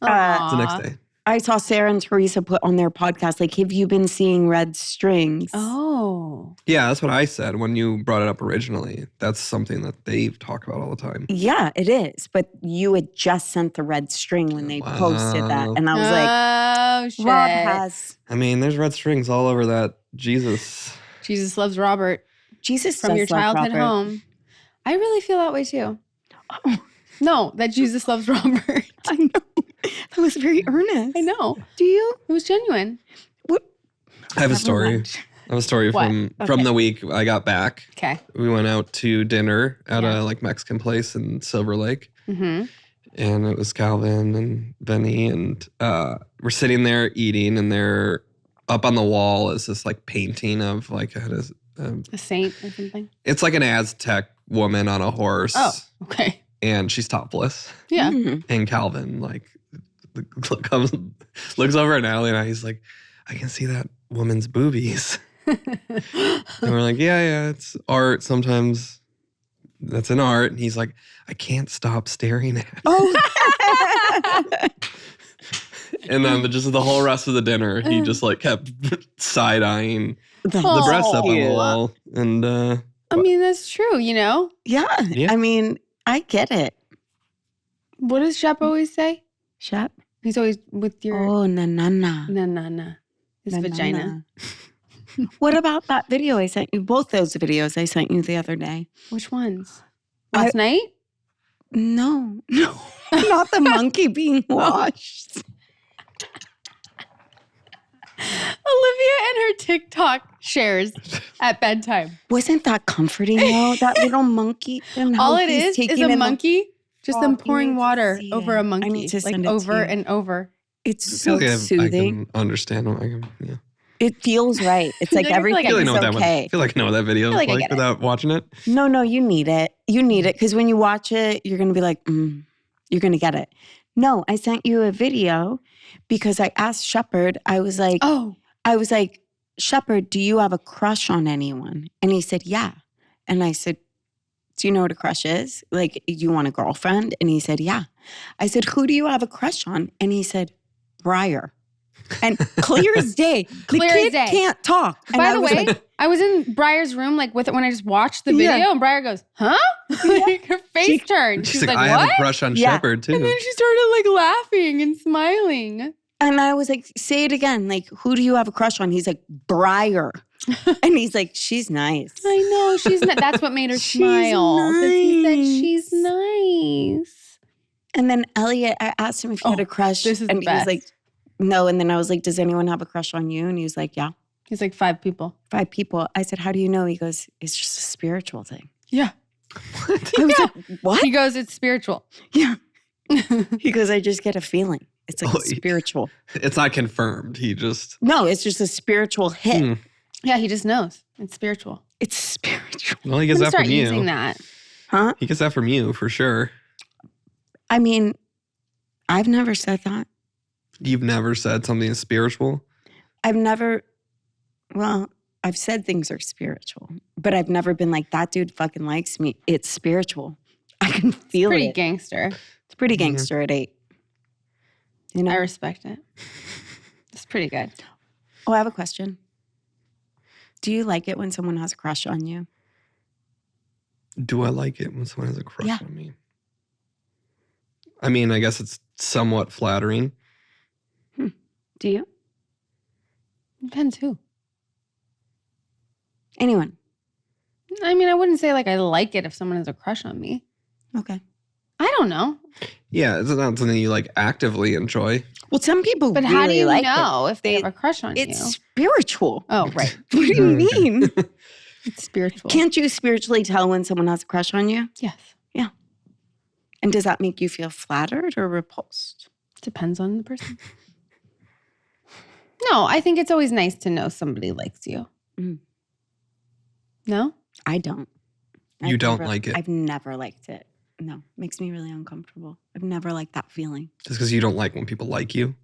Aw. The next day. I saw Sarah and Teresa put on their podcast, like, have you been seeing red strings? Oh. Yeah, that's what I said when you brought it up originally. That's something that they talk about all the time. Yeah, it is. But you had just sent the red string when they posted that. And I was like, Oh, shit. Rob has. I mean, there's red strings all over that Jesus. Jesus loves Robert. Jesus From does your love childhood Robert. home. I really feel that way too. Oh, No, that Jesus loves Robert. I know. That was very earnest. I know. Do you? It was genuine. What? I have a story. mind. I have a story What? from the week I got back. Okay. We went out to dinner at a Mexican place in Silver Lake. Mm-hmm. And it was Calvin and Benny, and we're sitting there eating, and they're up on the wall is this painting of A saint or something. it's like an Aztec woman on a horse. Oh, okay. And she's topless. Yeah. Mhm. And Calvin looks over at Natalie, and he's like, I can see that woman's boobies. And we're like, yeah, it's art. Sometimes that's an art. And he's like, I can't stop staring at it. Oh. And then just the whole rest of the dinner, he just kept side-eyeing the breasts up on the wall. And I mean, that's true, Yeah. Yeah. I mean, I get it. What does Shep always say? Shep. He's always with your Oh, na. his Na, vagina. na. What about that video I sent you? Both those videos I sent you the other day. Which ones? Last night? No. Not the monkey being washed. Olivia and her TikTok shares at bedtime. Wasn't that comforting though? That little monkey. And how All it he's is taking a in the- monkey, just Oh, them you pouring need to water see over it. a monkey. I need to send it to over you. and over. It's I so feel like I soothing. can understand. Yeah. It feels right. It's like I feel like I everything I is know okay. I feel like I know what that video is I feel like I like get it. without watching it. No, you need it. You need it because when you watch it, you're going to be like, you're going to get it. No, I sent you a video because I asked Shepard, I was like, Shepard, do you have a crush on anyone? And he said, yeah. And I said, do you know what a crush is? Like, you want a girlfriend? And he said, yeah. I said, who do you have a crush on? And he said, Briar. And clear as day. Clear the as kid day. can't talk. And By I the was way, like, I was in Briar's room with it when I just watched the video, Yeah. and Briar goes, huh? Like her face turned. She's She's like, like, I what? have a crush on Yeah. Shepard too. And then she started laughing and smiling. And I was like, say it again. Like, who do you have a crush on? He's like, Briar. And he's like, she's nice. I know. She's not. That's what made her smile. Because he said she's nice. And then Elliot, I asked him if he had a crush. This is and the he was best. like, no. And then I was like, does anyone have a crush on you? And he was like, yeah. He's like 5 people. 5 people. I said, how do you know? He goes, it's just a spiritual thing. Yeah. I was like, what? He goes, it's spiritual. Yeah. He goes, I just get a feeling. It's like spiritual. It's not confirmed. He just... No, it's just a spiritual hit. Yeah, he just knows. It's spiritual. It's spiritual. Well, he gets that Start from you. using that. Huh? He gets that from you, for sure. I mean, I've never said that. You've never said something is spiritual? I've said things are spiritual, but I've never been like, that dude fucking likes me. It's spiritual. I can feel Pretty it. gangster. It's pretty gangster at 8. You know? I respect it. It's pretty good. Oh, I have a question. Do you like it when someone has a crush on you? Do I like it when someone has a crush Yeah. on me? I mean, I guess it's somewhat flattering. Do you? Depends who. Anyone? I mean, I wouldn't say like I like it if someone has a crush on me. Okay. I don't know. Yeah, it's not something you like actively enjoy. Well, some people But really how do you like know it. if they have a crush on It's you? spiritual. Oh, right. What do you mean? It's spiritual. Can't you spiritually tell when someone has a crush on you? Yes. And does that make you feel flattered or repulsed? Depends on the person. No, I think it's always nice to know somebody likes you. Mm. No? I don't. You don't like it? I've never liked it. No, makes me really uncomfortable. I've never liked that feeling. Just because you don't like when people like you?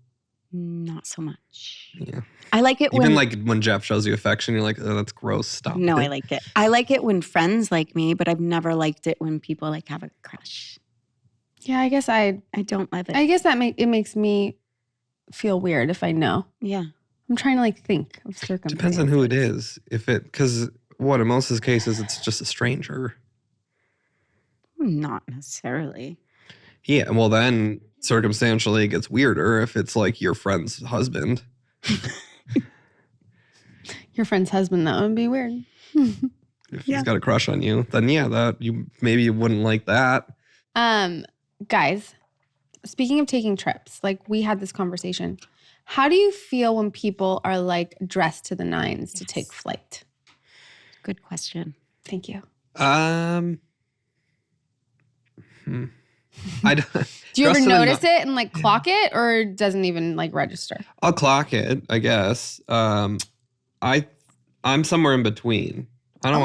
Not so much. Yeah. I like it Even when... like when Jeff shows you affection, you're like, oh, that's gross. Stop No, it. I like it. I like it when friends like me, but I've never liked it when people like have a crush. Yeah, I guess I don't love it. I guess it makes me feel weird if I know. Yeah. I'm trying to like think of circumstances. Depends on who it is. Because in most of the cases, it's just a stranger. Not necessarily. Yeah, well then circumstantially it gets weirder if it's like your friend's husband. Your friend's husband, that would be weird. If he's got a crush on you, then yeah, that maybe you wouldn't like that. Guys, speaking of taking trips, like we had this conversation. How do you feel when people are like dressed to the nines to take flight? Good question. Thank you. I don't, Do you ever notice it and like clock it, or it doesn't even like register? I'll clock it, I guess. I'm somewhere in between. I don't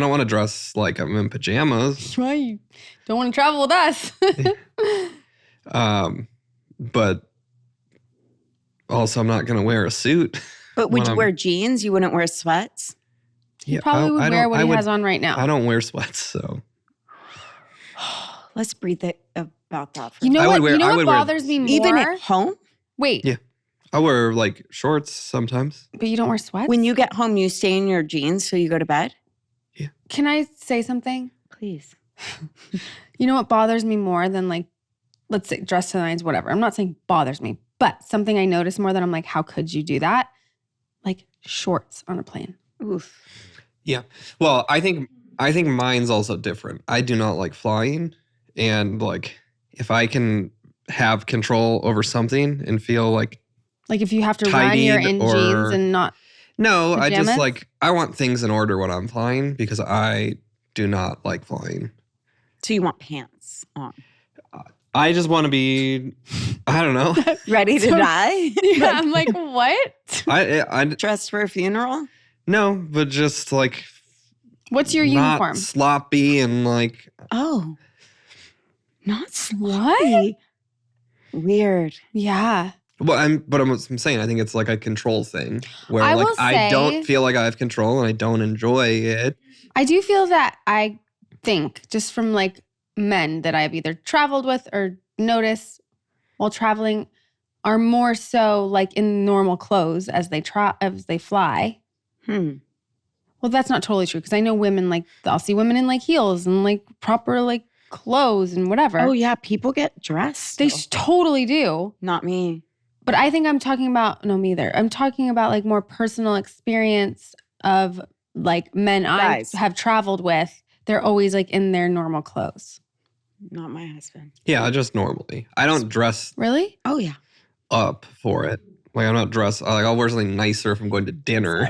want to dress like I'm in pajamas. Why you don't want to travel with us? But also I'm not going to wear a suit. But would you wear jeans? You wouldn't wear sweats? You probably would wear what he has on right now. I don't wear sweats, so. Let's breathe about that for You know what bothers me more? Even at home? Wait. Yeah. I wear like shorts sometimes. But you don't wear sweats? When you get home, you stay in your jeans so you go to bed? Yeah. Can I say something? Please. You know what bothers me more than like, let's say dress to the nines, whatever. I'm not saying bothers me, but something I notice more that I'm like, how could you do that? Like shorts on a plane. Oof. Yeah. Well, I think mine's also different. I do not like flying. And like if I can have control over something and feel like if you have to run, you're in jeans and not No, pajamas? I just like, I want things in order when I'm flying because I do not like flying. So you want pants on? I just want to be, I don't know. Ready to die? Yeah, I'm like, what? I Dressed for a funeral? No, but just like. What's your not uniform? Sloppy and like. Oh. Not sloppy. What? Weird. Yeah. Well, I'm saying I think it's like a control thing where I like will I say- don't feel like I have control and I don't enjoy it. I do feel that I think just from like men that I've either traveled with or noticed while traveling are more so like in normal clothes as they fly. Well, that's not totally true because I know women like I'll see women in like heels and like proper like clothes and whatever. Oh yeah, people get dressed. They totally do. Not me. But I think I'm talking about, no, me either. I'm talking about like more personal experience of like men Guys. I have traveled with. They're always like in their normal clothes. Not my husband. Yeah, just normally. I don't dress Really? Oh, yeah. up for it. Like I'm not dressed. Like I'll wear something nicer if I'm going to dinner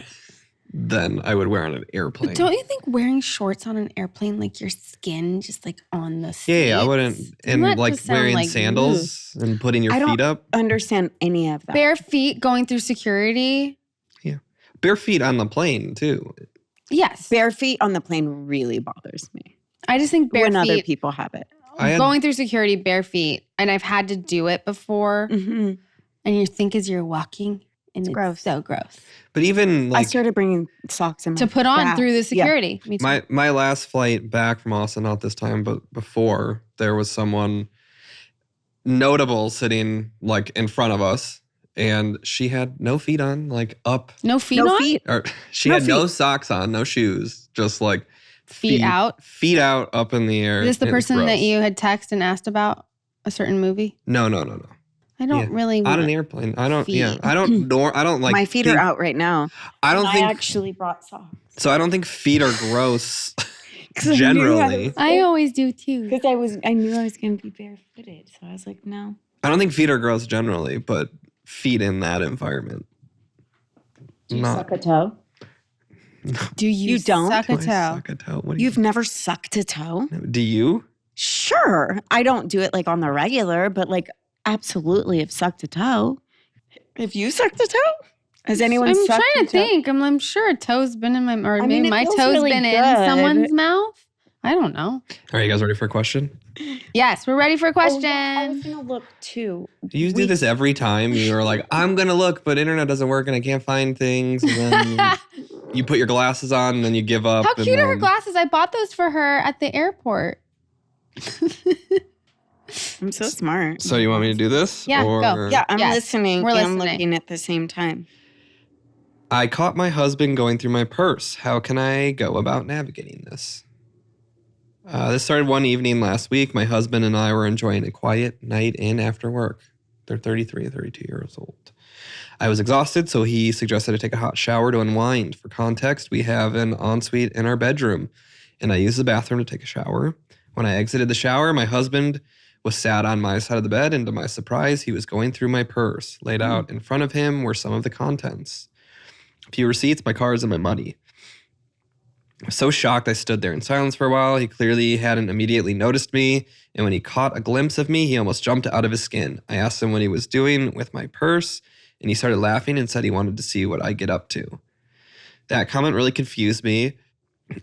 than I would wear on an airplane. But don't you think wearing shorts on an airplane, like your skin just like on the seats? Yeah, I wouldn't. And Doesn't that like just sound wearing like, sandals and putting your I feet don't up. understand any of that. bare feet going through security? Bare feet on the plane too. Yes. Bare feet on the plane really bothers me. I just think bare when other feet, people have it. going through security bare feet, and I've had to do it before, Mm-hmm. and you think as you're walking, and it's gross. so gross. But even I like started bringing socks in my To put on bag. through the Yeah. security. Me too. my last flight back from Austin, not this time, but before, there was someone notable sitting like in front of us, and she had no feet on, like up, No feet No on? feet. or she No had no feet. socks on, no shoes, just like Feet out? feet out up in the air. Is this the It was person that gross. you had texted and asked about a certain movie? No. I don't Yeah. really On want an airplane. I don't. feet. Yeah. I don't. I don't like. My feet are out right now. I don't And think. I actually brought socks. So I don't think feet are gross. 'Cause I knew Generally, I always do too. Because I knew I was going to be barefooted. So I was like, no. I don't think feet are gross generally, but feet in that environment. Do you Not. suck a toe? Do You don't? suck Do a I toe? suck a toe? What do You've never sucked a toe? Do you? Sure. I don't do it like on the regular, but like absolutely have sucked a toe. Have you sucked a toe? Has anyone I'm sucked trying a to toe? think. I'm sure a toe's been in my, or I mean, maybe it my feels toe's really been in good. someone's mouth. I don't know. Are you guys ready for a question? Yes, we're ready for a question. Oh, yeah, I was going to look too. You do this every time. You're like, I'm gonna look, but internet doesn't work and I can't find things. And then you put your glasses on and then you give up. How and cute are her then- glasses? I bought those for her at the airport. I'm so smart. So you want me to do this? Yeah, or... go. Yeah, I'm Yes, listening we're and listening. looking at the same time. I caught my husband going through my purse. How can I go about navigating this? This started one evening last week. My husband and I were enjoying a quiet night in after work. They're 33 and 32 years old. I was exhausted, so he suggested I take a hot shower to unwind. For context, we have an ensuite in our bedroom, and I used the bathroom to take a shower. When I exited the shower, my husband was sat on my side of the bed, and to my surprise, he was going through my purse. Laid out in front of him were some of the contents. A few receipts, my cards, and my money. I was so shocked I stood there in silence for a while. He clearly hadn't immediately noticed me, and when he caught a glimpse of me, he almost jumped out of his skin. I asked him what he was doing with my purse, and he started laughing and said he wanted to see what I get up to. That comment really confused me,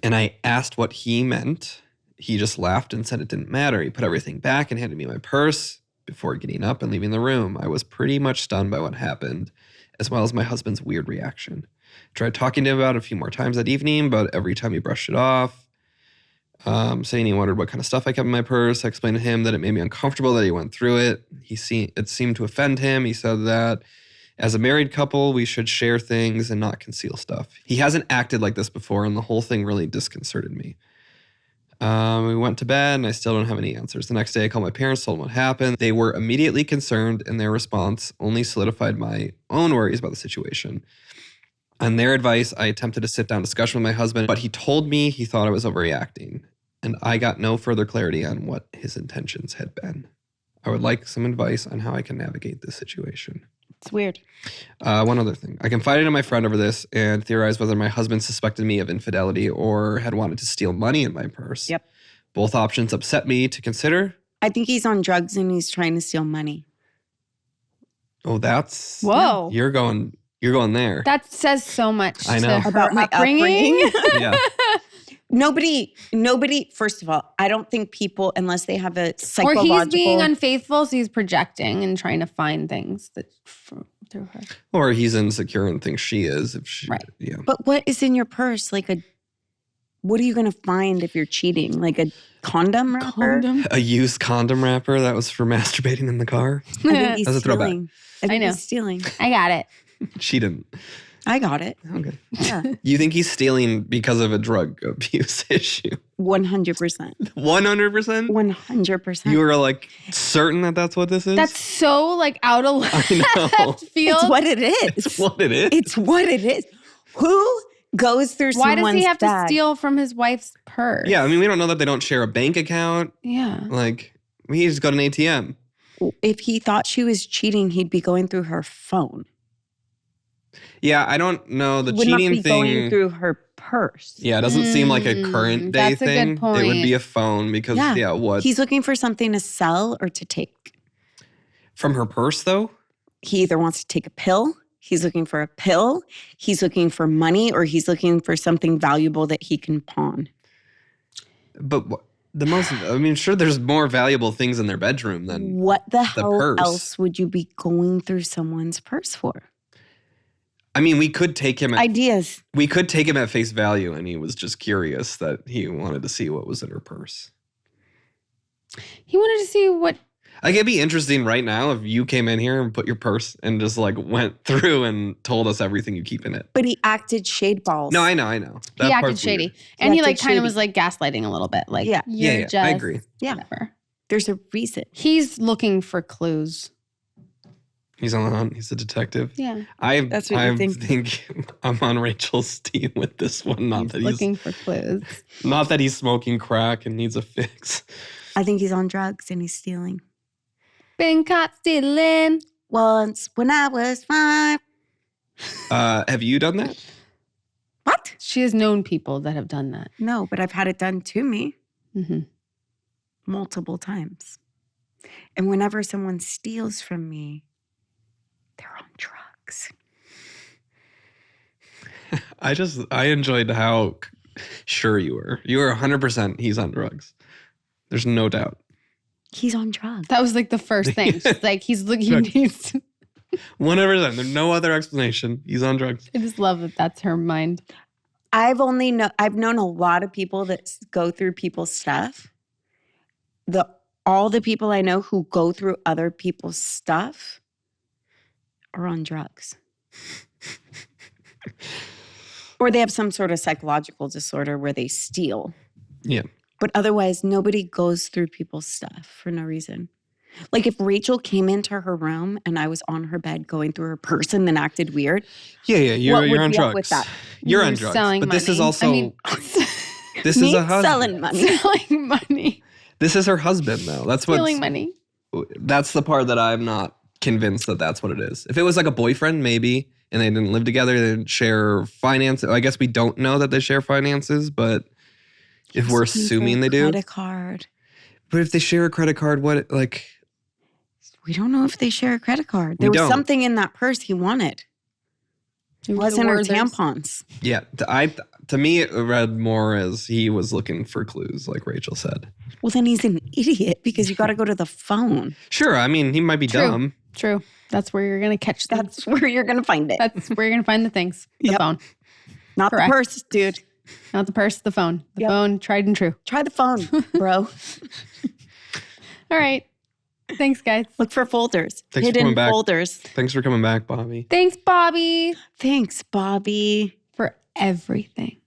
and I asked what he meant. He just laughed and said it didn't matter. He put everything back and handed me my purse before getting up and leaving the room. I was pretty much stunned by what happened, as well as my husband's weird reaction. Tried talking to him about it a few more times that evening, but every time he brushed it off, saying he wondered what kind of stuff I kept in my purse. I explained to him that it made me uncomfortable that he went through it. It seemed to offend him. He said that as a married couple, we should share things and not conceal stuff. He hasn't acted like this before, and the whole thing really disconcerted me. We went to bed, and I still don't have any answers. The next day, I called my parents, told them what happened. They were immediately concerned, and their response only solidified my own worries about the situation. On their advice, I attempted to sit down discussion with my husband, but he told me he thought I was overreacting, and I got no further clarity on what his intentions had been. I would like some advice on how I can navigate this situation. It's weird. One other thing. I confided in my friend over this and theorized whether my husband suspected me of infidelity or had wanted to steal money in my purse. Yep. Both options upset me to consider. I think he's on drugs and he's trying to steal money. Oh, that's... Whoa. You're going there. That says so much I know. to her About my upbringing. Yeah. Nobody, first of all, I don't think people, unless they have a Or psychological... he's being unfaithful, so he's projecting and trying to find things that through her. Or he's insecure and thinks she is. If she, Right. Yeah. But what is in your purse? What are you going to find if you're cheating? Like a condom wrapper? A used condom wrapper that was for masturbating in the car. I think he's That's a throwback. stealing. I think know. he's stealing. I got it. She didn't. I got it. Okay. Yeah. You think he's stealing because of a drug abuse issue? 100%. 100%? 100%. You were like certain that that's what this is? That's so like out of left field. It's what it is. It's what it is. It's what it is. Who goes through Why someone's does he have bag? to steal from his wife's purse? Yeah, I mean, we don't know that they don't share a bank account. Yeah. Like, he just got an ATM. If he thought she was cheating, he'd be going through her phone. Yeah, I don't know. The Would cheating not be thing. going through her purse. Yeah, it doesn't seem like a current day that's a good thing. It would point. be a phone because, what? He's looking for something to sell or to take. From her purse, though? He either wants to take a pill, he's looking for a pill, he's looking for money, or he's looking for something valuable that he can pawn. But sure, there's more valuable things in their bedroom than What the hell purse. else would you be going through someone's purse for? I mean, we could take him Ideas. We could take him at face value, and he was just curious that he wanted to see what was in her purse. He wanted to see what. Like, it'd be interesting right now if you came in here and put your purse and just like went through and told us everything you keep in it. But he acted shade balls. No, I know. That He acted part's shady. weird. And he acted like kind shady. of was like gaslighting a little bit. Like, Yeah. you're Yeah, just. I agree. Yeah. Whatever. There's a reason. He's looking for clues. He's on the hunt. He's a detective. Yeah. That's what you think. think I'm on Rachel's team with this one. He's looking for clues. Not that he's smoking crack and needs a fix. I think he's on drugs and he's stealing. Been caught stealing. Once when I was 5. Have you done that? What? She has known people that have done that. No, but I've had it done to me Mm-hmm. multiple times. And whenever someone steals from me, they're on drugs. I enjoyed how sure you were. You were 100% he's on drugs. There's no doubt. He's on drugs. That was like the first thing. She's like, he's looking. He's, 100%. There's no other explanation. He's on drugs. I just love that that's her mind. I've known a lot of people that go through people's stuff. All the people I know who go through other people's stuff are on drugs. Or they have some sort of psychological disorder where they steal. Yeah. But otherwise, nobody goes through people's stuff for no reason. Like if Rachel came into her room and I was on her bed going through her purse and then acted weird. Yeah, you're would on be up drugs. with that? You're on You're drugs. selling But this is money. also I mean, this Me is a husband. selling money. selling money. This is her husband, though. That's what. Stealing money. That's the part that I'm not convinced that that's what it is. If it was like a boyfriend, maybe, and they didn't live together, they didn't share finances. I guess we don't know that they share finances, but if we're assuming they do. Credit card. But if they share a credit card, what, like. We don't know if they share a credit card. There was something in that purse he wanted. It wasn't her tampons. Yeah. To me, it read more as he was looking for clues, like Rachel said. Well, then he's an idiot because you got to go to the phone. Sure. I mean, he might be dumb. True. That's where you're going to catch them. That's where you're going to find it. That's where you're going to find the things. The phone. Not Correct. the purse, dude. Not the purse, the phone. The phone, tried and true. Try the phone, bro. All right. Thanks, guys. Look for folders. Thanks for Hidden coming back. folders. Thanks for coming back, Bobby. Thanks, Bobby, Thanks, Bobby. for everything.